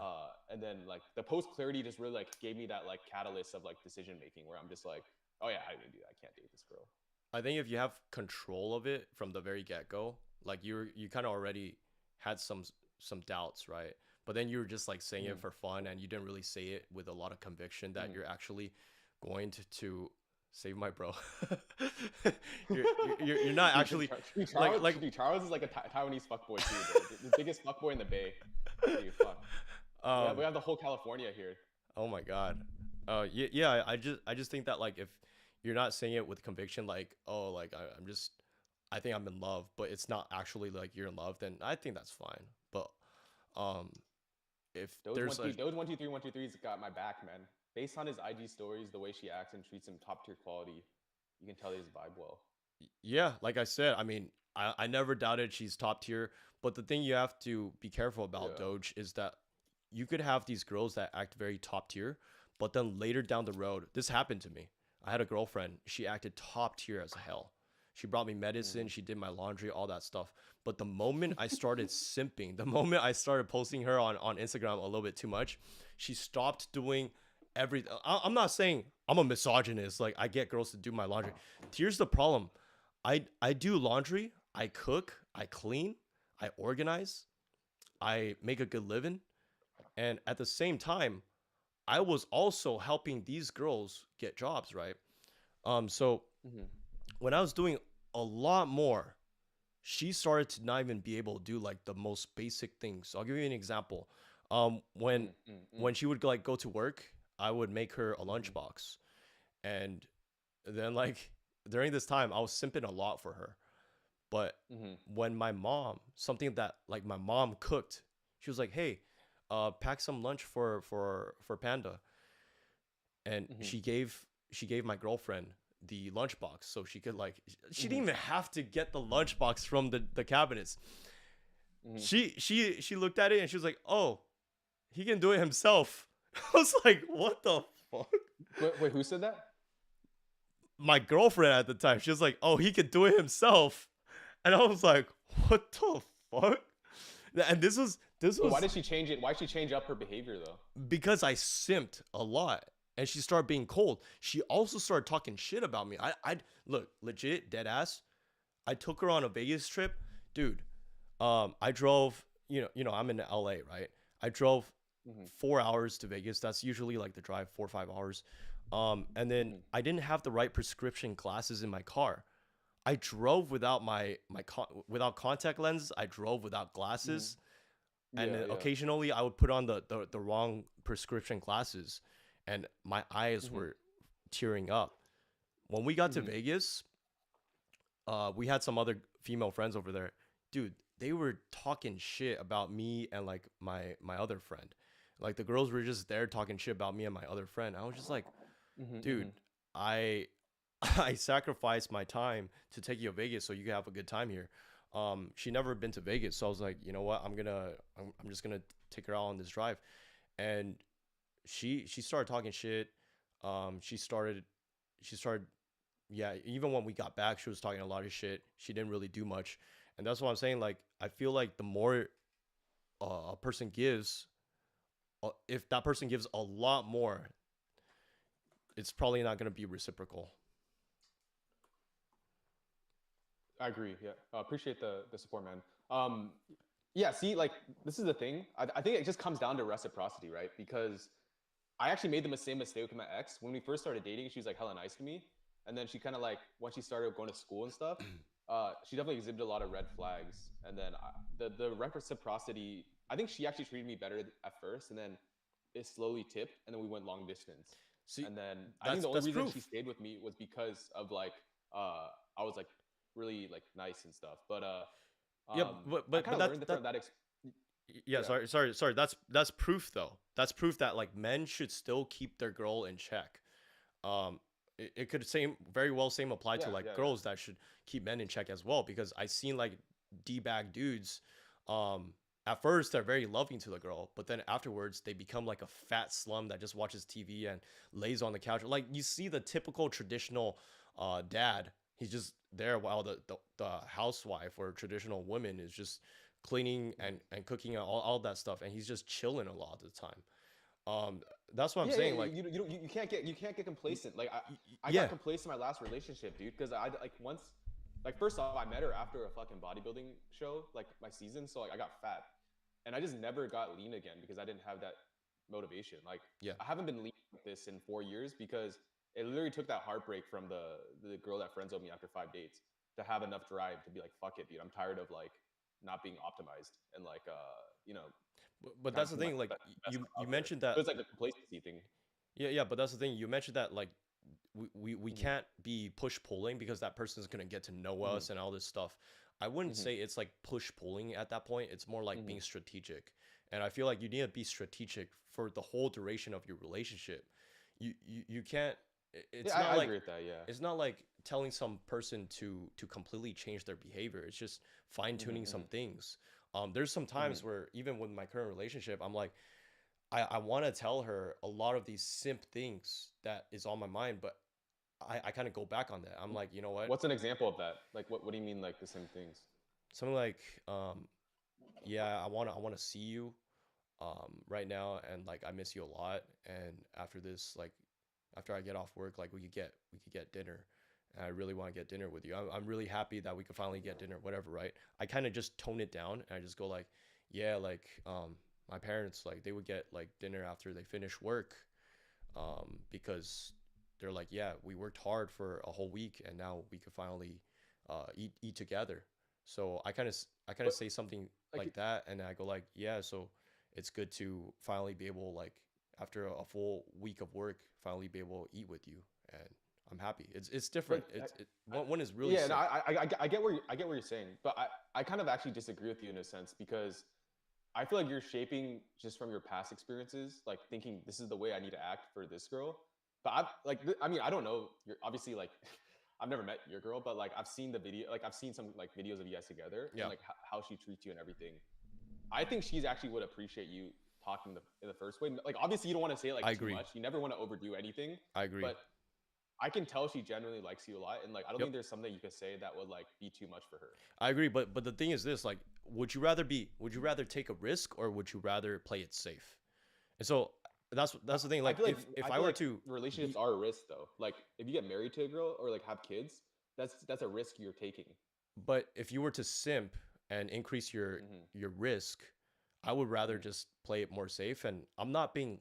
[SPEAKER 2] And then like the post clarity just really like gave me that like catalyst of like decision making where I'm just like, oh yeah, I didn't do that. I can't date this girl.
[SPEAKER 1] I think if you have control of it from the very get go, like you kind of already had some doubts, right? But then you were just like saying it
[SPEAKER 2] Mm-hmm.
[SPEAKER 1] for fun, and you didn't really say it with a lot of conviction that
[SPEAKER 2] Mm-hmm.
[SPEAKER 1] you're actually going to save my bro. You're not
[SPEAKER 2] Dude,
[SPEAKER 1] actually like
[SPEAKER 2] Dude, Charles is like a Taiwanese fuckboy too, bro. The biggest fuckboy in the Bay. Dude, fuck. We
[SPEAKER 1] um
[SPEAKER 2] have the whole California here.
[SPEAKER 1] oh my god. Yeah, yeah, I just think that like if you're not saying it with conviction, like, oh, like I'm just, I think I'm in love, but it's not actually like you're in love, then I think that's fine. But um if there's a,
[SPEAKER 2] Those 123 123's got my back, man. Based on his IG stories, the way she acts and treats him top tier quality, you can tell he's vibe well.
[SPEAKER 1] yeah, like I said, I mean, I never doubted she's top tier, but the thing you have to be careful about,
[SPEAKER 2] Yeah.
[SPEAKER 1] Doge, is that you could have these girls that act very top tier, but then later down the road, this happened to me. I had a girlfriend, she acted top tier as hell. She brought me medicine,
[SPEAKER 2] Mm-hmm.
[SPEAKER 1] she did my laundry, all that stuff. But the moment I started simping, the moment I started posting her on Instagram a little bit too much, she stopped doing everything. I'm not saying I'm a misogynist, like I get girls to do my laundry. Here's the problem. I do laundry, I cook, I clean, I organize, I make a good living, and at the same time, I was also helping these girls get jobs, right? So
[SPEAKER 2] Mm-hmm.
[SPEAKER 1] when I was doing a lot more, she started to not even be able to do like the most basic things. I'll give you an example. When
[SPEAKER 2] Mm-hmm.
[SPEAKER 1] when she would like go to work, I would make her a
[SPEAKER 2] Mm-hmm.
[SPEAKER 1] lunchbox, and then like during this time, I was simping a lot for her. But
[SPEAKER 2] Mm-hmm.
[SPEAKER 1] when something that like my mom cooked, she was like, "Hey, pack some lunch for Panda," and
[SPEAKER 2] Mm-hmm.
[SPEAKER 1] she gave my girlfriend the lunchbox so she could like she
[SPEAKER 2] Mm-hmm.
[SPEAKER 1] didn't even have to get the lunchbox from the cabinets.
[SPEAKER 2] Mm-hmm.
[SPEAKER 1] She looked at it and she was like, "Oh, he can do it himself." I was like, "What the fuck?"
[SPEAKER 2] Wait, who said that?
[SPEAKER 1] My girlfriend at the time, she was like, "Oh, he can do it himself," and I was like, "What the fuck?" And this
[SPEAKER 2] Wait, why
[SPEAKER 1] was
[SPEAKER 2] did she change it? Why did she change up her behavior though?
[SPEAKER 1] because I simped a lot. And she started being cold. She also started talking shit about me. I look legit dead ass. I took her on a Vegas trip, dude. I drove. I'm in LA, right? I drove
[SPEAKER 2] Mm-hmm.
[SPEAKER 1] 4 hours to Vegas. That's usually like the drive, 4 or 5 hours. And then
[SPEAKER 2] Mm-hmm.
[SPEAKER 1] I didn't have the right prescription glasses in my car. I drove without without contact lenses. I drove without
[SPEAKER 2] Mm-hmm.
[SPEAKER 1] glasses, and
[SPEAKER 2] Yeah,
[SPEAKER 1] then
[SPEAKER 2] yeah.
[SPEAKER 1] occasionally I would put on the wrong prescription glasses, and my eyes
[SPEAKER 2] Mm-hmm.
[SPEAKER 1] were tearing up. When we got to
[SPEAKER 2] Mm-hmm.
[SPEAKER 1] Vegas, we had some other female friends over there. Dude, they were talking shit about me and like my other friend. Like the girls were just there talking shit about me and my other friend. I was just like,
[SPEAKER 2] Mm-hmm. Mm-hmm.
[SPEAKER 1] dude, I I sacrificed my time to take you to Vegas so you can have a good time here. She never been to Vegas, so I was like, you know what, I'm just gonna take her out on this drive, and she started talking shit. She started yeah, even when we got back, she was talking a lot of shit. She didn't really do much, and that's what I'm saying. Like I feel like the more a person gives, if that person gives a lot more, it's probably not gonna be reciprocal.
[SPEAKER 2] I agree. Yeah, appreciate the support, man. Yeah. See, like this is the thing. I think it just comes down to reciprocity, right? Because I actually made the same mistake with my ex when we first started dating. She was like hella nice to me, and then she kind of like once she started going to school and stuff, she definitely exhibited a lot of red flags. And then the reciprocity, I think she actually treated me better at first, and then it slowly tipped, and then we went long distance.
[SPEAKER 1] See,
[SPEAKER 2] And then I think
[SPEAKER 1] that's
[SPEAKER 2] the only
[SPEAKER 1] that's
[SPEAKER 2] reason she
[SPEAKER 1] proof.
[SPEAKER 2] stayed with me was because of like I was like really like nice and stuff. But
[SPEAKER 1] Yeah,
[SPEAKER 2] I
[SPEAKER 1] but
[SPEAKER 2] kind of learned from that.
[SPEAKER 1] yeah,
[SPEAKER 2] Yeah,
[SPEAKER 1] sorry. That's proof though. That's proof that like men should still keep their girl in check. It could same very well same apply to
[SPEAKER 2] yeah,
[SPEAKER 1] like
[SPEAKER 2] yeah, yeah.
[SPEAKER 1] girls that should keep men in check as well because I seen like d bag dudes. Um, at first they're very loving to the girl, but then afterwards they become like a fat slum that just watches TV and lays on the couch. Like you see the typical traditional dad. He's just there while the housewife or traditional woman is just cleaning
[SPEAKER 2] Mhm.
[SPEAKER 1] and cooking and all that stuff, and he's just chilling a lot of the time. Um, that's what I'm
[SPEAKER 2] Yeah, yeah.
[SPEAKER 1] saying. Like,
[SPEAKER 2] You can't get complacent. Like I got
[SPEAKER 1] yeah,
[SPEAKER 2] complacent in my last relationship, dude. Because I like once, like first off, I met her after a fucking bodybuilding show, like my season. So like I got fat, and I just never got lean again because I didn't have that motivation. Like
[SPEAKER 1] yeah.
[SPEAKER 2] I haven't been lean like this in 4 years because it literally took that heartbreak from the girl that friend zoned me after 5 dates to have enough drive to be like, fuck it, dude. I'm tired of like not being optimized and like
[SPEAKER 1] But
[SPEAKER 2] trying
[SPEAKER 1] that's
[SPEAKER 2] to
[SPEAKER 1] the
[SPEAKER 2] put my
[SPEAKER 1] thing. Like
[SPEAKER 2] best
[SPEAKER 1] you
[SPEAKER 2] stuff
[SPEAKER 1] you
[SPEAKER 2] out there.
[SPEAKER 1] mentioned
[SPEAKER 2] So
[SPEAKER 1] that.
[SPEAKER 2] it's like a complacency thing.
[SPEAKER 1] Yeah. But that's the thing. You mentioned that like we
[SPEAKER 2] Hmm.
[SPEAKER 1] can't be push pulling because that person's gonna get to know
[SPEAKER 2] Hmm.
[SPEAKER 1] us and all this stuff. I wouldn't
[SPEAKER 2] Hmm.
[SPEAKER 1] say it's like push pulling at that point. It's more like
[SPEAKER 2] Hmm.
[SPEAKER 1] being strategic. And I feel like you need to be strategic for the whole duration of your relationship. You can't.
[SPEAKER 2] Yeah,
[SPEAKER 1] It's not
[SPEAKER 2] I
[SPEAKER 1] like
[SPEAKER 2] agree with that. Yeah.
[SPEAKER 1] it's not like telling some person to completely change their behavior. It's just fine
[SPEAKER 2] Hmm.
[SPEAKER 1] tuning some
[SPEAKER 2] Hmm.
[SPEAKER 1] things. There's some
[SPEAKER 2] Hmm.
[SPEAKER 1] times where even with my current relationship, I'm like, I want to tell her a lot of these simp things that is on my mind, but I kind of go back on that. I'm like, you know what?
[SPEAKER 2] What's an example of that? Like, what do you mean, like the same things?
[SPEAKER 1] Something like, yeah, I wanna see you, right now, and like I miss you a lot. And after this, like, after I get off work, like we could get dinner. And I really want to get dinner with you. I'm really happy that we could finally get dinner, whatever, right? I kind of just tone it down and I just go like, yeah, like, my parents like they would get like dinner after they finish work, because they're like, yeah, we worked hard for a whole week and now we could finally eat together. So I kind of
[SPEAKER 2] But
[SPEAKER 1] say something
[SPEAKER 2] like,
[SPEAKER 1] like that, and I go like, yeah, so it's good to finally be able like after a full week of work, finally be able to eat with you, and I'm happy. It's different.
[SPEAKER 2] But
[SPEAKER 1] One is really
[SPEAKER 2] yeah, no,
[SPEAKER 1] sick.
[SPEAKER 2] I get I get what you're saying, but I kind of actually disagree with you in a sense because I feel like you're shaping just from your past experiences, like thinking this is the way I need to act for this girl. But I mean, I don't know. You're obviously like, I've never met your girl, but like I've seen the video, like I've seen some like videos of you guys together and
[SPEAKER 1] Yeah,
[SPEAKER 2] like how she treats you and everything. I think she's actually would appreciate you talking in the first way. Like obviously you don't want to say it
[SPEAKER 1] I
[SPEAKER 2] like too
[SPEAKER 1] agree.
[SPEAKER 2] much. You never want to overdo anything,
[SPEAKER 1] I agree.
[SPEAKER 2] but I can tell she genuinely likes you a lot, and like I don't
[SPEAKER 1] Yep.
[SPEAKER 2] think there's something you could say that would like be too much for her.
[SPEAKER 1] I agree, but the thing is this, like, would you rather take a risk or would you rather play it safe? And so that's the thing. Like if
[SPEAKER 2] I
[SPEAKER 1] I
[SPEAKER 2] feel
[SPEAKER 1] were
[SPEAKER 2] like
[SPEAKER 1] to
[SPEAKER 2] relationships
[SPEAKER 1] be,
[SPEAKER 2] are a risk though. Like if you get married to a girl or like have kids, that's a risk you're taking.
[SPEAKER 1] but if you were to simp and increase
[SPEAKER 2] Hmm.
[SPEAKER 1] your risk, I would rather
[SPEAKER 2] Hmm.
[SPEAKER 1] just play it more safe. And I'm not being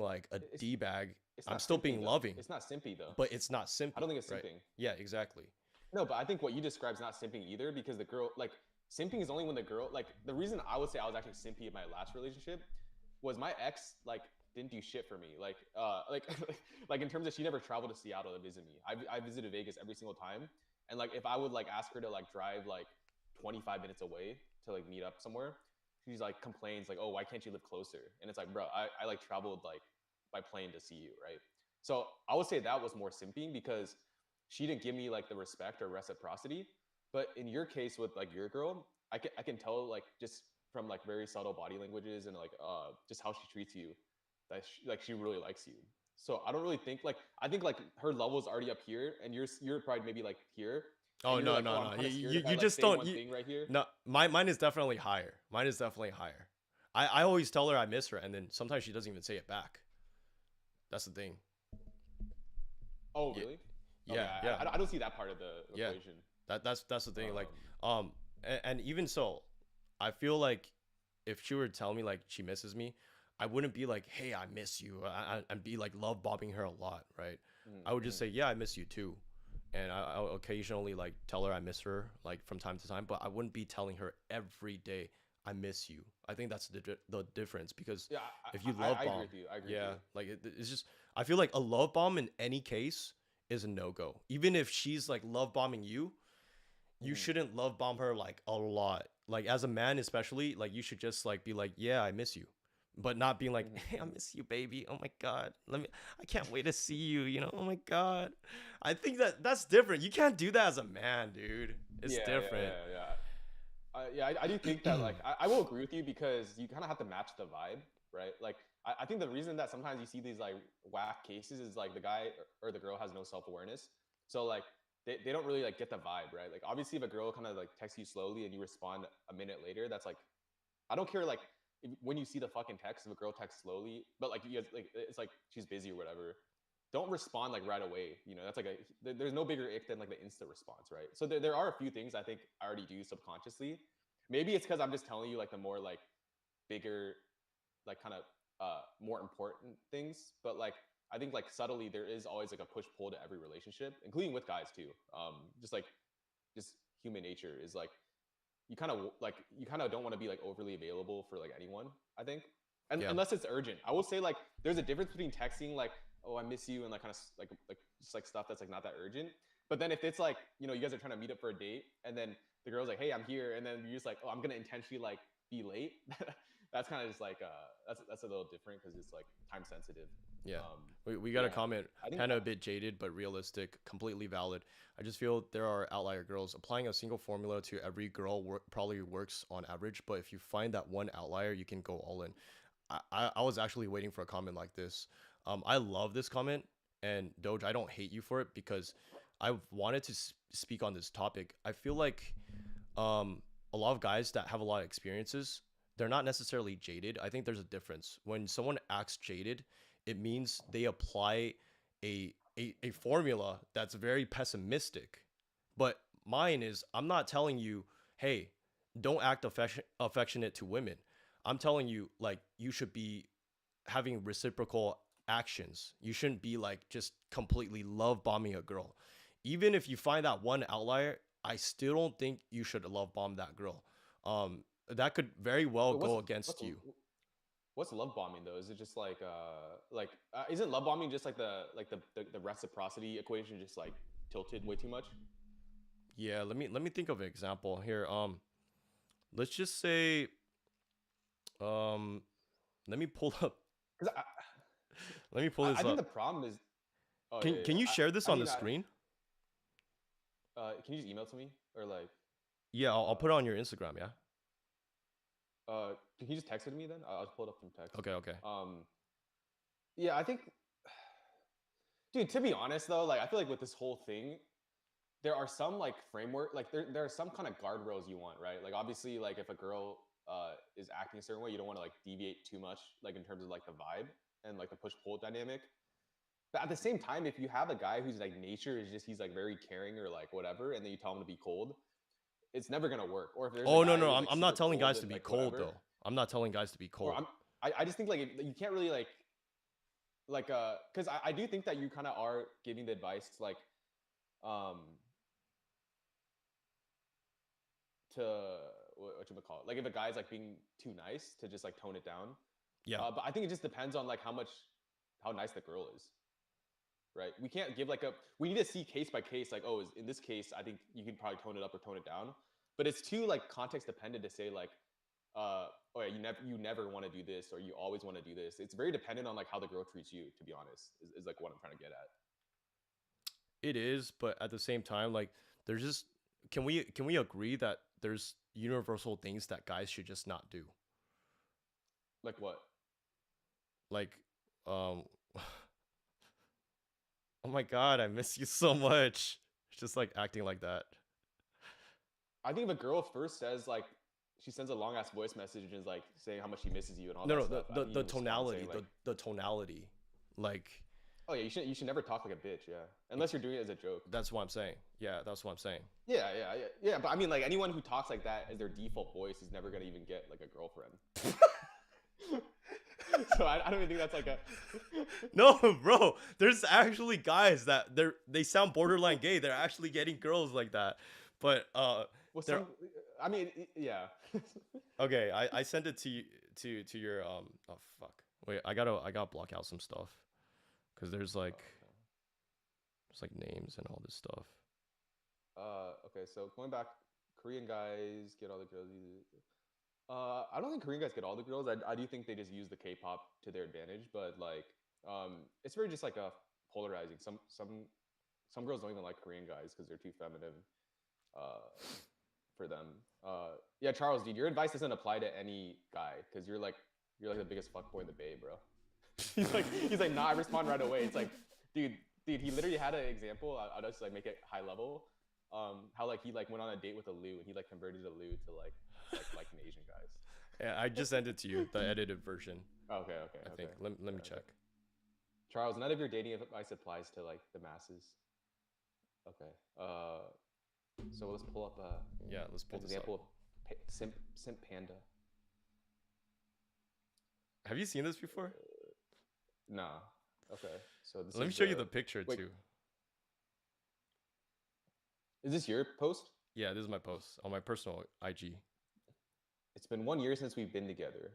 [SPEAKER 1] like a
[SPEAKER 2] It's
[SPEAKER 1] d bag.
[SPEAKER 2] it's
[SPEAKER 1] I'm
[SPEAKER 2] not
[SPEAKER 1] still
[SPEAKER 2] simping
[SPEAKER 1] being
[SPEAKER 2] though.
[SPEAKER 1] loving,
[SPEAKER 2] It's not simpy though.
[SPEAKER 1] but it's not
[SPEAKER 2] I
[SPEAKER 1] simping,
[SPEAKER 2] don't think it's
[SPEAKER 1] right?
[SPEAKER 2] simping.
[SPEAKER 1] Yeah, exactly.
[SPEAKER 2] No, but I think what you describe is not simping either because the girl like simping is only when the girl like the reason I would say I was actually simpy in my last relationship was my ex like didn't do shit for me like like in terms of she never traveled to Seattle to visit me. I visited Vegas every single time and like if I would like ask her to like drive like 25 minutes away to like meet up somewhere, she's like complains like, oh, why can't you live closer? And it's like, bro, I like traveled like by plane to see you, right? So I would say that was more simping because she didn't give me like the respect or reciprocity. But in your case with like your girl, I can tell like just from like very subtle body languages and like just how she treats you that like she really likes you. So I don't really think like I think like her level is already up here and you're probably maybe like here and
[SPEAKER 1] Oh
[SPEAKER 2] you're
[SPEAKER 1] no
[SPEAKER 2] like, oh,
[SPEAKER 1] no
[SPEAKER 2] I'm
[SPEAKER 1] no.
[SPEAKER 2] kind of scared if I
[SPEAKER 1] You
[SPEAKER 2] like
[SPEAKER 1] just
[SPEAKER 2] say
[SPEAKER 1] don't.
[SPEAKER 2] one
[SPEAKER 1] You
[SPEAKER 2] thing right here.
[SPEAKER 1] no. Mine is definitely higher. Mine is definitely higher. I always tell her I miss her, and then sometimes she doesn't even say it back. That's the thing.
[SPEAKER 2] Oh,
[SPEAKER 1] Yeah,
[SPEAKER 2] really? Okay,
[SPEAKER 1] yeah, yeah,
[SPEAKER 2] I don't see that part of the
[SPEAKER 1] yeah.
[SPEAKER 2] equation.
[SPEAKER 1] That's the thing. Like,
[SPEAKER 2] Um,
[SPEAKER 1] and even so, I feel like if she were to tell me like she misses me, I wouldn't be like, hey, I miss you, and be like love bombing her a lot, right? I would just
[SPEAKER 2] mhm.
[SPEAKER 1] say, yeah, I miss you too, and I'll occasionally like tell her I miss her like from time to time, but I wouldn't be telling her every day I miss you. I think that's the difference because
[SPEAKER 2] Yeah,
[SPEAKER 1] if you love
[SPEAKER 2] I agree
[SPEAKER 1] bomb,
[SPEAKER 2] with you. I agree with
[SPEAKER 1] yeah,
[SPEAKER 2] you.
[SPEAKER 1] like it's just I feel like a love bomb in any case is a no go. Even if she's like love bombing you, you
[SPEAKER 2] Hmm.
[SPEAKER 1] shouldn't love bomb her like a lot. Like as a man, especially, like you should just like be like, yeah, I miss you, but not being like,
[SPEAKER 2] Hmm.
[SPEAKER 1] hey, I
[SPEAKER 2] Hmm.
[SPEAKER 1] miss you, baby. Oh my god, I can't wait to see you. You know, oh my god. I think that's different. You can't do that as a man, dude. It's
[SPEAKER 2] Yeah, yeah,
[SPEAKER 1] different.
[SPEAKER 2] yeah, yeah. Yeah, I do think that like I will agree with you because you kind of have to match the vibe, right? Like I think the reason that sometimes you see these like whack cases is like the guy or the girl has no self awareness, so like they don't really like get the vibe, right? Like obviously if a girl kind of like texts you slowly and you respond a minute later, that's like I don't care like when you see the fucking text if a girl texts slowly, but like you guys like it's like she's busy or whatever. Don't respond like right away. You know, that's like there's no bigger ick than like the instant response, right? So there are a few things I think I already do subconsciously. Maybe it's because I'm just telling you like the more like bigger, like kind of more important things. But like I think like subtly there is always like a push pull to every relationship, including with guys too. Just like just human nature is like you kind of don't want to be like overly available for like anyone, I think, and
[SPEAKER 1] Yeah,
[SPEAKER 2] unless it's urgent. I will say like there's a difference between texting like, oh, I miss you, and like kind of like just like stuff that's like not that urgent. But then if it's like, you know, you guys are trying to meet up for a date and then the girl's like, hey, I'm here, and then you're just like, oh, I'm gonna intentionally like be late. That's kind of just like that's a little different because it's like time sensitive.
[SPEAKER 1] yeah. We
[SPEAKER 2] But
[SPEAKER 1] got a
[SPEAKER 2] yeah,
[SPEAKER 1] comment,
[SPEAKER 2] I think
[SPEAKER 1] kind of a bit jaded, but realistic, completely valid. I just feel there are outlier girls. Applying a single formula to every girl probably works on average, but if you find that one outlier, you can go all in. I was actually waiting for a comment like this. I love this comment, and Doge, I don't hate you for it because I've wanted to speak on this topic. I feel like a lot of guys that have a lot of experiences, they're not necessarily jaded. I think there's a difference. When someone acts jaded, it means they apply a formula that's very pessimistic. But mine is I'm not telling you, hey, don't act affectionate to women. I'm telling you, like, you should be having reciprocal actions. You shouldn't be like just completely love bombing a girl. Even if you find that one outlier, I still don't think you should love bomb that girl. That could very well
[SPEAKER 2] wait,
[SPEAKER 1] go against
[SPEAKER 2] what's
[SPEAKER 1] you.
[SPEAKER 2] What's love bombing though? Is it just like isn't love bombing just like the reciprocity equation just like tilted way too much?
[SPEAKER 1] Yeah, let me think of an example here. Let's just say um let me pull up
[SPEAKER 2] Because
[SPEAKER 1] let me pull
[SPEAKER 2] I
[SPEAKER 1] this
[SPEAKER 2] think the
[SPEAKER 1] up.
[SPEAKER 2] problem is, oh yeah,
[SPEAKER 1] Can
[SPEAKER 2] yeah.
[SPEAKER 1] you share this
[SPEAKER 2] I
[SPEAKER 1] on the
[SPEAKER 2] mean
[SPEAKER 1] screen?
[SPEAKER 2] can you just email to me or like
[SPEAKER 1] Yeah, I'll put it on
[SPEAKER 2] uh
[SPEAKER 1] your Instagram, yeah.
[SPEAKER 2] can you just text it to me then? I'll pull it up from text.
[SPEAKER 1] Okay, okay.
[SPEAKER 2] Um yeah, I think, dude, to be honest though, like I feel like with this whole thing, there are some like framework, like there are some kind of guardrails you want, right? Like obviously, like if a girl is acting a certain way, you don't want to like deviate too much, like in terms of like the vibe and like the push pull dynamic. But at the same time, if you have a guy who's like nature is just he's like very caring or like whatever, and then you tell him to be cold, it's never gonna work. Or if there's a
[SPEAKER 1] Oh no,
[SPEAKER 2] guy
[SPEAKER 1] no,
[SPEAKER 2] who's
[SPEAKER 1] I'm
[SPEAKER 2] like
[SPEAKER 1] I'm not
[SPEAKER 2] super
[SPEAKER 1] telling
[SPEAKER 2] cold
[SPEAKER 1] guys to
[SPEAKER 2] and
[SPEAKER 1] be
[SPEAKER 2] like
[SPEAKER 1] cold
[SPEAKER 2] whatever,
[SPEAKER 1] though. I'm not telling guys to be
[SPEAKER 2] or
[SPEAKER 1] cold.
[SPEAKER 2] I just think you can't really like because I do think that you kind of are giving the advice to like um to what you call it, like if a guy's like being too nice to just like tone it down.
[SPEAKER 1] Yeah.
[SPEAKER 2] But I think it just depends on like how nice the girl is, right? We can't give like a we need to see case by case, like oh in this case I think you could probably tone it up or tone it down, but it's too like context dependent to say like oh yeah you never want to do this or you always want to do this. It's very dependent on like how the girl treats you, to be honest, is like what I'm trying to get at.
[SPEAKER 1] It is, but at the same time, like there's just can we agree that there's universal things that guys should just not do?
[SPEAKER 2] Like what?
[SPEAKER 1] Like, um, oh my god, I miss you so much. It's just like acting like that.
[SPEAKER 2] I think if a girl first says like she sends a long ass voice message and is like saying how much she misses you and all
[SPEAKER 1] No,
[SPEAKER 2] that
[SPEAKER 1] no, the
[SPEAKER 2] stuff, I
[SPEAKER 1] the,
[SPEAKER 2] think you
[SPEAKER 1] the
[SPEAKER 2] can respond
[SPEAKER 1] tonality,
[SPEAKER 2] saying like,
[SPEAKER 1] the tonality, like
[SPEAKER 2] oh yeah, you should never talk like a bitch, yeah, unless you're doing it as a joke.
[SPEAKER 1] that's what I'm saying. Yeah, that's what I'm saying.
[SPEAKER 2] Yeah. But I mean, like anyone who talks like that as their default voice is never gonna even get like a girlfriend. So I don't even think that's like a.
[SPEAKER 1] No, bro. There's actually guys that they sound borderline gay. They're actually getting girls like that. But
[SPEAKER 2] Well,
[SPEAKER 1] they're
[SPEAKER 2] I mean, yeah.
[SPEAKER 1] okay. I sent it to you to your oh fuck. Wait, I gotta block out some stuff because
[SPEAKER 2] Okay.
[SPEAKER 1] there's like names and all this stuff.
[SPEAKER 2] Okay. So going back, Korean guys get all the girls. I don't think Korean guys get all the girls. I do think they just use the K-pop to their advantage, but like, it's very just like a polarizing. Some girls don't even like Korean guys because they're too feminine, uh, for them. Yeah, Charles, dude, your advice doesn't apply to any guy because you're like the biggest fuckboy in the Bay, bro. He's like, nah, I respond right away. It's like, dude, he literally had an example. I'll just like make it high level. How like he like went on a date with a Lou and he like converted a Lou to like an Asian guys.
[SPEAKER 1] Yeah, I just sent it to you, the edited version. I
[SPEAKER 2] Okay.
[SPEAKER 1] think. Let me
[SPEAKER 2] Okay.
[SPEAKER 1] check.
[SPEAKER 2] Charles, none of your dating advice applies to like the masses. Okay. So let's pull up
[SPEAKER 1] Yeah, let's pull
[SPEAKER 2] an
[SPEAKER 1] this up.
[SPEAKER 2] example of simp panda.
[SPEAKER 1] Have you seen this before?
[SPEAKER 2] Nah. Okay. So this
[SPEAKER 1] Let me
[SPEAKER 2] is
[SPEAKER 1] show you the picture
[SPEAKER 2] wait,
[SPEAKER 1] too.
[SPEAKER 2] is this your post?
[SPEAKER 1] Yeah, this is my post on my personal IG.
[SPEAKER 2] It's been 1 year since we've been together.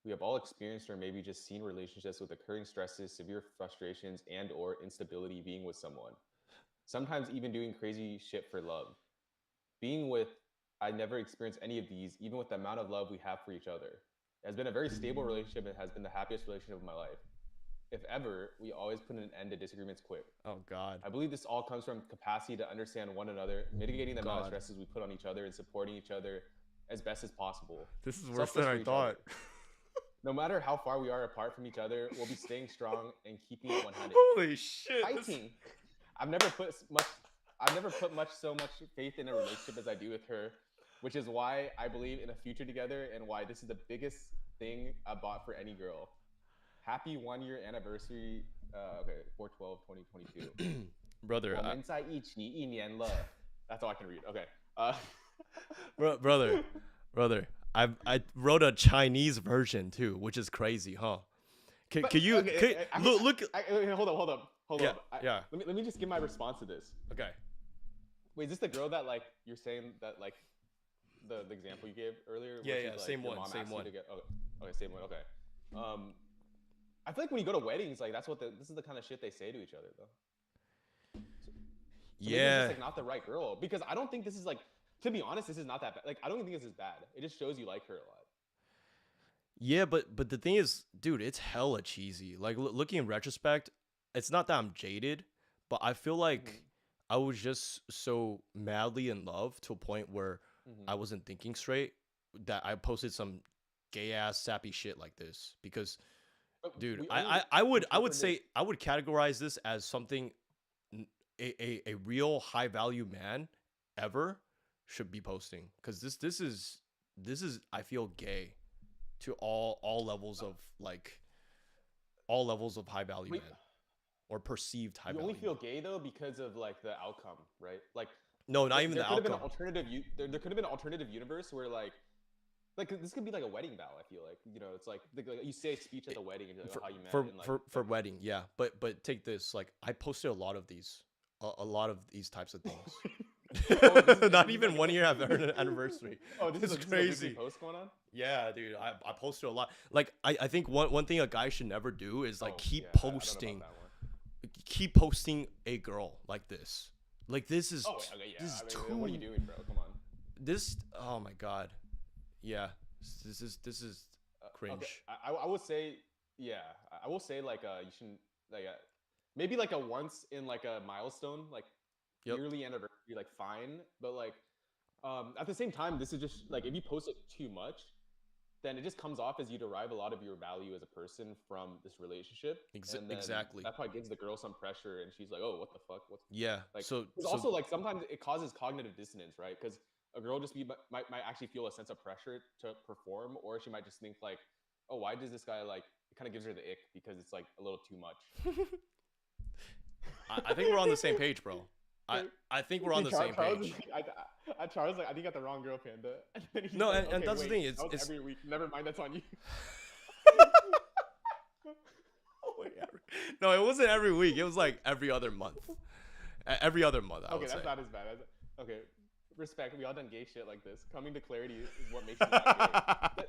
[SPEAKER 2] We have all experienced or maybe just seen relationships with occurring stresses, severe frustrations, and or instability being with someone. Sometimes even doing crazy shit for love. Being with, I never experienced any of these, even with the amount of love we have for each other. It has been a very stable relationship and has been the happiest relationship of my life. If ever, we always put an end to disagreements quick.
[SPEAKER 1] Oh God.
[SPEAKER 2] I believe this all comes from capacity to understand one another, mitigating the amount of
[SPEAKER 1] God.
[SPEAKER 2] stresses we put on each other, and supporting each other as best as possible.
[SPEAKER 1] This is worse
[SPEAKER 2] Selfless
[SPEAKER 1] than
[SPEAKER 2] for
[SPEAKER 1] I
[SPEAKER 2] each
[SPEAKER 1] thought.
[SPEAKER 2] other. No matter how far we are apart from each other, we'll be staying strong and keeping it 100.
[SPEAKER 1] Holy shit.
[SPEAKER 2] Fighting. I've never put so much faith in a relationship as I do with her, which is why I believe in a future together and why this is the biggest thing I bought for any girl. Happy 1 year anniversary. Okay, 4/12/2022.
[SPEAKER 1] Brother,
[SPEAKER 2] 我们在一起1年了. That's all I can read. Okay.
[SPEAKER 1] brother, I wrote a Chinese version too, which is crazy, huh? Can you
[SPEAKER 2] okay,
[SPEAKER 1] look?
[SPEAKER 2] hold up.
[SPEAKER 1] Yeah, yeah.
[SPEAKER 2] Let me just give my response to this.
[SPEAKER 1] Okay.
[SPEAKER 2] Wait, is this the girl that like you're saying that like the example you gave earlier?
[SPEAKER 1] Yeah,
[SPEAKER 2] where
[SPEAKER 1] yeah,
[SPEAKER 2] she's, like,
[SPEAKER 1] same
[SPEAKER 2] your
[SPEAKER 1] one,
[SPEAKER 2] mom
[SPEAKER 1] same
[SPEAKER 2] asked you
[SPEAKER 1] one.
[SPEAKER 2] to get, okay, same one. Okay. Um, I feel like when you go to weddings, like this is the kind of shit they say to each other though. So maybe it's just
[SPEAKER 1] Yeah.
[SPEAKER 2] like not the right girl because I don't think this is like. To be honest, this is not that bad. Like I don't even think this is bad. It just shows you like her a lot.
[SPEAKER 1] Yeah, but the thing is, dude, it's hella cheesy. Like looking in retrospect, it's not that I'm jaded, but I feel like
[SPEAKER 2] Mm-hmm.
[SPEAKER 1] I was just so madly in love to a point where I
[SPEAKER 2] Mm-hmm.
[SPEAKER 1] wasn't thinking straight that I posted some gay ass sappy shit like this because
[SPEAKER 2] But
[SPEAKER 1] dude,
[SPEAKER 2] we
[SPEAKER 1] I,
[SPEAKER 2] only
[SPEAKER 1] I, I would I would
[SPEAKER 2] interpret this.
[SPEAKER 1] say I would categorize this as something a real high value man ever should be posting because this is I feel gay to all levels of like all levels of high value
[SPEAKER 2] Wait,
[SPEAKER 1] men or perceived high
[SPEAKER 2] you only
[SPEAKER 1] value
[SPEAKER 2] feel
[SPEAKER 1] men.
[SPEAKER 2] gay though because of like the outcome, right? Like
[SPEAKER 1] No, not even
[SPEAKER 2] there
[SPEAKER 1] the
[SPEAKER 2] could have been an
[SPEAKER 1] outcome.
[SPEAKER 2] alternative. There could have been an alternative universe where like this could be like a wedding vow. I feel like it's like you say a speech at the wedding and like, oh,
[SPEAKER 1] For
[SPEAKER 2] how you met
[SPEAKER 1] for
[SPEAKER 2] and like
[SPEAKER 1] for for
[SPEAKER 2] but
[SPEAKER 1] wedding, yeah. But take this, like I posted a lot of these, a lot of these types of things.
[SPEAKER 2] oh this
[SPEAKER 1] Not
[SPEAKER 2] is
[SPEAKER 1] even
[SPEAKER 2] like
[SPEAKER 1] 1 year anniversary.
[SPEAKER 2] oh
[SPEAKER 1] It's
[SPEAKER 2] this is a weekly
[SPEAKER 1] crazy.
[SPEAKER 2] post going on.
[SPEAKER 1] Yeah, dude. I posted a lot. Like I think one thing a guy should never do is like
[SPEAKER 2] Oh yeah, I don't know about that one.
[SPEAKER 1] keep posting a girl like this. Like
[SPEAKER 2] Oh wait, okay,
[SPEAKER 1] this
[SPEAKER 2] yeah.
[SPEAKER 1] is
[SPEAKER 2] I mean, what are you
[SPEAKER 1] too
[SPEAKER 2] doing, bro? Come on.
[SPEAKER 1] this oh my god. Yeah. This is
[SPEAKER 2] Okay,
[SPEAKER 1] cringe.
[SPEAKER 2] I will say, yeah, I will say like you shouldn't like maybe like a once in like a milestone like
[SPEAKER 1] Yep.
[SPEAKER 2] yearly anniversary like fine, but like at the same time this is just like if you post it too much, then it just comes off as you derive a lot of your value as a person from this relationship, and then
[SPEAKER 1] Exactly.
[SPEAKER 2] that probably gives the girl some pressure, and she's like, oh, what the fuck, what's
[SPEAKER 1] Yeah.
[SPEAKER 2] like?
[SPEAKER 1] So
[SPEAKER 2] Because
[SPEAKER 1] so
[SPEAKER 2] also like sometimes it causes cognitive dissonance, right? Because a girl just might actually feel a sense of pressure to perform, or she might just think like, oh, why does this guy like? It kind of gives her the ick because it's like a little too much.
[SPEAKER 1] I think we're on the same page, bro. I think we're on
[SPEAKER 2] Dude,
[SPEAKER 1] the same
[SPEAKER 2] Charles is
[SPEAKER 1] page.
[SPEAKER 2] like, Charles like, I think you got the wrong girl, Panda. And then he's
[SPEAKER 1] No,
[SPEAKER 2] like,
[SPEAKER 1] and
[SPEAKER 2] okay,
[SPEAKER 1] that's the
[SPEAKER 2] wait,
[SPEAKER 1] thing.
[SPEAKER 2] that was
[SPEAKER 1] It's
[SPEAKER 2] every week. Never mind, that's on you.
[SPEAKER 1] oh my God. No, it wasn't every week. It was like every other month. Every other month, I
[SPEAKER 2] Okay,
[SPEAKER 1] would say.
[SPEAKER 2] that's not as bad. Okay, respect. We all done gay shit like this. Coming to clarity is what makes me not gay.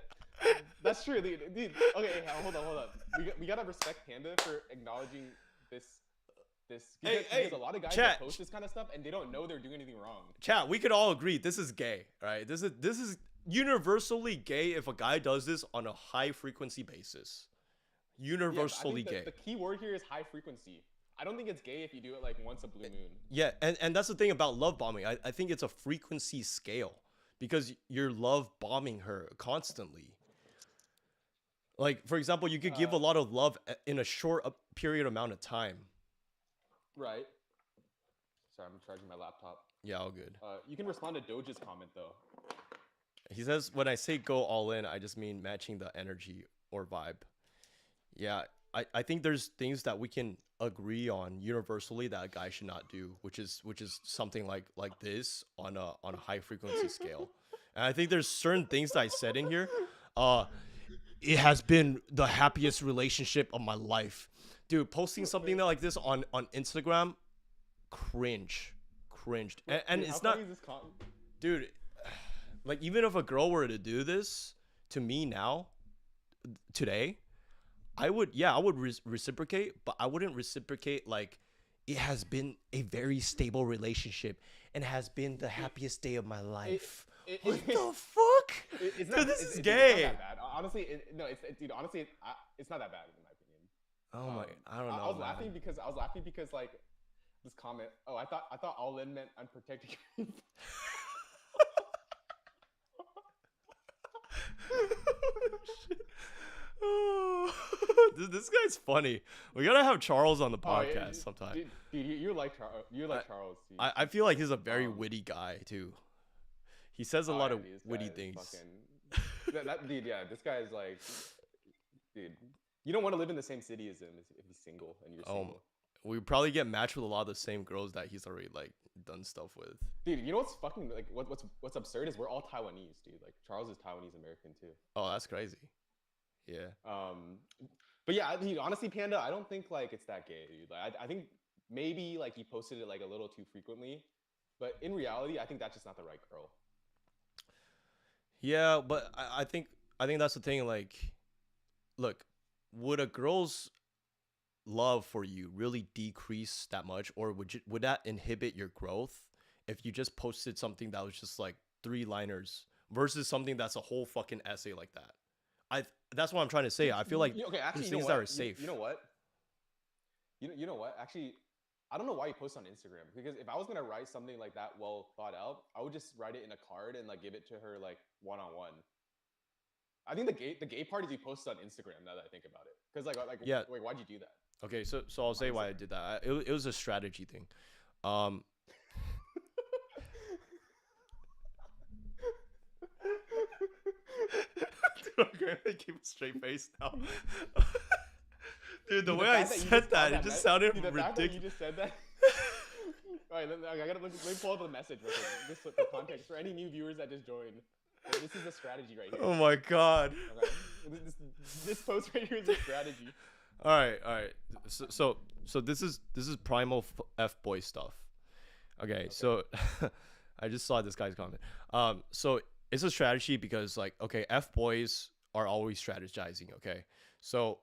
[SPEAKER 2] That's true, dude. Okay, hey, hold on. We gotta respect Panda for acknowledging this because a lot of guys that
[SPEAKER 1] chat,
[SPEAKER 2] post this kind of stuff and they don't know they're doing anything wrong.
[SPEAKER 1] chat. We could all agree this is gay, right? This is universally gay if a guy does this on a high frequency basis.
[SPEAKER 2] Yeah, but I
[SPEAKER 1] Universally
[SPEAKER 2] think
[SPEAKER 1] gay.
[SPEAKER 2] the key word here is high frequency. I don't think it's gay if you do it like once a blue moon.
[SPEAKER 1] Yeah, and that's the thing about love bombing. I think it's a frequency scale because you're love bombing her constantly. Like, for example, you could give a lot of love in a short period amount of time.
[SPEAKER 2] Right. Sorry, I'm charging my laptop.
[SPEAKER 1] Yeah, all good.
[SPEAKER 2] You can respond to Doge's comment though.
[SPEAKER 1] He says, when I say go all in, I just mean matching the energy or vibe. Yeah, I think there's things that we can agree on universally that a guy should not do, which is something like this on a high frequency scale. And I think there's certain things that I said in here. It has been the happiest relationship of my life. Dude, posting something like this on Instagram, cringed. And
[SPEAKER 2] Dude,
[SPEAKER 1] it's
[SPEAKER 2] how
[SPEAKER 1] not,
[SPEAKER 2] funny is this
[SPEAKER 1] dude, like even if a girl were to do this to me now, today, I would, yeah, I would reciprocate, but I wouldn't reciprocate like it has been a very stable relationship and has been the happiest day of my life. What the fuck?
[SPEAKER 2] It's
[SPEAKER 1] Dude,
[SPEAKER 2] not,
[SPEAKER 1] this is
[SPEAKER 2] it's
[SPEAKER 1] gay.
[SPEAKER 2] not that bad. Honestly, no, dude. Honestly, it's not that bad in my opinion.
[SPEAKER 1] Oh my, I don't know.
[SPEAKER 2] I was laughing because like this comment. Oh, I thought all in meant unprotected.
[SPEAKER 1] This guy's funny. We gotta have Charles on the
[SPEAKER 2] Oh, yeah,
[SPEAKER 1] podcast sometime.
[SPEAKER 2] dude, you're like Charles. You're like Charles. Dude.
[SPEAKER 1] I feel like he's a very witty guy too. He says a lot of witty things.
[SPEAKER 2] Dude, yeah, this guy is like, dude, you don't want to live in the same city as him if he's single and you're single.
[SPEAKER 1] We probably get matched with a lot of the same girls that he's already like done stuff with.
[SPEAKER 2] Dude, you know what's fucking like what's absurd is we're all Taiwanese, dude. Like Charles is Taiwanese American too.
[SPEAKER 1] Oh, that's crazy. Yeah.
[SPEAKER 2] But yeah, dude, honestly, Panda, I don't think like it's that gay, dude. Like I think maybe like he posted it like a little too frequently, but in reality, I think that's just not the right girl.
[SPEAKER 1] Yeah, but I think that's the thing. Like, look, would a girl's love for you really decrease that much, or would that inhibit your growth if you just posted something that was just like three liners versus something that's a whole fucking essay like that? I That's what I'm trying to say. I feel like
[SPEAKER 2] Okay, actually,
[SPEAKER 1] there's
[SPEAKER 2] you know
[SPEAKER 1] things that are
[SPEAKER 2] what? You
[SPEAKER 1] safe.
[SPEAKER 2] know what? You know what? Actually, I don't know why you post on Instagram, because if I was gonna write something like that well thought out, I would just write it in a card and like give it to her like one on one. I think the gay part is you post on Instagram. Now that I think about it, because
[SPEAKER 1] Yeah.
[SPEAKER 2] wait, why'd you do that
[SPEAKER 1] Okay. So I'll
[SPEAKER 2] on
[SPEAKER 1] say why I
[SPEAKER 2] Instagram?
[SPEAKER 1] did that. It was a strategy thing. Um. Dude, I'm gonna keep a straight face now. Dude, the
[SPEAKER 2] Dude, the
[SPEAKER 1] way I
[SPEAKER 2] fact that you just
[SPEAKER 1] said
[SPEAKER 2] found
[SPEAKER 1] that, it
[SPEAKER 2] that,
[SPEAKER 1] just sounded
[SPEAKER 2] dude, the fact that you
[SPEAKER 1] ridiculous.
[SPEAKER 2] just said that. All right, let me pull up the message real quick, just for context for any new viewers that just joined. This is a strategy right here.
[SPEAKER 1] Oh my god.
[SPEAKER 2] Okay, this post right here is a strategy.
[SPEAKER 1] All right, all right. So this is primal f boy stuff. Okay,
[SPEAKER 2] Okay.
[SPEAKER 1] so I just saw this guy's comment. So it's a strategy because like okay, f boys are always strategizing. Okay, so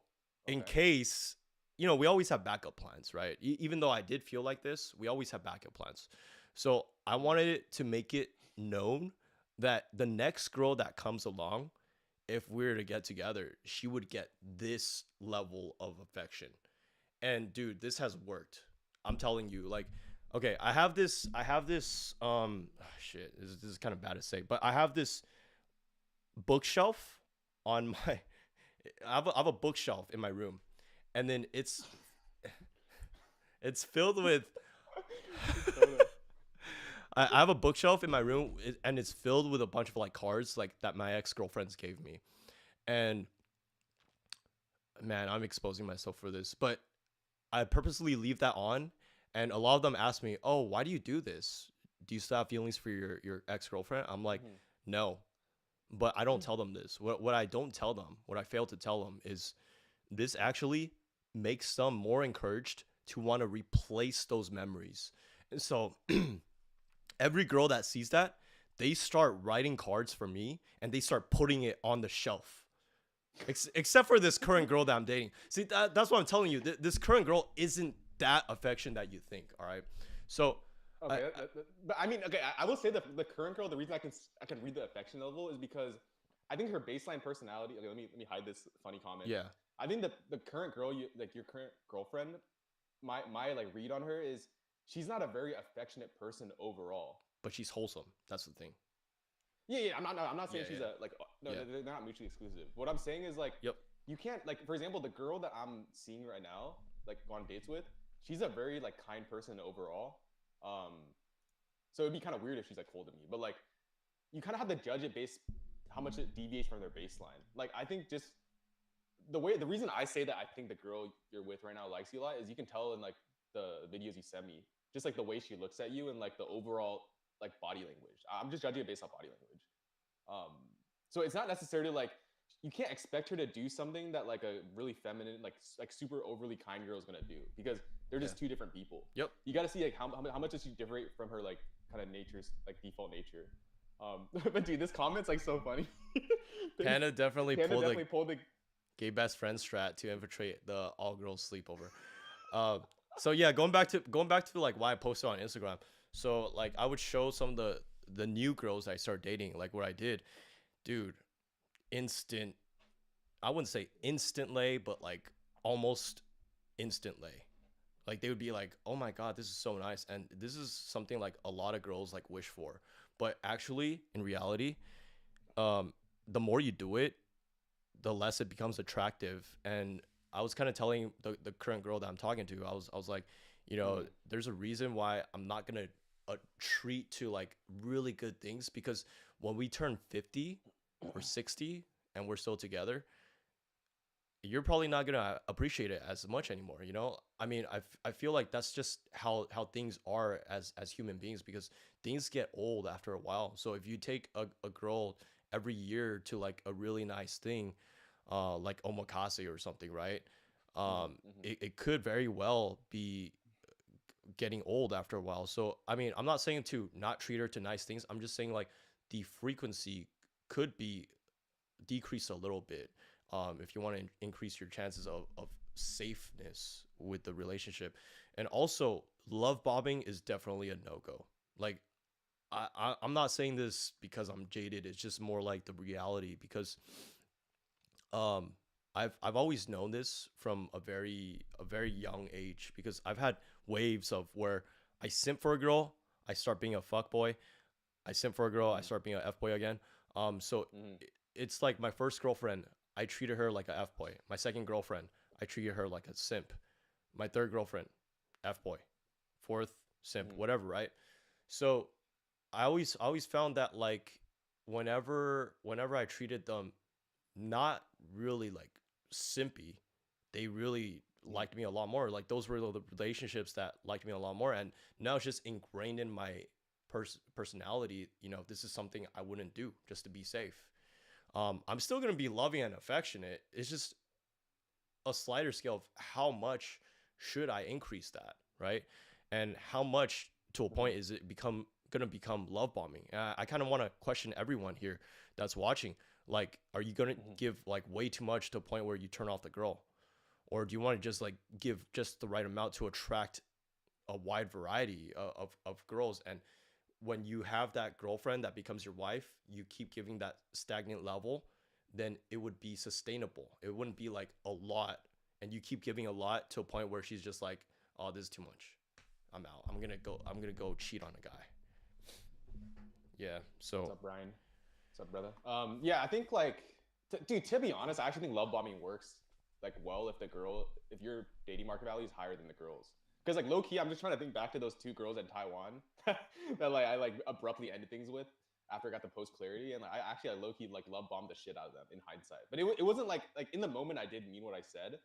[SPEAKER 1] in
[SPEAKER 2] Okay.
[SPEAKER 1] case we always have backup plans, right? Even though I did feel like this, we always have backup plans. So I
[SPEAKER 2] Mhm.
[SPEAKER 1] wanted it to make it known that the next girl that comes along, if we were to get together, she would get this level of affection. And dude, this has worked. I'm telling you, like, okay, I have this shit, this is kind of bad to say, but I have this bookshelf on my I have a bookshelf in my room. And then it's filled with
[SPEAKER 2] Just throw them.
[SPEAKER 1] I have a bookshelf in my room and it's filled with a bunch of like cards like that my ex-girlfriends gave me. And man, I'm exposing myself for this, but I purposely leave that on, and a lot of them ask me, "Oh, why do you do this? Do you still have feelings for your ex girlfriend?" I'm like,
[SPEAKER 2] Mhm.
[SPEAKER 1] "No," but I don't tell them this. What I don't tell them, what I fail to tell them, is this actually makes them more encouraged to want to replace those memories. And so every girl that sees that, they start writing cards for me and they start putting it on the shelf. Except for this current girl that I'm dating. See, that's what I'm telling you. This current girl isn't that affection that you think. All right. So, I,
[SPEAKER 2] Okay, but I mean, okay, I will say that the current girl, the reason I can read the affection level is because I think her baseline personality. Okay, let me hide this funny comment.
[SPEAKER 1] yeah,
[SPEAKER 2] I think that the current girl, like your current girlfriend, my like read on her is she's not a very affectionate person overall.
[SPEAKER 1] but she's wholesome. That's the thing.
[SPEAKER 2] Yeah, yeah. I'm not saying
[SPEAKER 1] Yeah,
[SPEAKER 2] she's
[SPEAKER 1] yeah,
[SPEAKER 2] a like no,
[SPEAKER 1] yeah.
[SPEAKER 2] they're not mutually exclusive. What I'm saying is like
[SPEAKER 1] Yep.
[SPEAKER 2] you can't like for example the girl that I'm seeing right now like on dates with, she's a very like kind person overall. Um, so it'd be kind of weird if she's like cold to me, but like you kind of have to judge it based how much it deviates from their baseline. Like I think just the reason I say that I think the girl you're with right now likes you a lot is you can tell in like the videos you send me, just like the way she looks at you and like the overall like body language. I'm just judging it based off body language. Um, so it's not necessarily like you can't expect her to do something that like a really feminine, like super overly kind girl is gonna do because they're
[SPEAKER 1] Yeah.
[SPEAKER 2] just two different people.
[SPEAKER 1] Yep.
[SPEAKER 2] You got to see like how much does she differentiate from her like kind of nature's like default nature. But dude, this comment's like so funny.
[SPEAKER 1] Panda definitely
[SPEAKER 2] Panda
[SPEAKER 1] pulled the
[SPEAKER 2] definitely pulled the.
[SPEAKER 1] gay best friend strat to infiltrate the all girls sleepover. So yeah, going back to like why I posted on Instagram. So like I would show some of the new girls I started dating, like what I did, dude. Instant. I wouldn't say instant lay, but like almost instant lay. Like they would be like, "Oh my god, this is so nice," and this is something like a lot of girls like wish for. But actually, in reality, um, the more you do it, the less it becomes attractive. And I was kind of telling the current girl that I'm talking to, I was like,
[SPEAKER 2] Mhm.
[SPEAKER 1] there's a reason why I'm not gonna treat to like really good things because when we turn 50 or 60 and we're still together, you're probably not gonna appreciate it as much anymore. I mean, I feel like that's just how things are as human beings because things get old after a while. So if you take a girl every year to like a really nice thing, like omakase or something, right?
[SPEAKER 2] Mhm. Mhm.
[SPEAKER 1] It could very well be getting old after a while. So I mean, I'm not saying to not treat her to nice things. I'm just saying like the frequency could be decreased a little bit. if you want to increase your chances of safeness with the relationship. And also, love bombing is definitely a no go. Like, I'm not saying this because I'm jaded. It's just more like the reality because um I've always known this from a very young age because I've had waves of where I simp for a girl, I start being a fuck boy. I simp for a girl, I
[SPEAKER 2] Mm-hmm.
[SPEAKER 1] start being a f boy again. So
[SPEAKER 2] Mm-hmm.
[SPEAKER 1] it's like my first girlfriend, I treated her like a f boy. My second girlfriend, I treated her like a simp. My third girlfriend, f boy. Fourth, simp,
[SPEAKER 2] Mm-hmm.
[SPEAKER 1] whatever, right? So I always found that like whenever I treated them not really like simpy, they really
[SPEAKER 2] Mm-hmm.
[SPEAKER 1] liked me a lot more. Like those were the relationships that liked me a lot more, and now it's just ingrained in my personality. This is something I wouldn't do just to be safe. I'm still gonna be loving and affectionate. It's just a slighter scale of how much should I increase that, right? And how much to a
[SPEAKER 2] Mm-hmm.
[SPEAKER 1] point is it gonna become love bombing? I kind of want to question everyone here that's watching. Like, are you gonna
[SPEAKER 2] Mm-hmm.
[SPEAKER 1] give like way too much to a point where you turn off the girl, or do you want to just like give just the right amount to attract a wide variety of girls? And when you have that girlfriend that becomes your wife, you keep giving that stagnant level, then it would be sustainable. It wouldn't be like a lot, and you keep giving a lot to a point where she's just like, "Oh, this is too much. I'm out. I'm gonna go cheat on a guy." Yeah.
[SPEAKER 2] What's
[SPEAKER 1] So
[SPEAKER 2] up, Brian? What's up, brother? Yeah, I think like, dude, to be honest, I actually think love bombing works like well if your dating market value is higher than the girls. Because like low key, I'm just trying to think back to those two girls in Taiwan that like I like abruptly ended things with after I got the post clarity, and like I low key like love bombed the shit out of them in hindsight. But it wasn't like in the moment I did mean what I said.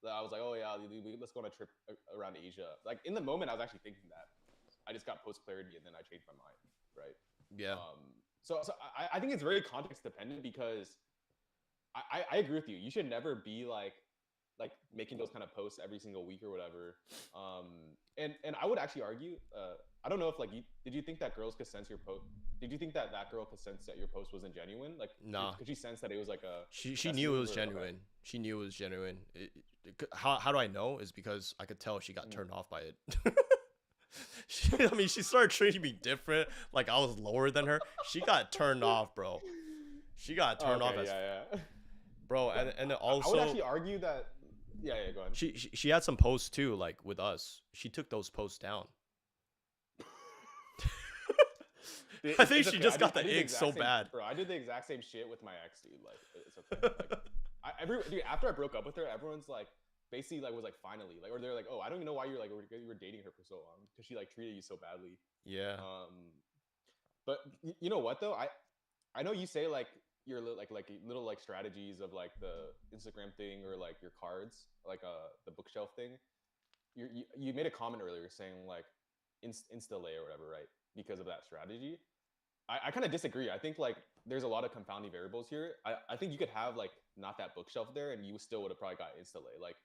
[SPEAKER 2] That I was like, oh yeah, let's go on a trip around Asia. Like in the moment, I was actually thinking that. I just got post clarity and then I changed my mind, right?
[SPEAKER 1] yeah.
[SPEAKER 2] So I think it's very context dependent because I agree with you. You should never be like making those kind of posts every single week or whatever. And I would actually argue. I don't know if like did you think that girls could sense your post? Did you think that that girl could sense that your post wasn't genuine? Like
[SPEAKER 1] Nah.
[SPEAKER 2] could she sense that it was like a
[SPEAKER 1] She
[SPEAKER 2] test
[SPEAKER 1] knew it
[SPEAKER 2] move
[SPEAKER 1] was
[SPEAKER 2] or okay?
[SPEAKER 1] genuine. She knew it was genuine. How do I know? Is because I could tell she got
[SPEAKER 2] Mm.
[SPEAKER 1] turned off by it. I mean, she started treating me different. Like I was lower than her. She got turned off, bro. She got turned off
[SPEAKER 2] Okay,
[SPEAKER 1] as
[SPEAKER 2] yeah, yeah.
[SPEAKER 1] bro,
[SPEAKER 2] Yeah,
[SPEAKER 1] and then
[SPEAKER 2] I would
[SPEAKER 1] also
[SPEAKER 2] actually argue that. Yeah, yeah. Go on.
[SPEAKER 1] she had some posts too, like with us. She took those posts down. I think
[SPEAKER 2] It's
[SPEAKER 1] she
[SPEAKER 2] okay.
[SPEAKER 1] just got
[SPEAKER 2] I
[SPEAKER 1] the
[SPEAKER 2] did the
[SPEAKER 1] ick so
[SPEAKER 2] exact same,
[SPEAKER 1] bad.
[SPEAKER 2] bro. I did the exact same shit with my ex, dude. Like, it's okay. Like, dude, after I broke up with her, everyone's like, basically, like, was like, finally, like, or they're like, oh, I don't even know why you were dating her for so long because she like treated you so badly.
[SPEAKER 1] Yeah.
[SPEAKER 2] But you know what though? I know you say like your like little like strategies of like the Instagram thing or like your cards, like the bookshelf thing. You made a comment earlier saying like insta lay or whatever, right? Because of that strategy. I kind of disagree. I think like there's a lot of confounding variables here. I think you could have like not that bookshelf there and you still would have probably got insta lay. Like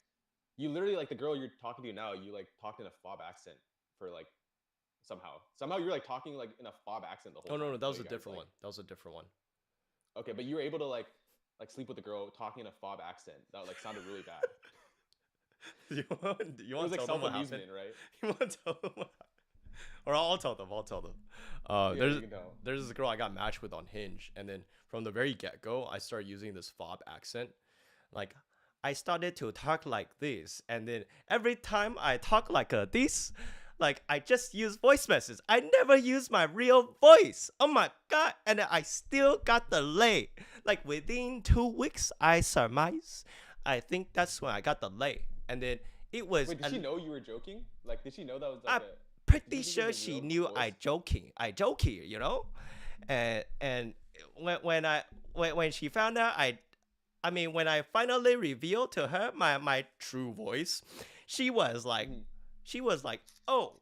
[SPEAKER 2] you literally like the girl you're talking to now, you like talked in a fob accent for like somehow you're like talking like in a fob accent the whole
[SPEAKER 1] Oh no,
[SPEAKER 2] time
[SPEAKER 1] no, that
[SPEAKER 2] while
[SPEAKER 1] was a
[SPEAKER 2] you guys
[SPEAKER 1] different
[SPEAKER 2] like
[SPEAKER 1] one. That was a different one.
[SPEAKER 2] okay, but you were able to like sleep with a girl talking in a fob accent that like sounded really bad.
[SPEAKER 1] You
[SPEAKER 2] It
[SPEAKER 1] want
[SPEAKER 2] was
[SPEAKER 1] to
[SPEAKER 2] like
[SPEAKER 1] tell them
[SPEAKER 2] self
[SPEAKER 1] what happened?
[SPEAKER 2] amusement, right?
[SPEAKER 1] You want to tell them what happened? Or I'll tell them. I'll tell them.
[SPEAKER 2] Yeah,
[SPEAKER 1] There's
[SPEAKER 2] you can tell.
[SPEAKER 1] there's this girl I got matched with on Hinge, and then from the very get go, I started using this fob accent. Like, I started to talk like this, and then every time I talk like this, like I just use voice messages. I never use my real voice. Oh my god! And I still got the lay. Like within 2 weeks, I surmise. I think that's when I got the lay, and then it was
[SPEAKER 2] Wait, did she know you were joking? Like, did she know that was like
[SPEAKER 1] I'm
[SPEAKER 2] a? Did
[SPEAKER 1] pretty
[SPEAKER 2] she think it was
[SPEAKER 1] sure
[SPEAKER 2] a
[SPEAKER 1] she
[SPEAKER 2] real
[SPEAKER 1] knew
[SPEAKER 2] voice?
[SPEAKER 1] I joke here, and when she found out I mean when I finally revealed to her my true voice, she was like
[SPEAKER 2] Mhm.
[SPEAKER 1] she was like, oh,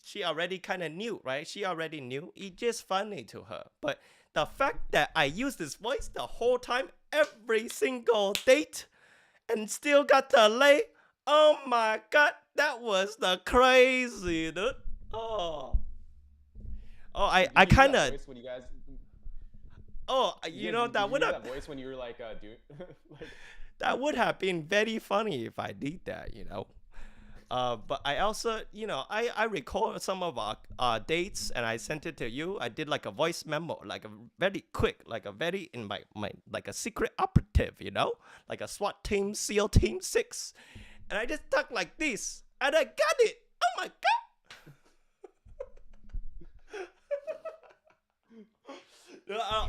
[SPEAKER 1] she already kind of knew, right? She already knew. It's just funny to her. But the fact that I used this voice the whole time, every single date, and still got to lay. Oh my god, that was the crazy, dude. Oh, oh, I,
[SPEAKER 2] Did
[SPEAKER 1] I
[SPEAKER 2] you use
[SPEAKER 1] kind
[SPEAKER 2] that
[SPEAKER 1] of,
[SPEAKER 2] voice when you guys?
[SPEAKER 1] Oh,
[SPEAKER 2] Did you hear that voice when you were like doing like
[SPEAKER 1] that would have been very funny if I did that, But I also, I record some of our dates and I sent it to you. I did like a voice memo, like a very quick, like a very in my like a secret operative, like a SWAT team, SEAL Team 6, and I just talk like this, and I got it. Oh my god!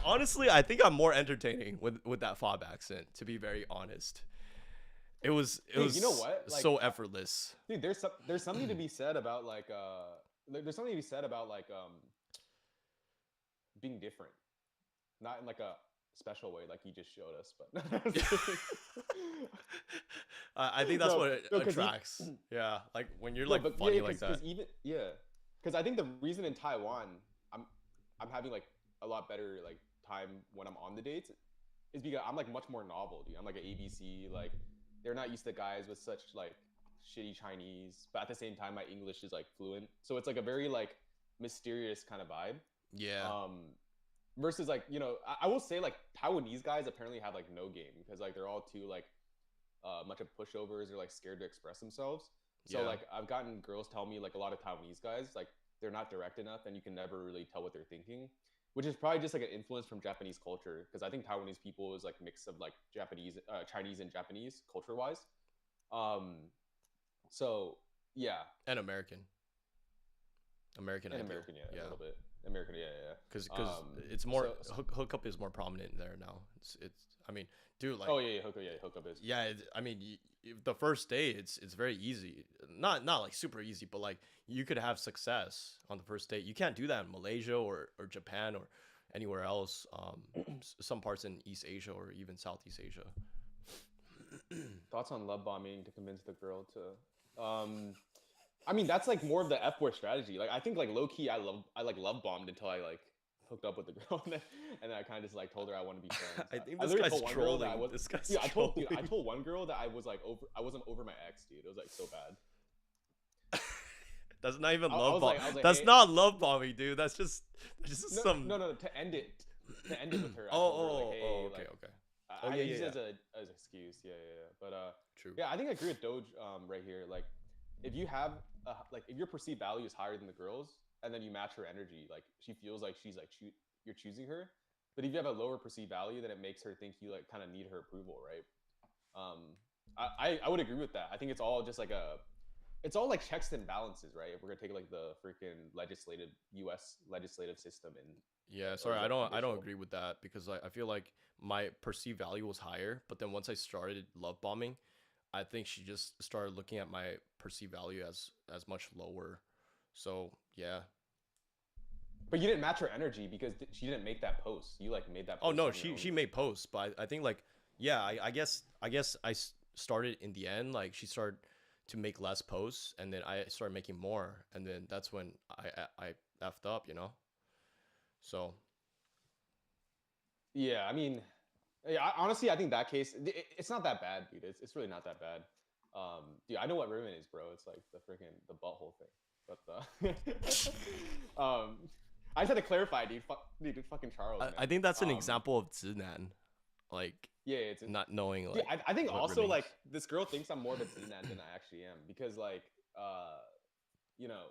[SPEAKER 1] Honestly, I think I'm more entertaining with that fob accent. To be very honest, it
[SPEAKER 2] dude, you know
[SPEAKER 1] was
[SPEAKER 2] what?
[SPEAKER 1] so effortless.
[SPEAKER 2] Dude, there's something to be said about like there's something to be said about like being different. Not in like a special way like you just showed us, but
[SPEAKER 1] I think that's
[SPEAKER 2] no,
[SPEAKER 1] what it
[SPEAKER 2] no,
[SPEAKER 1] attracts. Yeah, like when you're
[SPEAKER 2] no,
[SPEAKER 1] like
[SPEAKER 2] but
[SPEAKER 1] funny
[SPEAKER 2] yeah,
[SPEAKER 1] like that.
[SPEAKER 2] because even yeah, because I think the reason in Taiwan I'm I'm having like a lot better like time when I'm on the dates is because I'm like much more novel, dude. I'm like an ABC, like they're not used to guys with such like shitty Chinese, but at the same time my English is like fluent, so it's like a very like mysterious kind of vibe.
[SPEAKER 1] Yeah,
[SPEAKER 2] Um, versus like I will say like Taiwanese guys apparently have like no game because like they're all too like much of pushovers or like scared to express themselves. So
[SPEAKER 1] yeah,
[SPEAKER 2] like I've gotten girls tell me like a lot of Taiwanese guys like they're not direct enough and you can never really tell what they're thinking, which is probably just like an influence from Japanese culture because I think Taiwanese people is like mix of like Japanese, Chinese and Japanese culture wise. Um, so yeah,
[SPEAKER 1] and American, I
[SPEAKER 2] and
[SPEAKER 1] feel.
[SPEAKER 2] American, yeah, a
[SPEAKER 1] Yeah,
[SPEAKER 2] little bit. American, yeah, yeah, yeah.
[SPEAKER 1] because it's more
[SPEAKER 2] So
[SPEAKER 1] hookup is more prominent there now. It's. I mean, dude, like
[SPEAKER 2] oh yeah, hookup is.
[SPEAKER 1] yeah, I mean, the first day it's very easy. Not like super easy, but like you could have success on the first date. You can't do that in Malaysia or Japan or anywhere else. Some parts in East Asia or even Southeast Asia.
[SPEAKER 2] Thoughts on love bombing to convince the girl to I mean that's like more of the F word strategy. Like I think like low key I like love bombed until I like hooked up with the girl and then I kind of just like told her I want to be friends.
[SPEAKER 1] I think
[SPEAKER 2] I
[SPEAKER 1] this
[SPEAKER 2] literally
[SPEAKER 1] guy's
[SPEAKER 2] told one girl that I
[SPEAKER 1] trolling.
[SPEAKER 2] was
[SPEAKER 1] This guy's
[SPEAKER 2] yeah, I
[SPEAKER 1] trolling.
[SPEAKER 2] told one girl that I wasn't over my ex, dude. It was like so bad.
[SPEAKER 1] That's not even
[SPEAKER 2] I
[SPEAKER 1] love
[SPEAKER 2] was
[SPEAKER 1] bomb.
[SPEAKER 2] like
[SPEAKER 1] That's
[SPEAKER 2] hey
[SPEAKER 1] not love bombing, dude. That's just
[SPEAKER 2] no
[SPEAKER 1] some.
[SPEAKER 2] no no to end it with her. I told her like
[SPEAKER 1] Oh,
[SPEAKER 2] hey
[SPEAKER 1] okay,
[SPEAKER 2] like
[SPEAKER 1] okay. Oh
[SPEAKER 2] I
[SPEAKER 1] yeah, yeah,
[SPEAKER 2] use it
[SPEAKER 1] yeah.
[SPEAKER 2] as an excuse. Yeah, yeah, yeah. But
[SPEAKER 1] True.
[SPEAKER 2] yeah, I think I agree with Doge right here. Like, if you have like if your perceived value is higher than the girls, and then you match her energy, like she feels like she's like you're choosing her. But if you have a lower perceived value, then it makes her think you like kind of need her approval, right? Um, I would agree with that. I think it's all just like it's all like checks and balances, right? If we're gonna take like the freaking legislative U.S. legislative system and
[SPEAKER 1] Yeah, sorry,
[SPEAKER 2] or is it
[SPEAKER 1] I don't
[SPEAKER 2] judicial?
[SPEAKER 1] agree with that because I feel like my perceived value was higher, but then once I started love bombing, I think she just started looking at my perceived value as much lower. So yeah.
[SPEAKER 2] But you didn't match her energy because she didn't make that post. You like made that
[SPEAKER 1] Oh
[SPEAKER 2] post
[SPEAKER 1] no,
[SPEAKER 2] on your own.
[SPEAKER 1] she made posts, but I think like yeah, I guess started in the end like she started to make less posts, and then I started making more, and then that's when I effed up. So
[SPEAKER 2] Yeah, I mean, yeah, honestly, I think that case, it's not that bad, dude. It's really not that bad. Dude, I know what ribbon is, bro. It's like the freaking the butthole thing. But I just had to clarify, dude. Dude, fucking Charles,
[SPEAKER 1] I
[SPEAKER 2] man.
[SPEAKER 1] think that's an example of Zinan, like
[SPEAKER 2] Yeah, it's
[SPEAKER 1] not knowing
[SPEAKER 2] dude.
[SPEAKER 1] like
[SPEAKER 2] I think
[SPEAKER 1] what
[SPEAKER 2] also
[SPEAKER 1] ribbing
[SPEAKER 2] like
[SPEAKER 1] is.
[SPEAKER 2] this girl thinks I'm more of a Zinan than I actually am because like you know,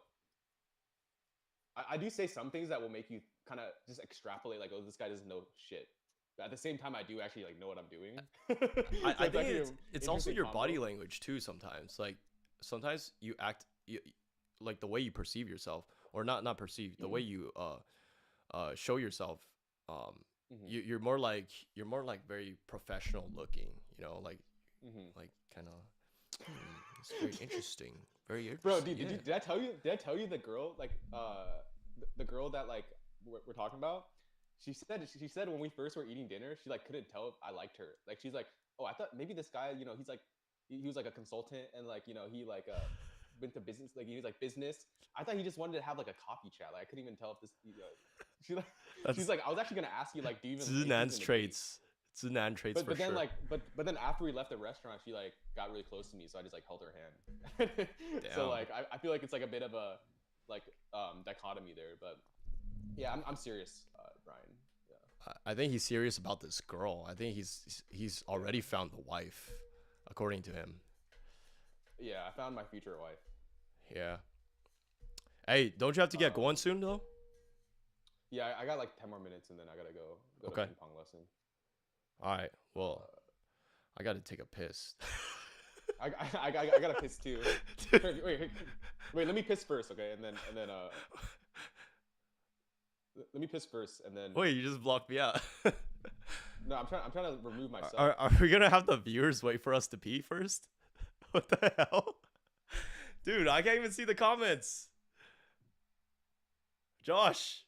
[SPEAKER 2] I do say some things that will make you kind of just extrapolate like, oh, this guy doesn't know shit. But at the same time, I do actually like know what I'm doing. So
[SPEAKER 1] I
[SPEAKER 2] it's
[SPEAKER 1] think
[SPEAKER 2] actually an
[SPEAKER 1] it's also
[SPEAKER 2] interesting
[SPEAKER 1] your body
[SPEAKER 2] combo.
[SPEAKER 1] language too. Sometimes like sometimes you act like the way you perceive yourself, or not perceive the way you show yourself. Um,
[SPEAKER 2] Hmm.
[SPEAKER 1] you're more like very professional looking. Like
[SPEAKER 2] Hmm.
[SPEAKER 1] like kind of. It's very interesting. Very
[SPEAKER 2] Bro,
[SPEAKER 1] interesting.
[SPEAKER 2] dude,
[SPEAKER 1] Yeah.
[SPEAKER 2] did I tell you? Did I tell you the girl like the girl that like we're talking about? She said when we first were eating dinner, she like couldn't tell if I liked her. Like she's like, oh, I thought maybe this guy, he's like he was like a consultant and like he like went to business like he was like business. I thought he just wanted to have like a coffee chat. Like I couldn't even tell if this. She like she's
[SPEAKER 1] That's
[SPEAKER 2] like I was actually gonna ask you like do you even think he's
[SPEAKER 1] Zinan's
[SPEAKER 2] gonna date?
[SPEAKER 1] traits. Zinan traits
[SPEAKER 2] But
[SPEAKER 1] for
[SPEAKER 2] but then
[SPEAKER 1] sure.
[SPEAKER 2] like but then after we left the restaurant, she like got really close to me, so I just like held her hand. So
[SPEAKER 1] Damn.
[SPEAKER 2] like I feel like it's like a bit of a like dichotomy there, but yeah, I'm serious, Brian. Yeah.
[SPEAKER 1] I think he's serious about this girl. I think he's already found the wife, according to him.
[SPEAKER 2] Yeah, I found my future wife.
[SPEAKER 1] Yeah. Hey, don't you have to get
[SPEAKER 2] Um,
[SPEAKER 1] going soon though?
[SPEAKER 2] yeah, I got like 10 more minutes, and then I gotta go to
[SPEAKER 1] Okay.
[SPEAKER 2] ping pong lesson.
[SPEAKER 1] All right. Well,
[SPEAKER 2] Uh,
[SPEAKER 1] I gotta take a piss.
[SPEAKER 2] I gotta piss too. Wait. Let me piss first, okay? And then let me piss first, and then
[SPEAKER 1] Wait, you just blocked me out.
[SPEAKER 2] no, I'm trying to remove myself.
[SPEAKER 1] Are we gonna have the viewers wait for us to pee first? What the hell? Dude, I can't even see the comments. Josh.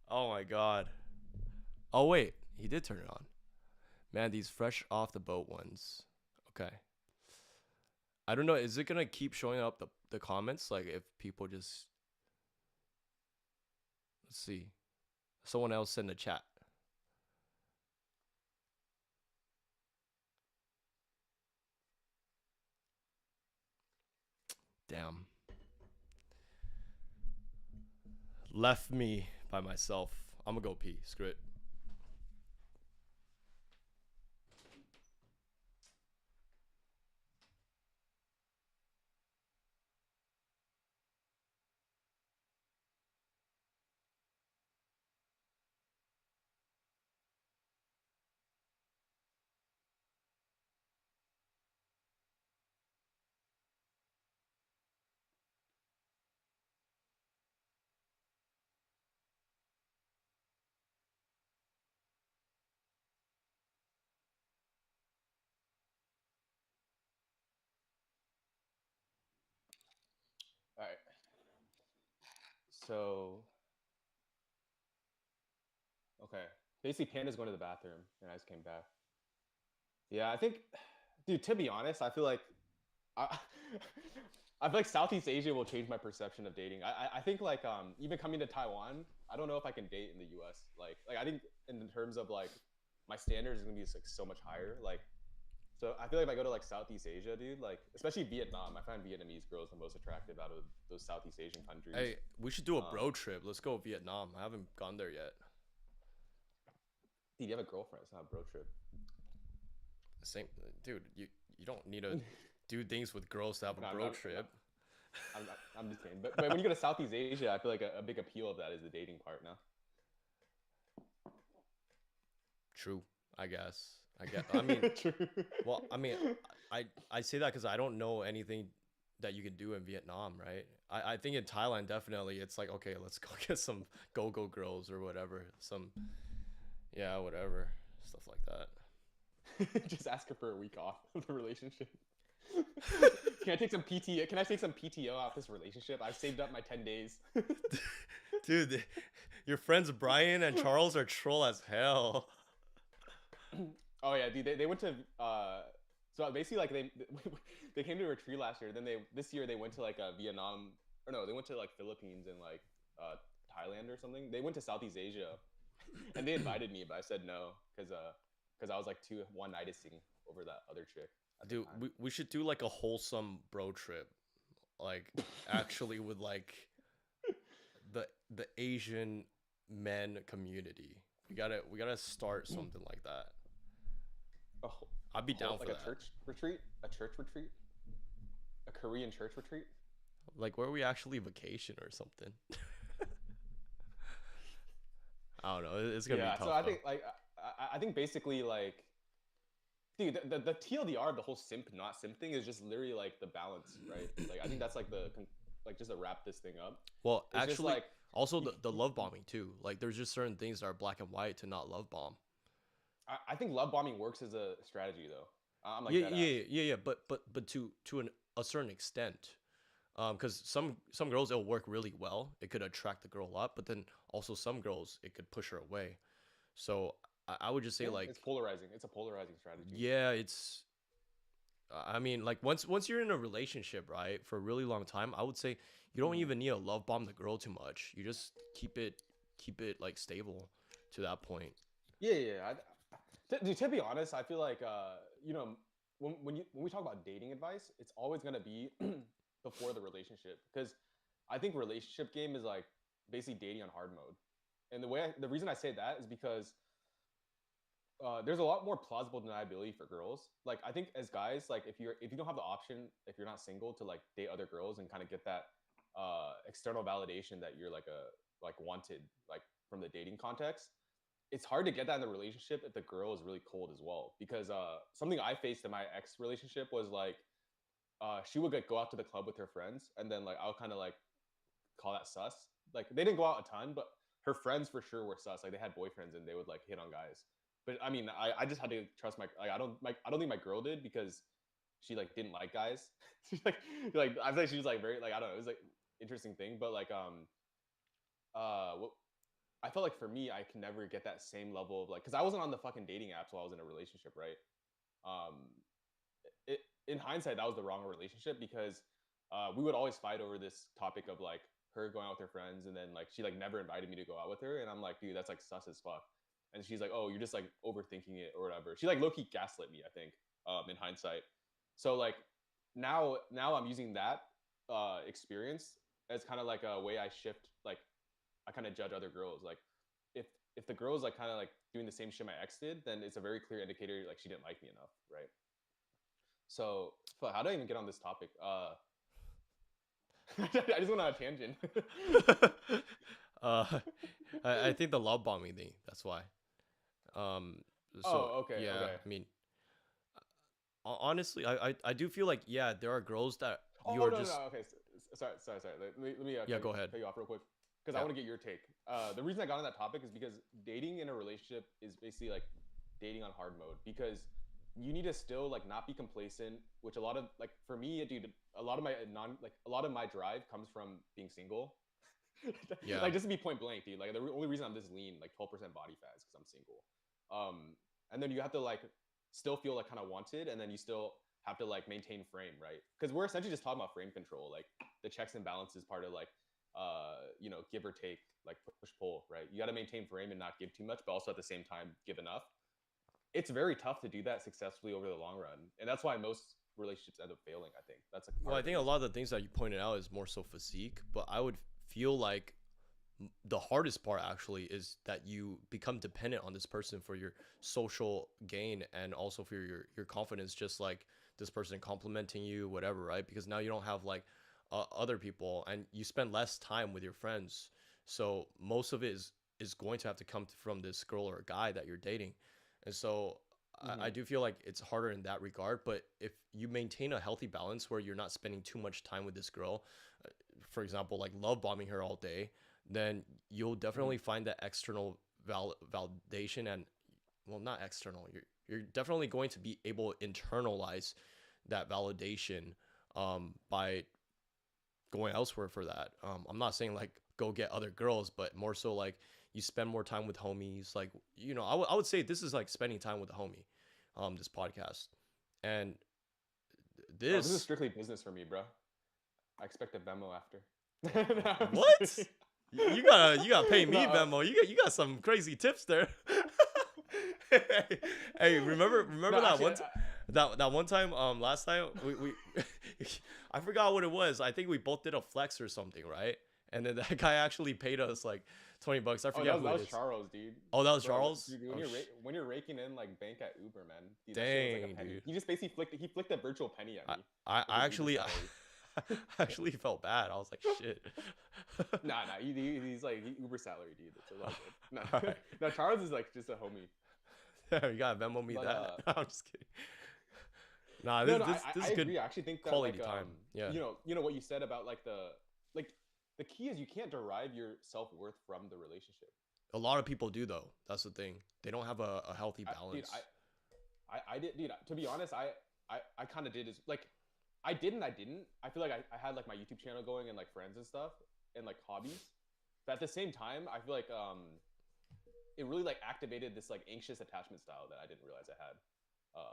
[SPEAKER 1] Oh my god. Oh wait, he did turn it on. Man, these fresh off the boat ones. Okay. I don't know. Is it gonna keep showing up the comments? Like if people just let's see. Someone else in the chat. Damn. Left me by myself. I'm gonna go pee. Screw it.
[SPEAKER 2] All right. So okay, basically Panda's going to the bathroom, and I just came back. Yeah, I think, dude. To be honest, I feel like I, I feel like Southeast Asia will change my perception of dating. I think like even coming to Taiwan, I don't know if I can date in the U.S. Like I think in terms of like my standards is gonna be like so much higher. Like so I feel like if I go to like Southeast Asia, dude, like especially Vietnam, I find Vietnamese girls the most attractive out of those Southeast Asian countries.
[SPEAKER 1] Hey, we should do a
[SPEAKER 2] Um,
[SPEAKER 1] bro trip. Let's go Vietnam. I haven't gone there yet.
[SPEAKER 2] dude, you have a girlfriend. It's not a bro trip.
[SPEAKER 1] Same, dude. You don't need to do things with girls to have
[SPEAKER 2] No,
[SPEAKER 1] a bro trip.
[SPEAKER 2] I'm just kidding. But when you go to Southeast Asia, I feel like a big appeal of that is the dating part now.
[SPEAKER 1] True, I guess. I guess. I mean,
[SPEAKER 2] True.
[SPEAKER 1] well, I mean, I say that because I don't know anything that you can do in Vietnam, right? I think in Thailand definitely it's like okay, let's go get some go-go girls or whatever, some yeah, whatever stuff like that.
[SPEAKER 2] Just ask her for a week off of the relationship. Can I take some PTO? Can I take some PTO off this relationship? I've saved up my 10 days.
[SPEAKER 1] Dude, your friends Brian and Charles are troll as hell.
[SPEAKER 2] Oh yeah, dude. They went to so basically like they came to a retreat last year. Then this year they went to like Vietnam or no, they went to like Philippines and like Thailand or something. They went to Southeast Asia, and they invited me, but I said no because I was like too one-nighting over that other chick at the
[SPEAKER 1] Dude,
[SPEAKER 2] time.
[SPEAKER 1] we should do like a wholesome bro trip. Like actually with like the Asian men community. We gotta start something like that.
[SPEAKER 2] A,
[SPEAKER 1] I'd be down for
[SPEAKER 2] like
[SPEAKER 1] that.
[SPEAKER 2] a church retreat, a Korean church retreat.
[SPEAKER 1] Like where we actually vacation or something. I don't know. It's gonna be
[SPEAKER 2] Yeah,
[SPEAKER 1] tough
[SPEAKER 2] so I
[SPEAKER 1] though.
[SPEAKER 2] think like I think basically like dude the TLDR of the whole simp not simp thing is just literally like the balance, right? Like I think that's like like just to wrap this thing up.
[SPEAKER 1] Well,
[SPEAKER 2] It's just
[SPEAKER 1] actually,
[SPEAKER 2] like
[SPEAKER 1] also
[SPEAKER 2] you,
[SPEAKER 1] the love bombing too. Like there's just certain things that are black and white to not love bomb.
[SPEAKER 2] I think love bombing works as a strategy though. I'm like
[SPEAKER 1] Yeah,
[SPEAKER 2] that ass.
[SPEAKER 1] yeah, yeah, yeah. But to a certain extent. Because some girls it'll work really well. It could attract the girl up, but then also some girls it could push her away. So I would just say
[SPEAKER 2] Yeah,
[SPEAKER 1] like
[SPEAKER 2] it's polarizing. It's a polarizing strategy.
[SPEAKER 1] yeah, it's I mean like once you're in a relationship, right, for a really long time, I would say you don't
[SPEAKER 2] Mhm.
[SPEAKER 1] even need to love bomb the girl too much. You just keep it like stable to that point.
[SPEAKER 2] Yeah, yeah. To be honest, I feel like you know, when we talk about dating advice, it's always gonna be before the relationship because I think relationship game is like basically dating on hard mode, And the reason I say that is because there's a lot more plausible deniability for girls. Like I think as guys, like if you don't have the option, if you're not single, to like date other girls and kind of get that external validation that you're like a like wanted like from the dating context, it's hard to get that in the relationship if the girl is really cold as well. Because something I faced in my ex relationship was like she would like go out to the club with her friends, and then like I'll kind of like call that sus. Like they didn't go out a ton, but her friends for sure were sus. Like they had boyfriends and they would like hit on guys. But I mean, I just had to trust my like I don't think my girl did because she like didn't like guys. She's like I think she was like very like I don't know. It was like interesting thing, but like what I felt like for me, I can never get that same level of like because I wasn't on the fucking dating apps while I was in a relationship, right? Um, it, in hindsight, that was the wrong relationship because we would always fight over this topic of like her going out with her friends, and then like she like never invited me to go out with her, and I'm like, dude, that's like sus as fuck. And she's like, oh, you're just like overthinking it or whatever. She like low key gaslit me, I think, in hindsight. So like now I'm using that experience as kind of like a way I shift like I kind of judge other girls. Like if if the girl's like kind of like doing the same shit my ex did, then it's a very clear indicator like she didn't like me enough, right? So how do I even get on this topic? I just went on a tangent.
[SPEAKER 1] uh, I think the love bombing thing. That's why. Um, so
[SPEAKER 2] Oh, okay,
[SPEAKER 1] yeah,
[SPEAKER 2] okay.
[SPEAKER 1] I mean, honestly, I do feel like yeah, there are girls that
[SPEAKER 2] Oh
[SPEAKER 1] you're
[SPEAKER 2] no, no,
[SPEAKER 1] just
[SPEAKER 2] no. Okay, sorry. Let me
[SPEAKER 1] yeah. Go ahead.
[SPEAKER 2] cut you off real quick because I
[SPEAKER 1] Yeah,
[SPEAKER 2] want to get your take. The reason I got on that topic is because dating in a relationship is basically like dating on hard mode because you need to still like not be complacent. Which a lot of like for me, dude, a lot of my a lot of my drive comes from being single.
[SPEAKER 1] yeah,
[SPEAKER 2] Like just to be point blank, dude. Like the only reason I'm this lean, like 12% body fat, is because I'm single. And then you have to like still feel like kind of wanted, and then you still have to like maintain frame, right? Because we're essentially just talking about frame control, like the checks and balances part of like give or take, like push pull, right? You got to maintain frame and not give too much, but also at the same time give enough. It's very tough to do that successfully over the long run, and that's why most relationships end up failing. I think that's a
[SPEAKER 1] well,
[SPEAKER 2] part
[SPEAKER 1] I
[SPEAKER 2] of the
[SPEAKER 1] think a
[SPEAKER 2] reason.
[SPEAKER 1] lot of the things that you pointed out is more so physique, but I would feel like the hardest part actually is that you become dependent on this person for your social gain and also for your confidence, just like this person complimenting you, whatever, right? Because now you don't have like other people and you spend less time with your friends. So most of it is going to have to come from this girl or guy that you're dating. And so I
[SPEAKER 2] Mm-hmm.
[SPEAKER 1] do feel like it's harder in that regard. But if you maintain a healthy balance where you're not spending too much time with this girl, for example, like love bombing her all day, then you'll
[SPEAKER 2] Mm-hmm.
[SPEAKER 1] definitely find that external validation and well, not external. You're definitely going to be able to internalize that validation by going elsewhere for that. I'm not saying like go get other girls, but more so like you spend more time with homies. Like I would say this is like spending time with a homie. This podcast and
[SPEAKER 2] Oh, this is
[SPEAKER 1] this
[SPEAKER 2] strictly business for me, bro. I expect a Venmo after. No, I'm just
[SPEAKER 1] what
[SPEAKER 2] kidding.
[SPEAKER 1] you gotta pay
[SPEAKER 2] No,
[SPEAKER 1] me Venmo. You got some crazy tips there. Hey,
[SPEAKER 2] no,
[SPEAKER 1] remember that
[SPEAKER 2] actually,
[SPEAKER 1] one that one time last time we I forgot what it was. I think we both did a flex or something, right? And then that guy actually paid us like $20. I
[SPEAKER 2] oh,
[SPEAKER 1] forget who
[SPEAKER 2] that
[SPEAKER 1] it
[SPEAKER 2] was
[SPEAKER 1] is.
[SPEAKER 2] Charles, dude.
[SPEAKER 1] Oh, that was
[SPEAKER 2] Bro,
[SPEAKER 1] Charles.
[SPEAKER 2] dude,
[SPEAKER 1] Oh,
[SPEAKER 2] when you're raking in like bank at Uber, man, dude, that shit was like a
[SPEAKER 1] dang,
[SPEAKER 2] penny.
[SPEAKER 1] dude.
[SPEAKER 2] He just basically flicked a virtual penny at
[SPEAKER 1] I
[SPEAKER 2] me with
[SPEAKER 1] I
[SPEAKER 2] his Uber
[SPEAKER 1] actually I
[SPEAKER 2] salary.
[SPEAKER 1] actually felt bad. I was like, shit.
[SPEAKER 2] Nah, he's like Uber salary, dude. It's all good. No,
[SPEAKER 1] All right.
[SPEAKER 2] no, Charles is like just a homie.
[SPEAKER 1] You gotta Venmo me
[SPEAKER 2] But
[SPEAKER 1] that. I'm just kidding. Nah,
[SPEAKER 2] no,
[SPEAKER 1] this
[SPEAKER 2] no,
[SPEAKER 1] this this
[SPEAKER 2] I
[SPEAKER 1] is good
[SPEAKER 2] agree. I actually think that
[SPEAKER 1] quality
[SPEAKER 2] like
[SPEAKER 1] time. Yeah.
[SPEAKER 2] you know what you said about like the key is you can't derive your self worth from the relationship.
[SPEAKER 1] A lot of people do though. That's the thing. They don't have a healthy
[SPEAKER 2] Dude,
[SPEAKER 1] balance.
[SPEAKER 2] I did, dude. To be honest, I kind of did is like I did and I didn't. I feel like I had like my YouTube channel going and like friends and stuff and like hobbies, but at the same time, I feel like it really like activated this like anxious attachment style that I didn't realize I had.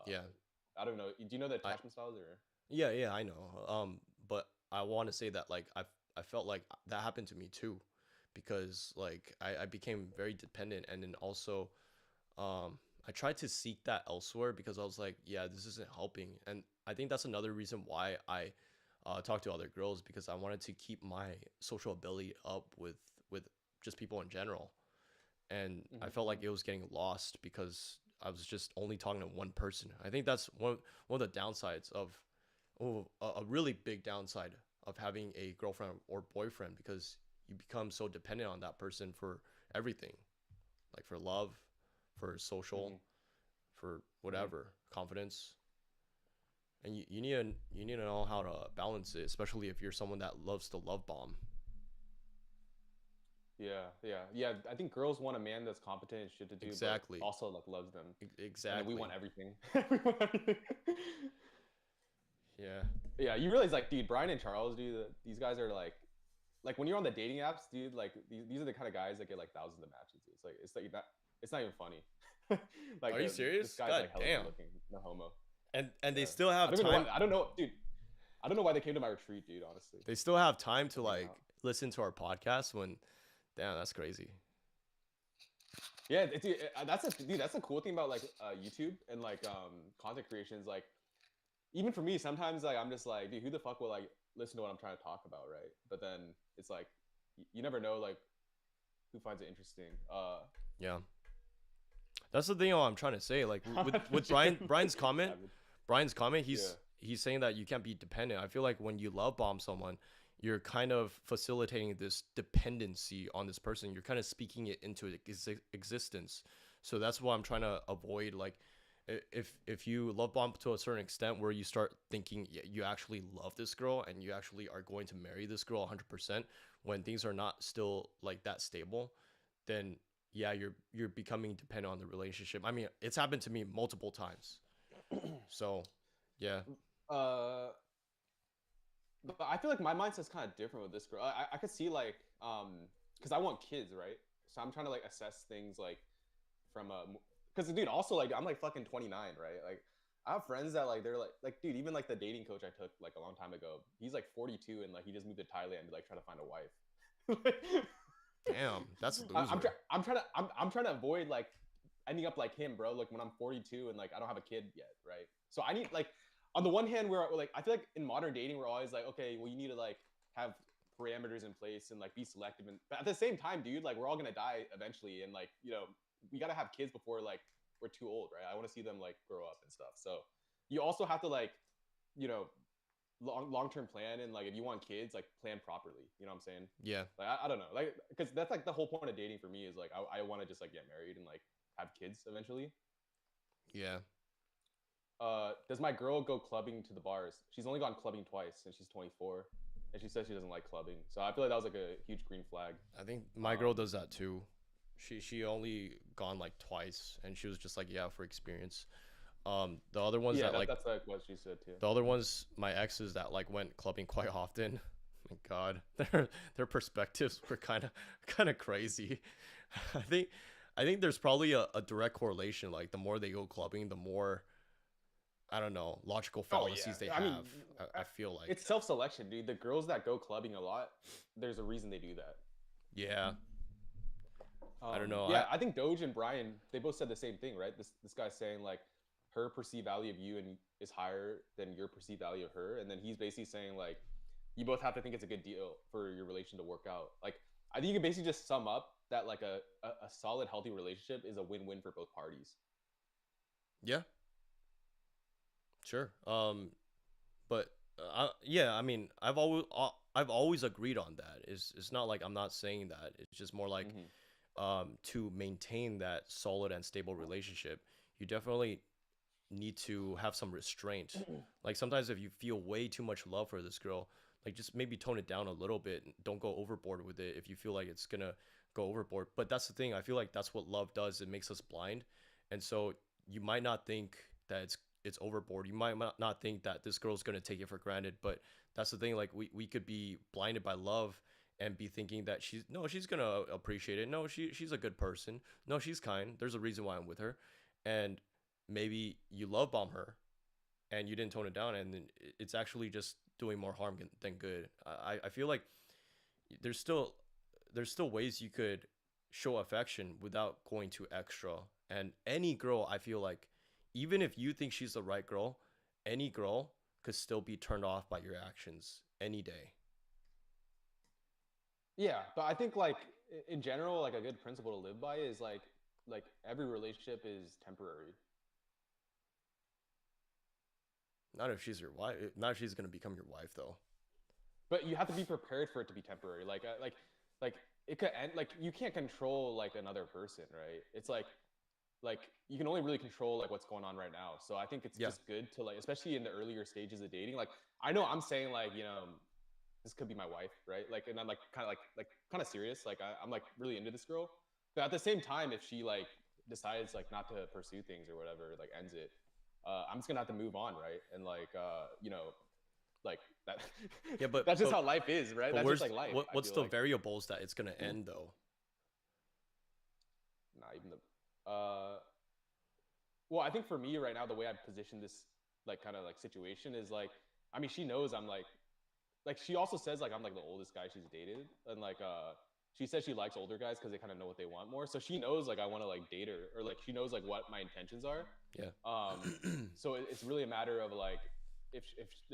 [SPEAKER 1] Yeah.
[SPEAKER 2] I don't know. Do you know the
[SPEAKER 1] I
[SPEAKER 2] attachment styles or?
[SPEAKER 1] yeah, I know. But I want to say that like I felt like that happened to me too because like I became very dependent and then also I tried to seek that elsewhere because I was like, yeah, this isn't helping. And I think that's another reason why I talk to other girls because I wanted to keep my social ability up with just people in general. and I felt like
[SPEAKER 2] Hmm.
[SPEAKER 1] it was getting lost because I was just only talking to one person. I think that's one of the downsides of a really big downside of having a girlfriend or boyfriend, because you become so dependent on that person for everything, like for love, for social,
[SPEAKER 2] Hmm.
[SPEAKER 1] for
[SPEAKER 2] Hmm.
[SPEAKER 1] whatever, confidence. And you need to know how to balance it, especially if you're someone that loves to love bomb.
[SPEAKER 2] Yeah, yeah, yeah. I think girls want a man that's competent and shit to do, but
[SPEAKER 1] Exactly.
[SPEAKER 2] also like loves them. And then we want
[SPEAKER 1] Exactly.
[SPEAKER 2] everything. We want everything.
[SPEAKER 1] Yeah.
[SPEAKER 2] Yeah, you realize like, dude, Brian and Charles, dude, these guys are like when you're on the dating apps, dude, like these are the kind of guys that get like thousands of matches. It's not even funny. Like
[SPEAKER 1] Are you
[SPEAKER 2] this
[SPEAKER 1] serious?
[SPEAKER 2] guy's
[SPEAKER 1] God
[SPEAKER 2] like hella good
[SPEAKER 1] damn.
[SPEAKER 2] looking, no homo.
[SPEAKER 1] And they
[SPEAKER 2] Yeah,
[SPEAKER 1] still
[SPEAKER 2] I
[SPEAKER 1] have
[SPEAKER 2] don't even know why.
[SPEAKER 1] time.
[SPEAKER 2] I don't know, dude. I don't know why they came to my retreat, dude. Honestly,
[SPEAKER 1] They still have time to
[SPEAKER 2] to hang out.
[SPEAKER 1] like listen to our podcast when, damn, that's crazy.
[SPEAKER 2] Yeah, dude. That's a cool thing about like YouTube and like content creations. Like even for me, sometimes like I'm just like, dude, who the fuck will like listen to what I'm trying to talk about, right? But then it's like you never know like who finds it interesting.
[SPEAKER 1] Yeah. That's the thing I'm trying to say. Like
[SPEAKER 2] I'm at the
[SPEAKER 1] with
[SPEAKER 2] gym. Savage.
[SPEAKER 1] Brian's comment,
[SPEAKER 2] Yeah.
[SPEAKER 1] he's saying that you can't be dependent. I feel like when you love bomb someone, you're kind of facilitating this dependency on this person. You're kind of speaking it into existence. So that's what I'm trying to avoid. Like if you love bomb to a certain extent where you start thinking you actually love this girl and you actually are going to marry this girl 100% when things are not still like that stable, then yeah, you're becoming dependent on the relationship. I mean, it's happened to me multiple times. So, yeah,
[SPEAKER 2] uh, but I feel like my mindset's kind of different with this girl. I could see like because I want kids, right? So I'm trying to like assess things like from a because dude, also like I'm like fucking 29, right? Like I have friends that like they're like dude, even like the dating coach I took like a long time ago, he's like 42 and like he just moved to Thailand to like try to find a wife.
[SPEAKER 1] damn, that's a
[SPEAKER 2] I'm
[SPEAKER 1] loser.
[SPEAKER 2] I'm trying to avoid like ending up like him, bro. Like when I'm 42 and like I don't have a kid yet, right? So I need like on the one hand, we're like I feel like in modern dating, we're always like, okay, well you need to like have parameters in place and like be selective. And but at the same time, dude, like we're all gonna die eventually, and like we gotta have kids before like we're too old, right? I want to see them like grow up and stuff. So you also have to like you know long term plan and like if you want kids, like plan properly. You know what I'm saying?
[SPEAKER 1] Yeah,
[SPEAKER 2] Like I don't know, like because that's like the whole point of dating for me is like I want to just like get married and like have kids eventually.
[SPEAKER 1] yeah.
[SPEAKER 2] Does my girl go clubbing to the bars? She's only gone clubbing twice and she's 24, and she says she doesn't like clubbing. So I feel like that was like a huge green flag.
[SPEAKER 1] I think my girl
[SPEAKER 2] Um,
[SPEAKER 1] does that too. She only gone like twice, and she was just like, yeah, for experience. The other ones
[SPEAKER 2] yeah,
[SPEAKER 1] that like
[SPEAKER 2] that's like what she said too.
[SPEAKER 1] the other ones, my exes that like went clubbing quite often. My God, their perspectives were kind of crazy. I think I think there's probably a direct correlation. Like the more they go clubbing, the more, I don't know, logical
[SPEAKER 2] Oh yeah,
[SPEAKER 1] fallacies they
[SPEAKER 2] I mean,
[SPEAKER 1] have. I feel like,
[SPEAKER 2] it's self selection, dude. The girls that go clubbing a lot, there's a reason they do that.
[SPEAKER 1] yeah, I don't know.
[SPEAKER 2] Yeah, I think Doge and Brian they both said the same thing, right? This guy's saying like her perceived value of you and is higher than your perceived value of her, and then he's basically saying like you both have to think it's a good deal for your relation to work out. Like I think you can basically just sum up that like a solid healthy relationship is a win win for both parties.
[SPEAKER 1] yeah, sure. But yeah, I mean, I've always agreed on that. It's not like I'm not saying that. It's just more like
[SPEAKER 2] Hmm.
[SPEAKER 1] to maintain that solid and stable relationship, you definitely need to have some restraint. Like sometimes if you feel way too much love for this girl, like just maybe tone it down a little bit. Don't go overboard with it if you feel like it's gonna go overboard. But that's the thing. I feel like that's what love does. It makes us blind, and so you might not think that it's overboard. You might not think that this girl's gonna take it for granted. But that's the thing. Like we could be blinded by love and be thinking that she's gonna appreciate it. No, she's a good person. No, she's kind. There's a reason why I'm with her, and maybe you love bomb her and you didn't tone it down, and then it's actually just doing more harm than good. I feel like there's still ways you could show affection without going too extra. And any girl, I feel like, even if you think she's the right girl, any girl could still be turned off by your actions any day.
[SPEAKER 2] Yeah, but I think like in general, like a good principle to live by is like every relationship is temporary.
[SPEAKER 1] Not if she's your wife. Not if she's gonna become your wife, though.
[SPEAKER 2] But you have to be prepared for it to be temporary. Like it could end. Like you can't control like another person, right? It's like you can only really control like what's going on right now. So I think it's
[SPEAKER 1] Yeah.
[SPEAKER 2] just good to like, especially in the earlier stages of dating. Like I know I'm saying like this could be my wife, right? Like, and I'm like kind of serious. Like I'm like really into this girl, but at the same time, if she like decides like not to pursue things or whatever, like ends it, I'm just gonna have to move on, right? And like like that
[SPEAKER 1] Yeah,
[SPEAKER 2] that's just how life is, right?
[SPEAKER 1] but
[SPEAKER 2] That's just
[SPEAKER 1] where's
[SPEAKER 2] like life, I
[SPEAKER 1] what's
[SPEAKER 2] feel
[SPEAKER 1] the
[SPEAKER 2] like.
[SPEAKER 1] variables that it's gonna end though?
[SPEAKER 2] Not even the well, I think for me right now, the way I've positioned this like kind of like situation is like, I mean, she knows I'm like she also says like I'm like the oldest guy she's dated, and like she says she likes older guys because they kind of know what they want more. So she knows like I want to like date her, or like she knows like what my intentions are.
[SPEAKER 1] Yeah.
[SPEAKER 2] So it's really a matter of like if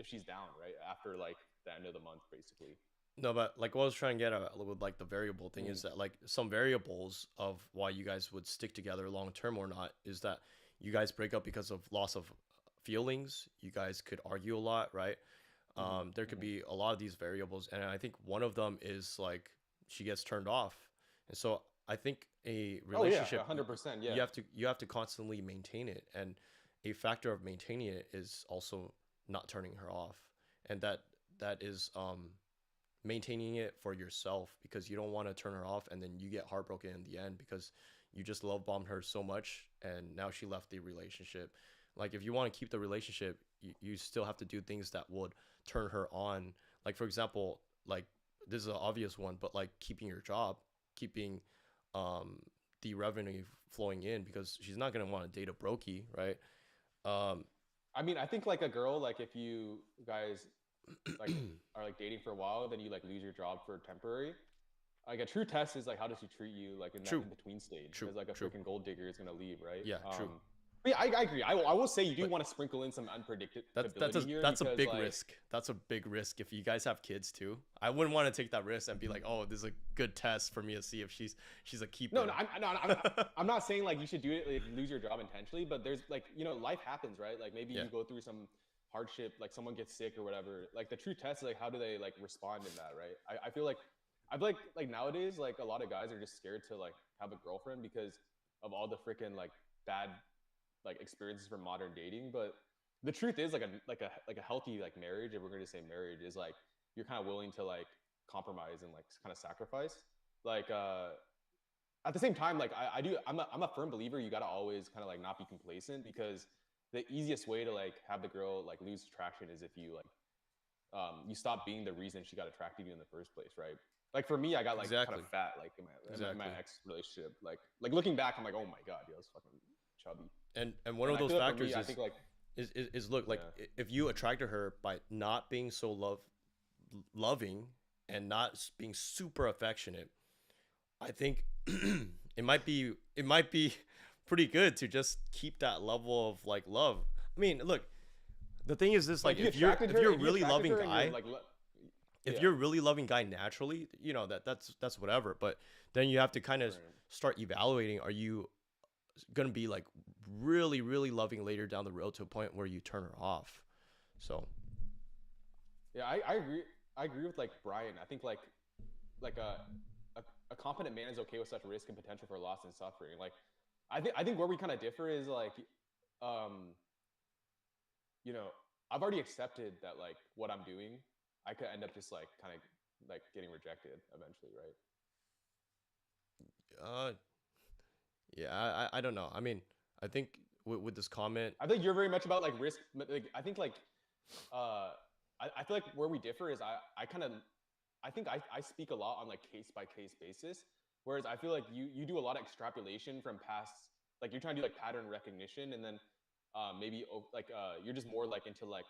[SPEAKER 2] she's down, right, after like the end of the month, basically.
[SPEAKER 1] No, but like what I was trying to get at with like the variable thing
[SPEAKER 2] Mm.
[SPEAKER 1] is that like some variables of why you guys would stick together long term or not is that you guys break up because of loss of feelings. You guys could argue a lot, right?
[SPEAKER 2] Hmm.
[SPEAKER 1] There could
[SPEAKER 2] Hmm.
[SPEAKER 1] be a lot of these variables, and I think one of them is like she gets turned off, and so I think a
[SPEAKER 2] Oh yeah,
[SPEAKER 1] relationship
[SPEAKER 2] 100%.
[SPEAKER 1] you
[SPEAKER 2] Yeah.
[SPEAKER 1] have to constantly maintain it, and a factor of maintaining it is also not turning her off, and that is maintaining it for yourself because you don't want to turn her off and then you get heartbroken in the end because you just love bombed her so much and now she left the relationship. Like if you want to keep the relationship, you still have to do things that would turn her on. Like for example, like this is an obvious one, but like keeping your job, keeping um the revenue flowing in because she's not gonna want to date a brokey, right? Um
[SPEAKER 2] I mean, I think like a girl, like if you guys like are like dating for a while, then you like lose your job for temporary. Like a true test is like how does she treat you like in that
[SPEAKER 1] true,
[SPEAKER 2] in between stage?
[SPEAKER 1] true,
[SPEAKER 2] Because like a
[SPEAKER 1] true.
[SPEAKER 2] freaking gold digger is gonna leave, right?
[SPEAKER 1] Yeah, true.
[SPEAKER 2] But yeah, I agree. I will say you do
[SPEAKER 1] But
[SPEAKER 2] want to sprinkle in some
[SPEAKER 1] that's
[SPEAKER 2] unpredictability here
[SPEAKER 1] that's a
[SPEAKER 2] because
[SPEAKER 1] big
[SPEAKER 2] like
[SPEAKER 1] risk. That's a big risk if you guys have kids too. I wouldn't want to take that risk and be like, oh, this is a good test for me to see if she's a
[SPEAKER 2] no, no,
[SPEAKER 1] keeper.
[SPEAKER 2] I'm not saying like you should do it like lose your job intentionally, but there's like life happens, right? Like maybe
[SPEAKER 1] Yeah,
[SPEAKER 2] you go through some hardship, like someone gets sick or whatever. Like the true test is like how do they like respond in that, right? I feel like nowadays like a lot of guys are just scared to like have a girlfriend because of all the freaking like bad like experiences from modern dating. But the truth is like a healthy like marriage, if we're going to say marriage, is like you're kind of willing to like compromise and like kind of sacrifice. Like at the same time, like I'm a firm believer you gotta always kind of like not be complacent because the easiest way to like have the girl like lose attraction is if you like you stop being the reason she got attracted to you in the first place, right? Like for me, I got like kind of
[SPEAKER 1] exactly,
[SPEAKER 2] fat like in my
[SPEAKER 1] exactly.
[SPEAKER 2] ex relationship. Like looking back, I'm like, oh my god, yo, I was fucking chubby.
[SPEAKER 1] And one
[SPEAKER 2] And
[SPEAKER 1] of
[SPEAKER 2] I
[SPEAKER 1] those
[SPEAKER 2] feel like for me,
[SPEAKER 1] factors
[SPEAKER 2] I think like
[SPEAKER 1] is look like
[SPEAKER 2] yeah,
[SPEAKER 1] if you attracted her by not being so loving and not being super affectionate, I think it might be pretty good to just keep that level of like love. I mean, look, the thing is this like if you're a
[SPEAKER 2] if you
[SPEAKER 1] really
[SPEAKER 2] attracted
[SPEAKER 1] loving
[SPEAKER 2] her and you're
[SPEAKER 1] guy,
[SPEAKER 2] like
[SPEAKER 1] if
[SPEAKER 2] yeah,
[SPEAKER 1] you're a really loving guy naturally, you know that's whatever. But then you have to kind of
[SPEAKER 2] right.
[SPEAKER 1] start evaluating: are you gonna be like really really loving later down the road to a point where you turn her off? So
[SPEAKER 2] Yeah, I agree. I agree with like Brian. I think like a competent man is okay with such risk and potential for loss and suffering. Like I think where we kind of differ is like um you know, I've already accepted that like what I'm doing, I could end up just like kind of like getting rejected eventually, right?
[SPEAKER 1] uh yeah, I don't know. I mean, I think with this comment,
[SPEAKER 2] I think you're very much about like risk. Like I think like uh I feel like where we differ is I kind of I think I speak a lot on like case by case basis, whereas I feel like you do a lot of extrapolation from past, like you're trying to do like pattern recognition, and then maybe like you're just more like into like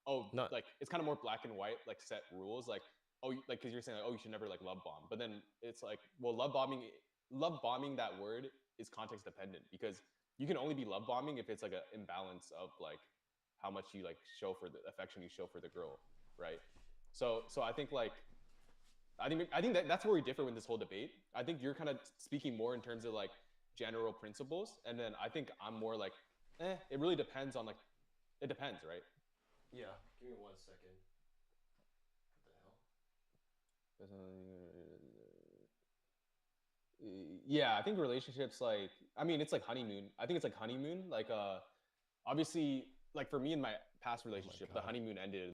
[SPEAKER 2] oh
[SPEAKER 1] not
[SPEAKER 2] like it's kind of more black and white like set rules like oh like because you're saying like oh you should never like love bomb, but then it's like well love bombing that word is context dependent because you can only be love bombing if it's like an imbalance of like how much you like show for the affection you show for the girl, right? So I think like I think that's where we differ in this whole debate. I think you're kind of speaking more in terms of like general principles, and then I think I'm more like, it really depends on like, it depends, right?
[SPEAKER 1] Yeah. Give me 1 second. What the hell?
[SPEAKER 2] Yeah, I think relationships like, I mean, it's like honeymoon. I think it's like honeymoon. Like obviously, like for me in my past
[SPEAKER 1] Oh my
[SPEAKER 2] relationship, the
[SPEAKER 1] god.
[SPEAKER 2] honeymoon ended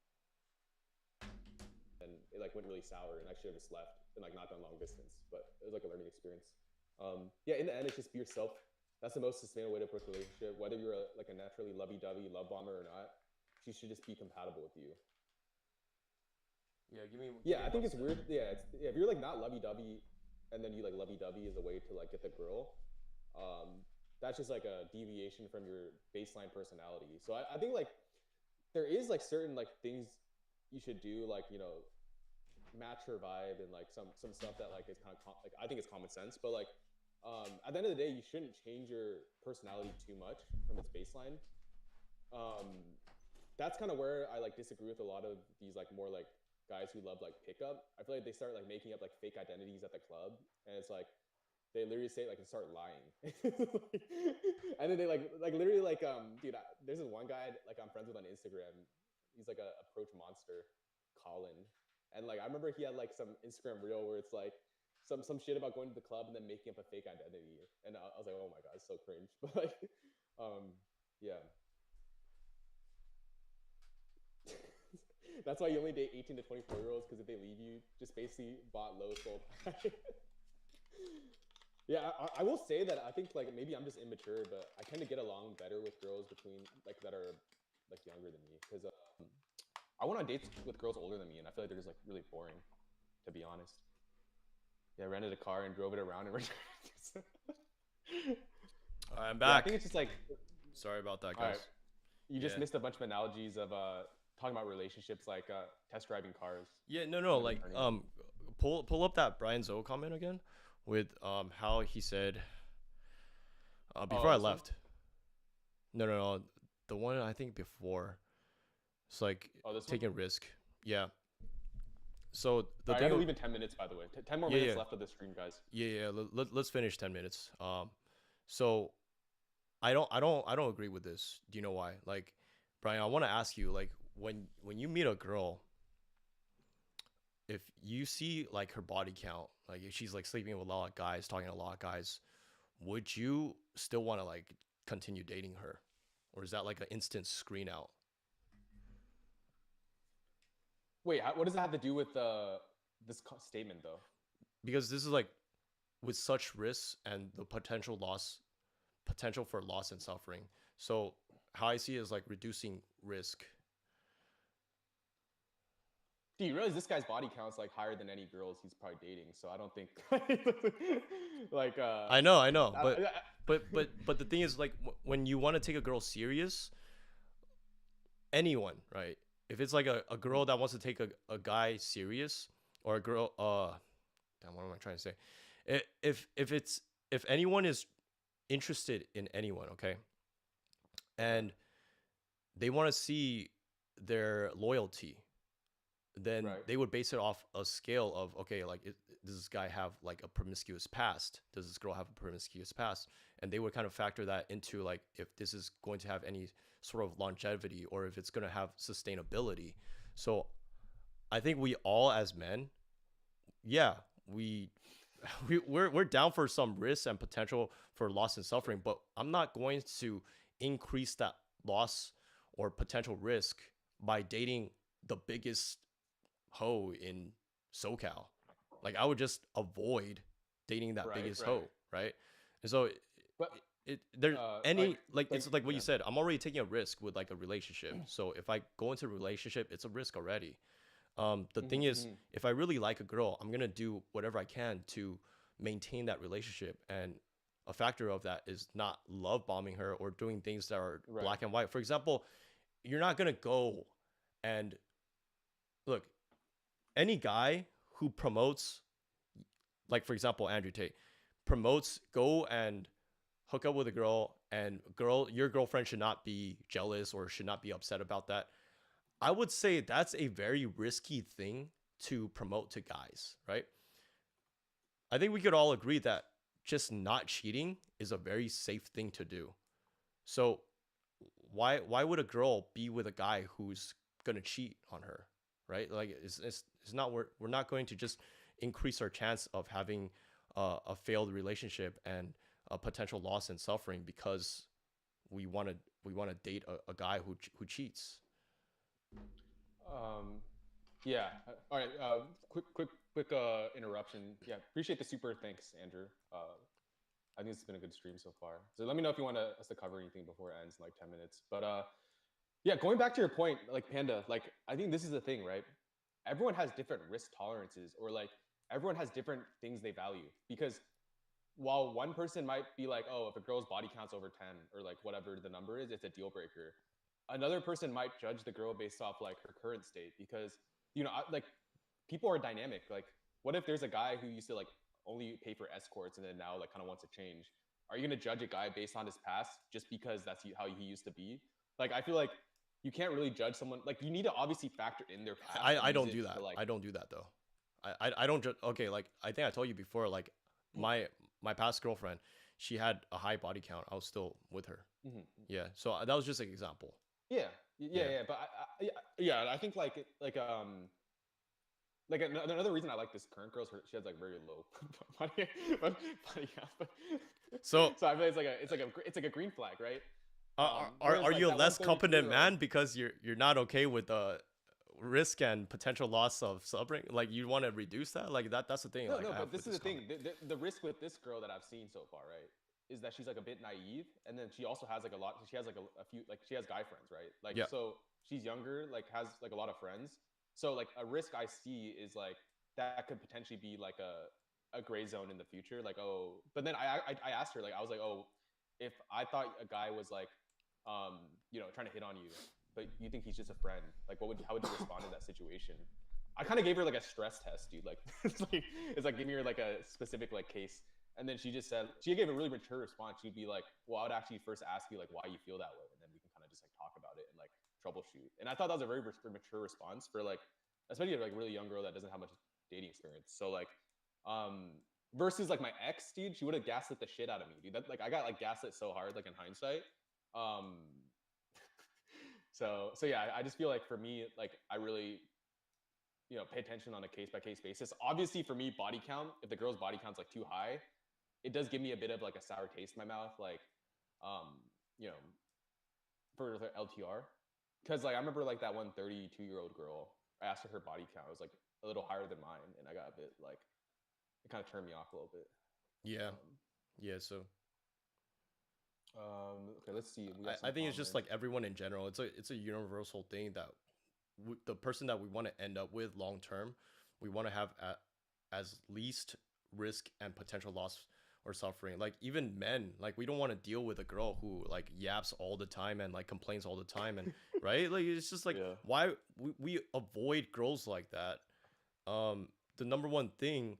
[SPEAKER 2] and it like went really sour, and I should have just left and like not done long distance. But it was like a learning experience. Yeah, in the end, it's just be yourself. That's the most sustainable way to approach a relationship. Whether you're like a naturally lovey-dovey love bomber or not, she should just be compatible with you.
[SPEAKER 1] Yeah, give
[SPEAKER 2] Yeah,
[SPEAKER 1] me
[SPEAKER 2] I
[SPEAKER 1] one
[SPEAKER 2] think it's
[SPEAKER 1] second.
[SPEAKER 2] weird. Yeah, if you're like not lovey-dovey, and then you like lovey-dovey as a way to like get the girl, um, that's just like a deviation from your baseline personality. So I think like there is like certain like things you should do, like match her vibe and like some stuff that like is kind of like I think it's common sense, but like at the end of the day, you shouldn't change your personality too much from its baseline. Um, that's kind of where I like disagree with a lot of these like more like guys who love like pickup. I feel like they start like making up like fake identities at the club, and it's like they literally say like and start lying, and then they like literally like dude, there's this one guy like I'm friends with on Instagram. He's like a approach monster, Colin, and like I remember he had like some Instagram reel where it's like some shit about going to the club and then making up a fake identity, and I was like, oh my god, it's so cringe, but like, yeah. That's why you only date 18 to 24-year-olds, because if they leave you, just basically bought low, sold high. Yeah, I will say that I think like maybe I'm just immature, but I tend to get along better with girls between like that are like younger than me, because I went on dates with girls older than me, and I feel like they're just like really boring, to be honest. Yeah, I rented a car and drove it around and returned.
[SPEAKER 1] I'm
[SPEAKER 2] Yeah, I think
[SPEAKER 1] back.
[SPEAKER 2] it's just like,
[SPEAKER 1] Sorry about that,
[SPEAKER 2] all right,
[SPEAKER 1] guys.
[SPEAKER 2] you just
[SPEAKER 1] Yeah.
[SPEAKER 2] missed a bunch of analogies of talking about relationships, like test driving cars
[SPEAKER 1] Yeah, no, no,
[SPEAKER 2] and then
[SPEAKER 1] like
[SPEAKER 2] returning them.
[SPEAKER 1] pull up that Brian Zoe comment again with how he said before
[SPEAKER 2] Oh,
[SPEAKER 1] I
[SPEAKER 2] this one?
[SPEAKER 1] left. No, no, no. The one I think before. It's like
[SPEAKER 2] Oh, this one?
[SPEAKER 1] taking risk. Yeah. So the
[SPEAKER 2] All right, I gotta
[SPEAKER 1] thing,
[SPEAKER 2] leave in 10 minutes, by the way. 10 more
[SPEAKER 1] yeah,
[SPEAKER 2] minutes
[SPEAKER 1] yeah,
[SPEAKER 2] left of the stream, guys.
[SPEAKER 1] yeah, yeah. Let's finish 10 minutes. So I don't agree with this. Do you know why? Like, Brian, I want to ask you, like, when you meet a girl, if you see like her body count, like if she's like sleeping with a lot of guys, talking to a lot of guys, would you still want to like continue dating her, or is that like an instant screen out?
[SPEAKER 2] Wait, what does that have to do with this statement, though?
[SPEAKER 1] Because this is like with such risks and the potential for loss and suffering. So how I see it is like reducing risk.
[SPEAKER 2] Do you realize this guy's body count's like higher than any girls he's probably dating? So I don't think like
[SPEAKER 1] I know,
[SPEAKER 2] I,
[SPEAKER 1] but
[SPEAKER 2] I,
[SPEAKER 1] but the thing is like when you want to take a girl serious, anyone, right? If it's like a girl that wants to take a guy serious, or a girl damn, what am I trying to say? If anyone is interested in anyone, okay, and they want to see their loyalty, then
[SPEAKER 2] right,
[SPEAKER 1] they would base it off a scale of, okay, like does this guy have like a promiscuous past? Does this girl have a promiscuous past? And they would kind of factor that into like if this is going to have any sort of longevity or if it's going to have sustainability. So I think we all as men, yeah, we we're down for some risks and potential for loss and suffering, but I'm not going to increase that loss or potential risk by dating the biggest hoe in SoCal. Like I would just avoid dating that
[SPEAKER 2] right,
[SPEAKER 1] biggest
[SPEAKER 2] right.
[SPEAKER 1] hoe, right? And so
[SPEAKER 2] But
[SPEAKER 1] there's any like
[SPEAKER 2] like
[SPEAKER 1] it's like what you
[SPEAKER 2] yeah.
[SPEAKER 1] said. I'm already taking a risk with like a relationship. So if I go into a relationship, it's a risk already. The thing is,
[SPEAKER 2] Mm-hmm.
[SPEAKER 1] if I really like a girl, I'm gonna do whatever I can to maintain that relationship. And a factor of that is not love bombing her or doing things that are
[SPEAKER 2] Right.
[SPEAKER 1] black and white. For example, you're not gonna go and look, any guy who promotes, like for example, Andrew Tate promotes go and hook up with a girl, and your girlfriend should not be jealous or should not be upset about that. I would say that's a very risky thing to promote to guys, right? I think we could all agree that just not cheating is a very safe thing to do. So why would a girl be with a guy who's gonna cheat on her, right? Like it's not we're not going to just increase our chance of having a failed relationship and a potential loss and suffering because we want to date a guy who cheats.
[SPEAKER 2] Um, yeah. All right. Quick interruption. Yeah. Appreciate the super thanks, Andrew. I think it's been a good stream so far. So let me know if you want us to cover anything before it ends in like 10 minutes. But yeah, going back to your point, like Panda, like I think this is the thing, right? Everyone has different risk tolerances, or like everyone has different things they value. Because while one person might be like, oh, if a girl's body count's over 10 or like whatever the number is, it's a deal breaker. Another person might judge the girl based off like her current state because, like people are dynamic. Like, what if there's a guy who used to like only pay for escorts and then now like kind of wants to change? Are you going to judge a guy based on his past just because that's how he used to be? Like, I feel like you can't really judge someone. Like, you need to obviously factor in their past and
[SPEAKER 1] I
[SPEAKER 2] use
[SPEAKER 1] don't
[SPEAKER 2] it
[SPEAKER 1] do that.
[SPEAKER 2] to like.
[SPEAKER 1] I don't do that though. I don't just okay. Like I think I told you before. Like my past girlfriend, she had a high body count. I was still with her.
[SPEAKER 2] Mm-hmm.
[SPEAKER 1] Yeah. So that was just an example.
[SPEAKER 2] Yeah. But I think like another reason I like this current girl is she has like very low body, body count.
[SPEAKER 1] So
[SPEAKER 2] So I feel it's like a green flag, right?
[SPEAKER 1] are
[SPEAKER 2] Whereas like
[SPEAKER 1] you a
[SPEAKER 2] that
[SPEAKER 1] less
[SPEAKER 2] 132
[SPEAKER 1] competent
[SPEAKER 2] year old,
[SPEAKER 1] man because you're not okay with the risk and potential loss of suffering? Like you want to reduce that? Like that's the thing.
[SPEAKER 2] no,
[SPEAKER 1] Like
[SPEAKER 2] no,
[SPEAKER 1] I have
[SPEAKER 2] but
[SPEAKER 1] with
[SPEAKER 2] this is
[SPEAKER 1] this
[SPEAKER 2] the
[SPEAKER 1] comment.
[SPEAKER 2] thing. The risk with this girl that I've seen so far, right, is that she's like a bit naive, and then she also has like a lot. She has like a few, like she has guy friends, right? Like
[SPEAKER 1] Yeah.
[SPEAKER 2] so she's younger, like has like a lot of friends. So like a risk I see is like that could potentially be like a gray zone in the future. Like oh, but then I asked her like I was like oh, if I thought a guy was like trying to hit on you, but you think he's just a friend, like how would you respond in that situation? I kind of gave her like a stress test, dude. Like it's like giving her like a specific like case, and then she just said she gave a really mature response. She'd be like, "Well, I would actually first ask you like why you feel that way, and then we can kind of just like talk about it and like troubleshoot." And I thought that was a very mature response for like, especially like a really young girl that doesn't have much dating experience. So like, versus like my ex, dude, she would have gaslit the shit out of me, dude. That like I got like gaslit so hard, like in hindsight. Um, so yeah, I just feel like for me, like I really pay attention on a case by case basis. Obviously, for me, body count. If the girl's body count's like too high, it does give me a bit of like a sour taste in my mouth. Like, um, you know, for the LTR, because like I remember like that one 32-year-old girl. I asked her body count. It was like a little higher than mine, and I got a bit like it kind of turned me off a little bit.
[SPEAKER 1] Yeah. Yeah. So
[SPEAKER 2] Okay, let's see. We got some
[SPEAKER 1] I think it's just
[SPEAKER 2] comments.
[SPEAKER 1] like everyone in general. It's a universal thing that the person that we want to end up with long term, we want to have as least risk and potential loss or suffering. Like even men, like we don't want to deal with a girl who like yaps all the time and like complains all the time and right. Like it's just like
[SPEAKER 2] Yeah.
[SPEAKER 1] why we avoid girls like that. The number one thing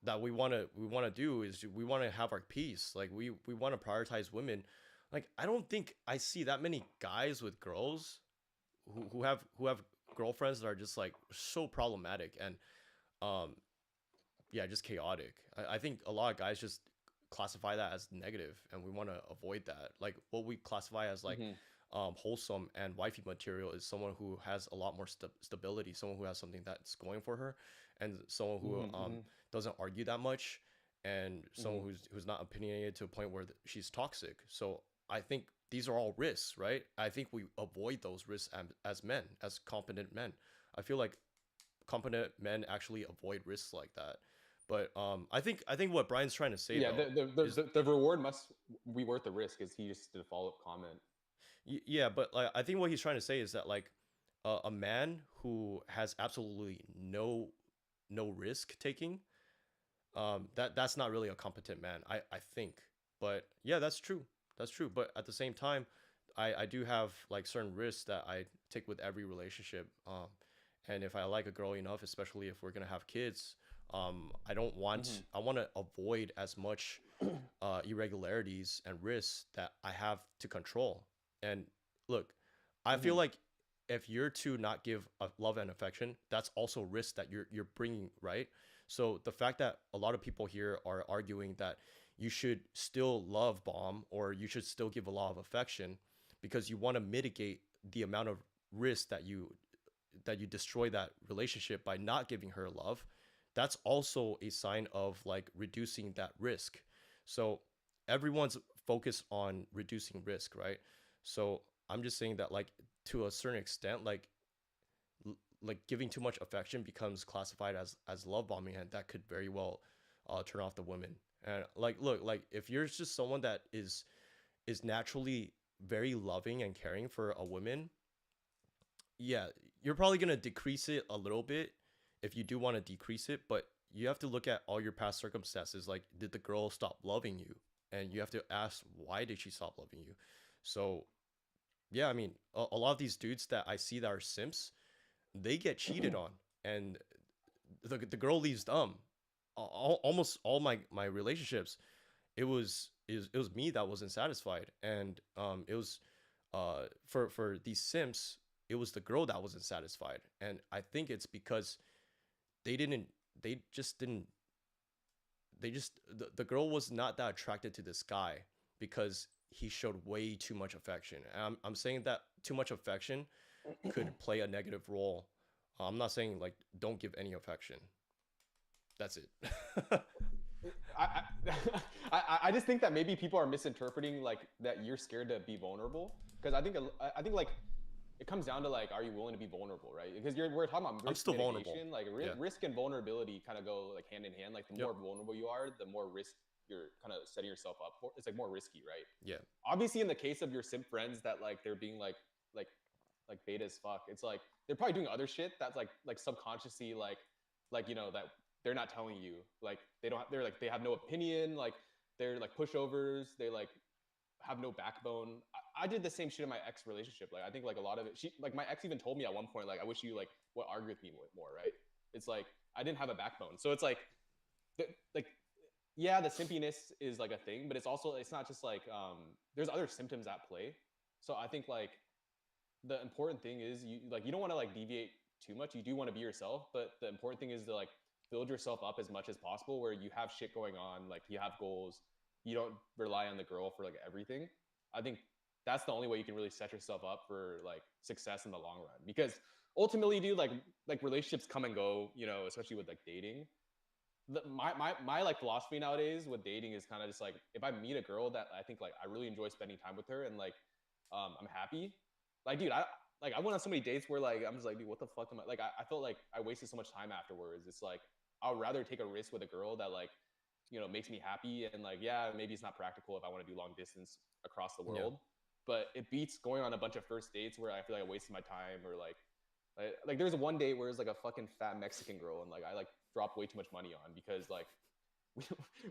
[SPEAKER 1] that we want to do is we want to have our peace. Like we want to prioritize women. Like I don't think I see that many guys with girls who have girlfriends that are just like so problematic and um yeah, just chaotic. I think a lot of guys just classify that as negative and we want to avoid that. Like what we classify as like
[SPEAKER 2] Mm-hmm.
[SPEAKER 1] wholesome and wifey material is someone who has a lot more stability, someone who has something that's going for her, and someone who
[SPEAKER 2] Mm-hmm.
[SPEAKER 1] doesn't argue that much, and someone
[SPEAKER 2] Mm-hmm.
[SPEAKER 1] who's not opinionated to a point where she's toxic. So I think these are all risks, right? I think we avoid those risks as men, as competent men. I feel like competent men actually avoid risks like that. But I think what Brian's trying to say
[SPEAKER 2] Yeah,
[SPEAKER 1] though
[SPEAKER 2] the, the,
[SPEAKER 1] is
[SPEAKER 2] the, the reward must be worth the risk. Is he just did a follow up comment?
[SPEAKER 1] yeah, but like I think what he's trying to say is that like a man who has absolutely no risk taking, that's not really a competent man. I think, but yeah, that's true. But at the same time, I do have like certain risks that I take with every relationship. And if I like a girl enough, especially if we're gonna have kids, I don't want
[SPEAKER 2] Mm-hmm.
[SPEAKER 1] I want to avoid as much irregularities and risks that I have to control. And look, I feel
[SPEAKER 2] Mm-hmm.
[SPEAKER 1] like if you're to not give love and affection, that's also risk that you're bringing, right? So the fact that a lot of people here are arguing that you should still love bomb or you should still give a lot of affection because you want to mitigate the amount of risk that you destroy that relationship by not giving her love, that's also a sign of like reducing that risk. So everyone's focused on reducing risk, right? So I'm just saying that like to a certain extent, like giving too much affection becomes classified as love bombing, and that could very well turn off the women. And like, look, like if you're just someone that is naturally very loving and caring for a woman, yeah, you're probably gonna decrease it a little bit if you do want to decrease it, but you have to look at all your past circumstances. Like, did the girl stop loving you? And you have to ask, why did she stop loving you? So yeah, I mean, a lot of these dudes that I see that are simps, they get cheated on, and the girl leaves dumb. Almost all my relationships, it was me that wasn't satisfied, and it was for these simps, it was the girl that wasn't satisfied, and I think it's because they didn't they just didn't they just the girl was not that attracted to this guy because he showed way too much affection. And I'm saying that too much affection could play a negative role. I'm not saying like don't give any affection. That's it.
[SPEAKER 2] I, I just think that maybe people are misinterpreting like that you're scared to be vulnerable, because I think like it comes down to like, are you willing to be vulnerable, right? Because we're talking about
[SPEAKER 1] I'm
[SPEAKER 2] risk
[SPEAKER 1] still vulnerable.
[SPEAKER 2] mitigation. Like
[SPEAKER 1] Yeah.
[SPEAKER 2] risk and vulnerability kind of go like hand in hand. Like the
[SPEAKER 1] Yep.
[SPEAKER 2] more vulnerable you are, the more risk you're kind of setting yourself up for. It's like more risky, right?
[SPEAKER 1] Yeah.
[SPEAKER 2] Obviously, in the case of your simp friends that like they're being like like beta as fuck, it's like they're probably doing other shit that's like subconsciously like that they're not telling you. Like they're like they have no opinion. Like they're like pushovers. They like have no backbone. I did the same shit in my ex relationship. Like I think like a lot of it. She like my ex even told me at one point like I wish you like would argue with me more. Right? It's like I didn't have a backbone. So it's like like yeah, the simpiness is like a thing, but it's not just like there's other symptoms at play. So I think like the important thing is you don't want to like deviate too much. You do want to be yourself, but the important thing is to like build yourself up as much as possible where you have shit going on, like you have goals. You don't rely on the girl for like everything. I think that's the only way you can really set yourself up for like success in the long run, because ultimately, dude, like relationships come and go, especially with like dating. My like philosophy nowadays with dating is kind of just like, if I meet a girl that I think like I really enjoy spending time with her and like I'm happy, like dude, I went on so many dates where like I'm just like, dude, what the fuck am I like, I felt like I wasted so much time afterwards. It's like I'd rather take a risk with a girl that like makes me happy, and like yeah, maybe it's not practical if I want to do long distance across the
[SPEAKER 1] Yeah.
[SPEAKER 2] world, but it beats going on a bunch of first dates where I feel like I wasted my time, or like there's one date where it's like a fucking fat Mexican girl, and like I like dropped way too much money on because like we,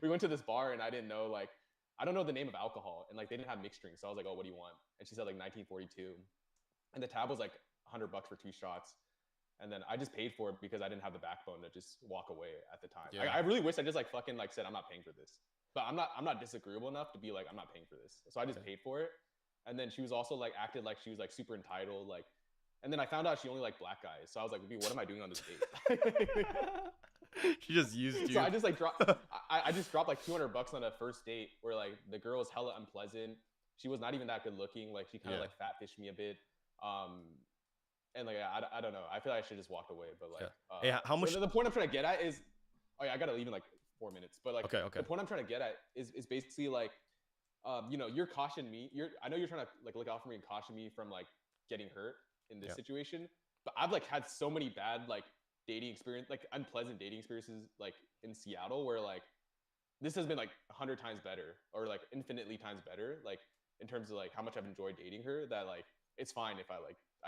[SPEAKER 2] we went to this bar and I didn't know like I don't know the name of alcohol, and like they didn't have mixed drinks, so I was like, oh, what do you want? And she said like 1942, and the tab was like $100 for 2 shots, and then I just paid for it because I didn't have the backbone to just walk away at the time.
[SPEAKER 1] Yeah.
[SPEAKER 2] I really wish I just like fucking like said I'm not paying for this, but I'm not disagreeable enough to be like I'm not paying for this, so I just
[SPEAKER 1] Okay.
[SPEAKER 2] paid for it. And then she was also like acted like she was like super entitled, like, and then I found out she only liked black guys, so I was like, what am I doing on this date?
[SPEAKER 1] She just used
[SPEAKER 2] So
[SPEAKER 1] you.
[SPEAKER 2] I just like I just dropped like $200 on a first date where like the girl was hella unpleasant. She was not even that good looking. Like she kind of
[SPEAKER 1] Yeah.
[SPEAKER 2] like fat fished me a bit. And like I don't know. I feel like I should just walked away. But
[SPEAKER 1] Yeah.
[SPEAKER 2] like
[SPEAKER 1] Hey, how much?
[SPEAKER 2] the point I'm trying to get at is, oh yeah, I gotta leave in like 4 minutes. But like
[SPEAKER 1] Okay. Okay.
[SPEAKER 2] the point I'm trying to get at is basically like you're cautioning me. I know you're trying to like look out for me and caution me from like getting hurt in this
[SPEAKER 1] Yeah.
[SPEAKER 2] situation. But I've like had so many bad like dating experience, like unpleasant dating experiences, like in Seattle, where like this has been like 100 times better, or like infinitely times better, like in terms of like how much I've enjoyed dating her. That like it's fine if I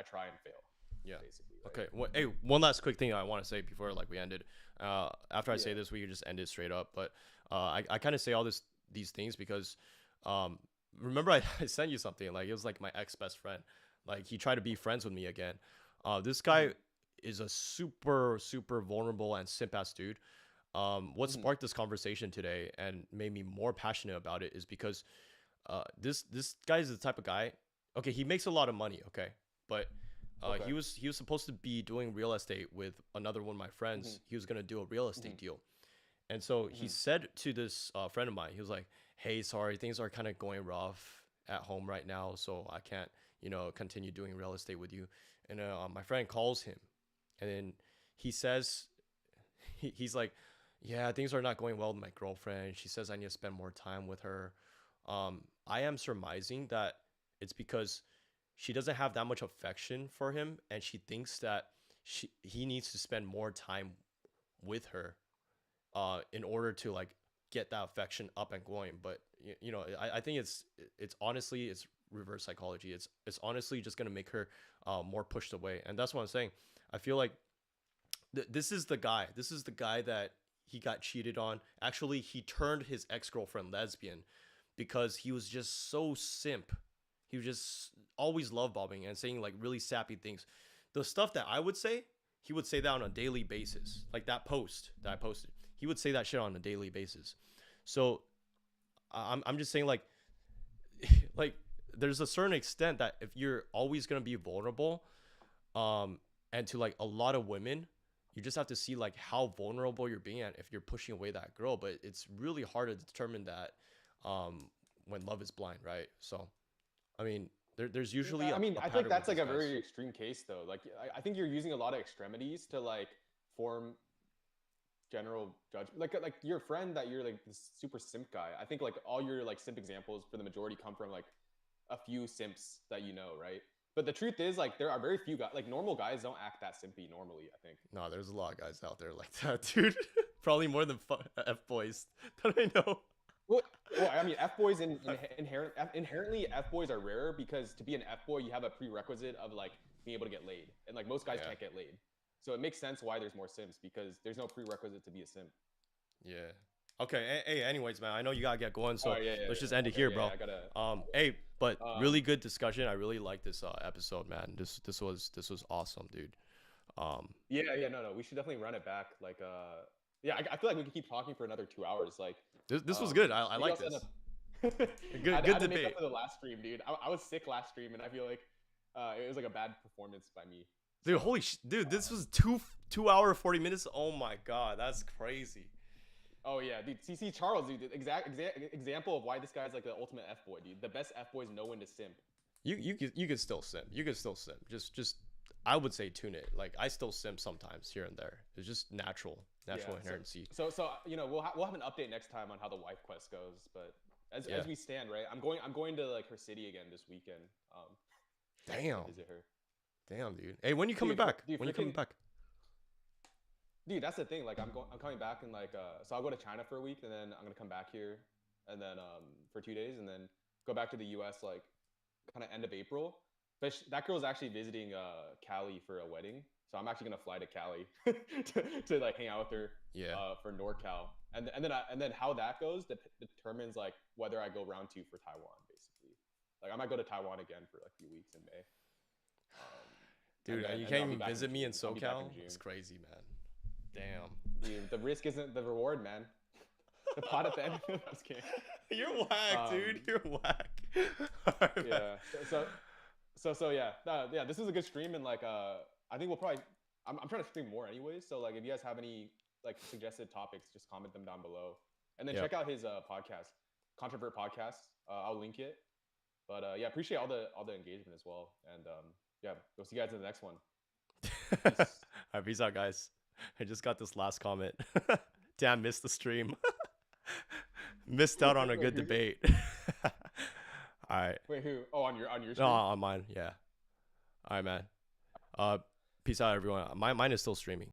[SPEAKER 2] try and fail,
[SPEAKER 1] Yeah.
[SPEAKER 2] basically. Right?
[SPEAKER 1] Okay. Hey, one last quick thing I want to say before like we ended. After I say
[SPEAKER 2] Yeah.
[SPEAKER 1] this, we could just end it straight up. But I kind of say all these things because um, remember I sent you something like it was like my ex best friend. Like he tried to be friends with me again. This guy
[SPEAKER 2] Mm-hmm.
[SPEAKER 1] is a super vulnerable and simp ass dude. What
[SPEAKER 2] Mm-hmm.
[SPEAKER 1] sparked this conversation today and made me more passionate about it is because this guy is the type of guy. Okay, he makes a lot of money. Okay, but
[SPEAKER 2] Okay.
[SPEAKER 1] He was supposed to be doing real estate with another one of my
[SPEAKER 2] Mm-hmm.
[SPEAKER 1] friends. He was gonna do a real
[SPEAKER 2] Mm-hmm.
[SPEAKER 1] estate deal, and so he
[SPEAKER 2] Mm-hmm.
[SPEAKER 1] said to this friend of mine, he was like, "Hey, sorry, things are kind of going rough at home right now, so I can't, continue doing real estate with you." And my friend calls him, and then he says, he's like, "Yeah, things are not going well with my girlfriend. She says I need to spend more time with her." I am surmising that it's because she doesn't have that much affection for him, and she thinks that he needs to spend more time with her in order to like get that affection up and going. But I think it's honestly it's reverse psychology. It's honestly just gonna make her more pushed away, and that's what I'm saying. I feel like this is the guy. This is the guy that he got cheated on. Actually, he turned his ex girlfriend lesbian because he was just so simp. He was just always love bombing and saying like really sappy things. The stuff that I would say, he would say that on a daily basis. Like that post that I posted, he would say that shit on a daily basis. So I'm just saying like like there's a certain extent that if you're always gonna be vulnerable, um, and to like a lot of women, you just have to see like how vulnerable you're being at if you're pushing away that girl. But it's really hard to determine that when love is blind, right? So I mean, there's usually
[SPEAKER 2] I mean,
[SPEAKER 1] a
[SPEAKER 2] I think
[SPEAKER 1] pattern with
[SPEAKER 2] that's like
[SPEAKER 1] these
[SPEAKER 2] a
[SPEAKER 1] guys.
[SPEAKER 2] very extreme case though. Like I think you're using a lot of extremities to like form general judgment. Like your friend that you're like this super simp guy. I think like all your like simp examples for the majority come from like a few simps that you know, right? But the truth is like there are very few guys like normal guys don't act that simpy normally, I think.
[SPEAKER 1] No, there's a lot of guys out there like that, dude. Probably more than F boys that I know.
[SPEAKER 2] Well, well, I mean, F boys inherently F boys are rare because to be an F boy, you have a prerequisite of like being able to get laid, and like most guys
[SPEAKER 1] Yeah,
[SPEAKER 2] can't get laid. So it makes sense why there's more simps because there's no prerequisite to be a simp.
[SPEAKER 1] yeah. Okay. Hey, anyways, man, I know you gotta get going,
[SPEAKER 2] Oh
[SPEAKER 1] so
[SPEAKER 2] yeah, yeah,
[SPEAKER 1] let's just
[SPEAKER 2] yeah.
[SPEAKER 1] end it
[SPEAKER 2] Okay,
[SPEAKER 1] here,
[SPEAKER 2] yeah,
[SPEAKER 1] bro.
[SPEAKER 2] yeah, I gotta.
[SPEAKER 1] Hey, but really
[SPEAKER 2] Um,
[SPEAKER 1] good discussion. I really like this episode, man. This was awesome, dude. Um,
[SPEAKER 2] yeah, yeah, no, no, we should definitely run it back. Like, yeah, I feel like we could keep talking for another 2 hours. Like,
[SPEAKER 1] this was good. I
[SPEAKER 2] maybe
[SPEAKER 1] like
[SPEAKER 2] I'll set
[SPEAKER 1] this.
[SPEAKER 2] up.
[SPEAKER 1] A
[SPEAKER 2] I,
[SPEAKER 1] good
[SPEAKER 2] I
[SPEAKER 1] good
[SPEAKER 2] had to make up
[SPEAKER 1] debate.
[SPEAKER 2] for the last stream, dude. I was sick last stream, and I feel like it was like a bad performance by me.
[SPEAKER 1] Dude,
[SPEAKER 2] So,
[SPEAKER 1] holy dude, this
[SPEAKER 2] uh,
[SPEAKER 1] was 2 hour 40 minutes. Oh my god, that's crazy.
[SPEAKER 2] oh yeah, dude. CC Charles, dude. Example of why this guy's like the ultimate F boy, dude. The best F boys know when to simp.
[SPEAKER 1] You could still simp. You could still simp. Just I would say tune it. Like I still simp sometimes here and there. It's just
[SPEAKER 2] Yeah.
[SPEAKER 1] natural
[SPEAKER 2] So
[SPEAKER 1] inherency.
[SPEAKER 2] we'll have an update next time on how the wife quest goes. But
[SPEAKER 1] Yeah.
[SPEAKER 2] as we stand, right? I'm going to like her city again this weekend. To
[SPEAKER 1] Damn.
[SPEAKER 2] visit her.
[SPEAKER 1] Damn, dude. Hey, when you coming back?
[SPEAKER 2] Dude,
[SPEAKER 1] When you coming
[SPEAKER 2] freaking
[SPEAKER 1] back?
[SPEAKER 2] dude, that's the thing. Like I'm coming back in like so I'll go to China for a week and then I'm gonna come back here and then for 2 days and then go back to the US like kind of end of April. But that girl's actually visiting Cali for a wedding, so I'm actually gonna fly to Cali to like hang out with her
[SPEAKER 1] Yeah.
[SPEAKER 2] for NorCal, and then how that goes determines like whether I go round two for Taiwan, basically. Like I might go to Taiwan again for like a few weeks in May,
[SPEAKER 1] Dude, you
[SPEAKER 2] and then
[SPEAKER 1] can't
[SPEAKER 2] I'll be
[SPEAKER 1] even
[SPEAKER 2] back in
[SPEAKER 1] visit me in
[SPEAKER 2] June. I'll be back
[SPEAKER 1] SoCal?
[SPEAKER 2] in
[SPEAKER 1] It's
[SPEAKER 2] June.
[SPEAKER 1] crazy, man. Damn.
[SPEAKER 2] Dude, the risk isn't the reward, man. The pot at the end. I'm just kidding.
[SPEAKER 1] You're whack, dude.
[SPEAKER 2] Um,
[SPEAKER 1] You're whack. Alright, man.
[SPEAKER 2] yeah. So yeah, yeah. This was a good stream, and like I think we'll probably. I'm trying to stream more anyways. So like, if you guys have any like suggested topics, just comment them down below, and then
[SPEAKER 1] Yeah.
[SPEAKER 2] check out his podcast, Controvert Podcast. I'll link it. But yeah, appreciate all the engagement as well, and yeah, we'll see you guys in the next one. Peace.
[SPEAKER 1] Alright, peace out, guys. I just got this last comment. Damn, missed the stream. Missed out on a
[SPEAKER 2] Wait,
[SPEAKER 1] good
[SPEAKER 2] who?
[SPEAKER 1] debate. Alright.
[SPEAKER 2] Wait, who? Oh, on your
[SPEAKER 1] No,
[SPEAKER 2] stream.
[SPEAKER 1] on mine. Yeah. Alright, man. Uh, peace out, everyone. Mine is still streaming.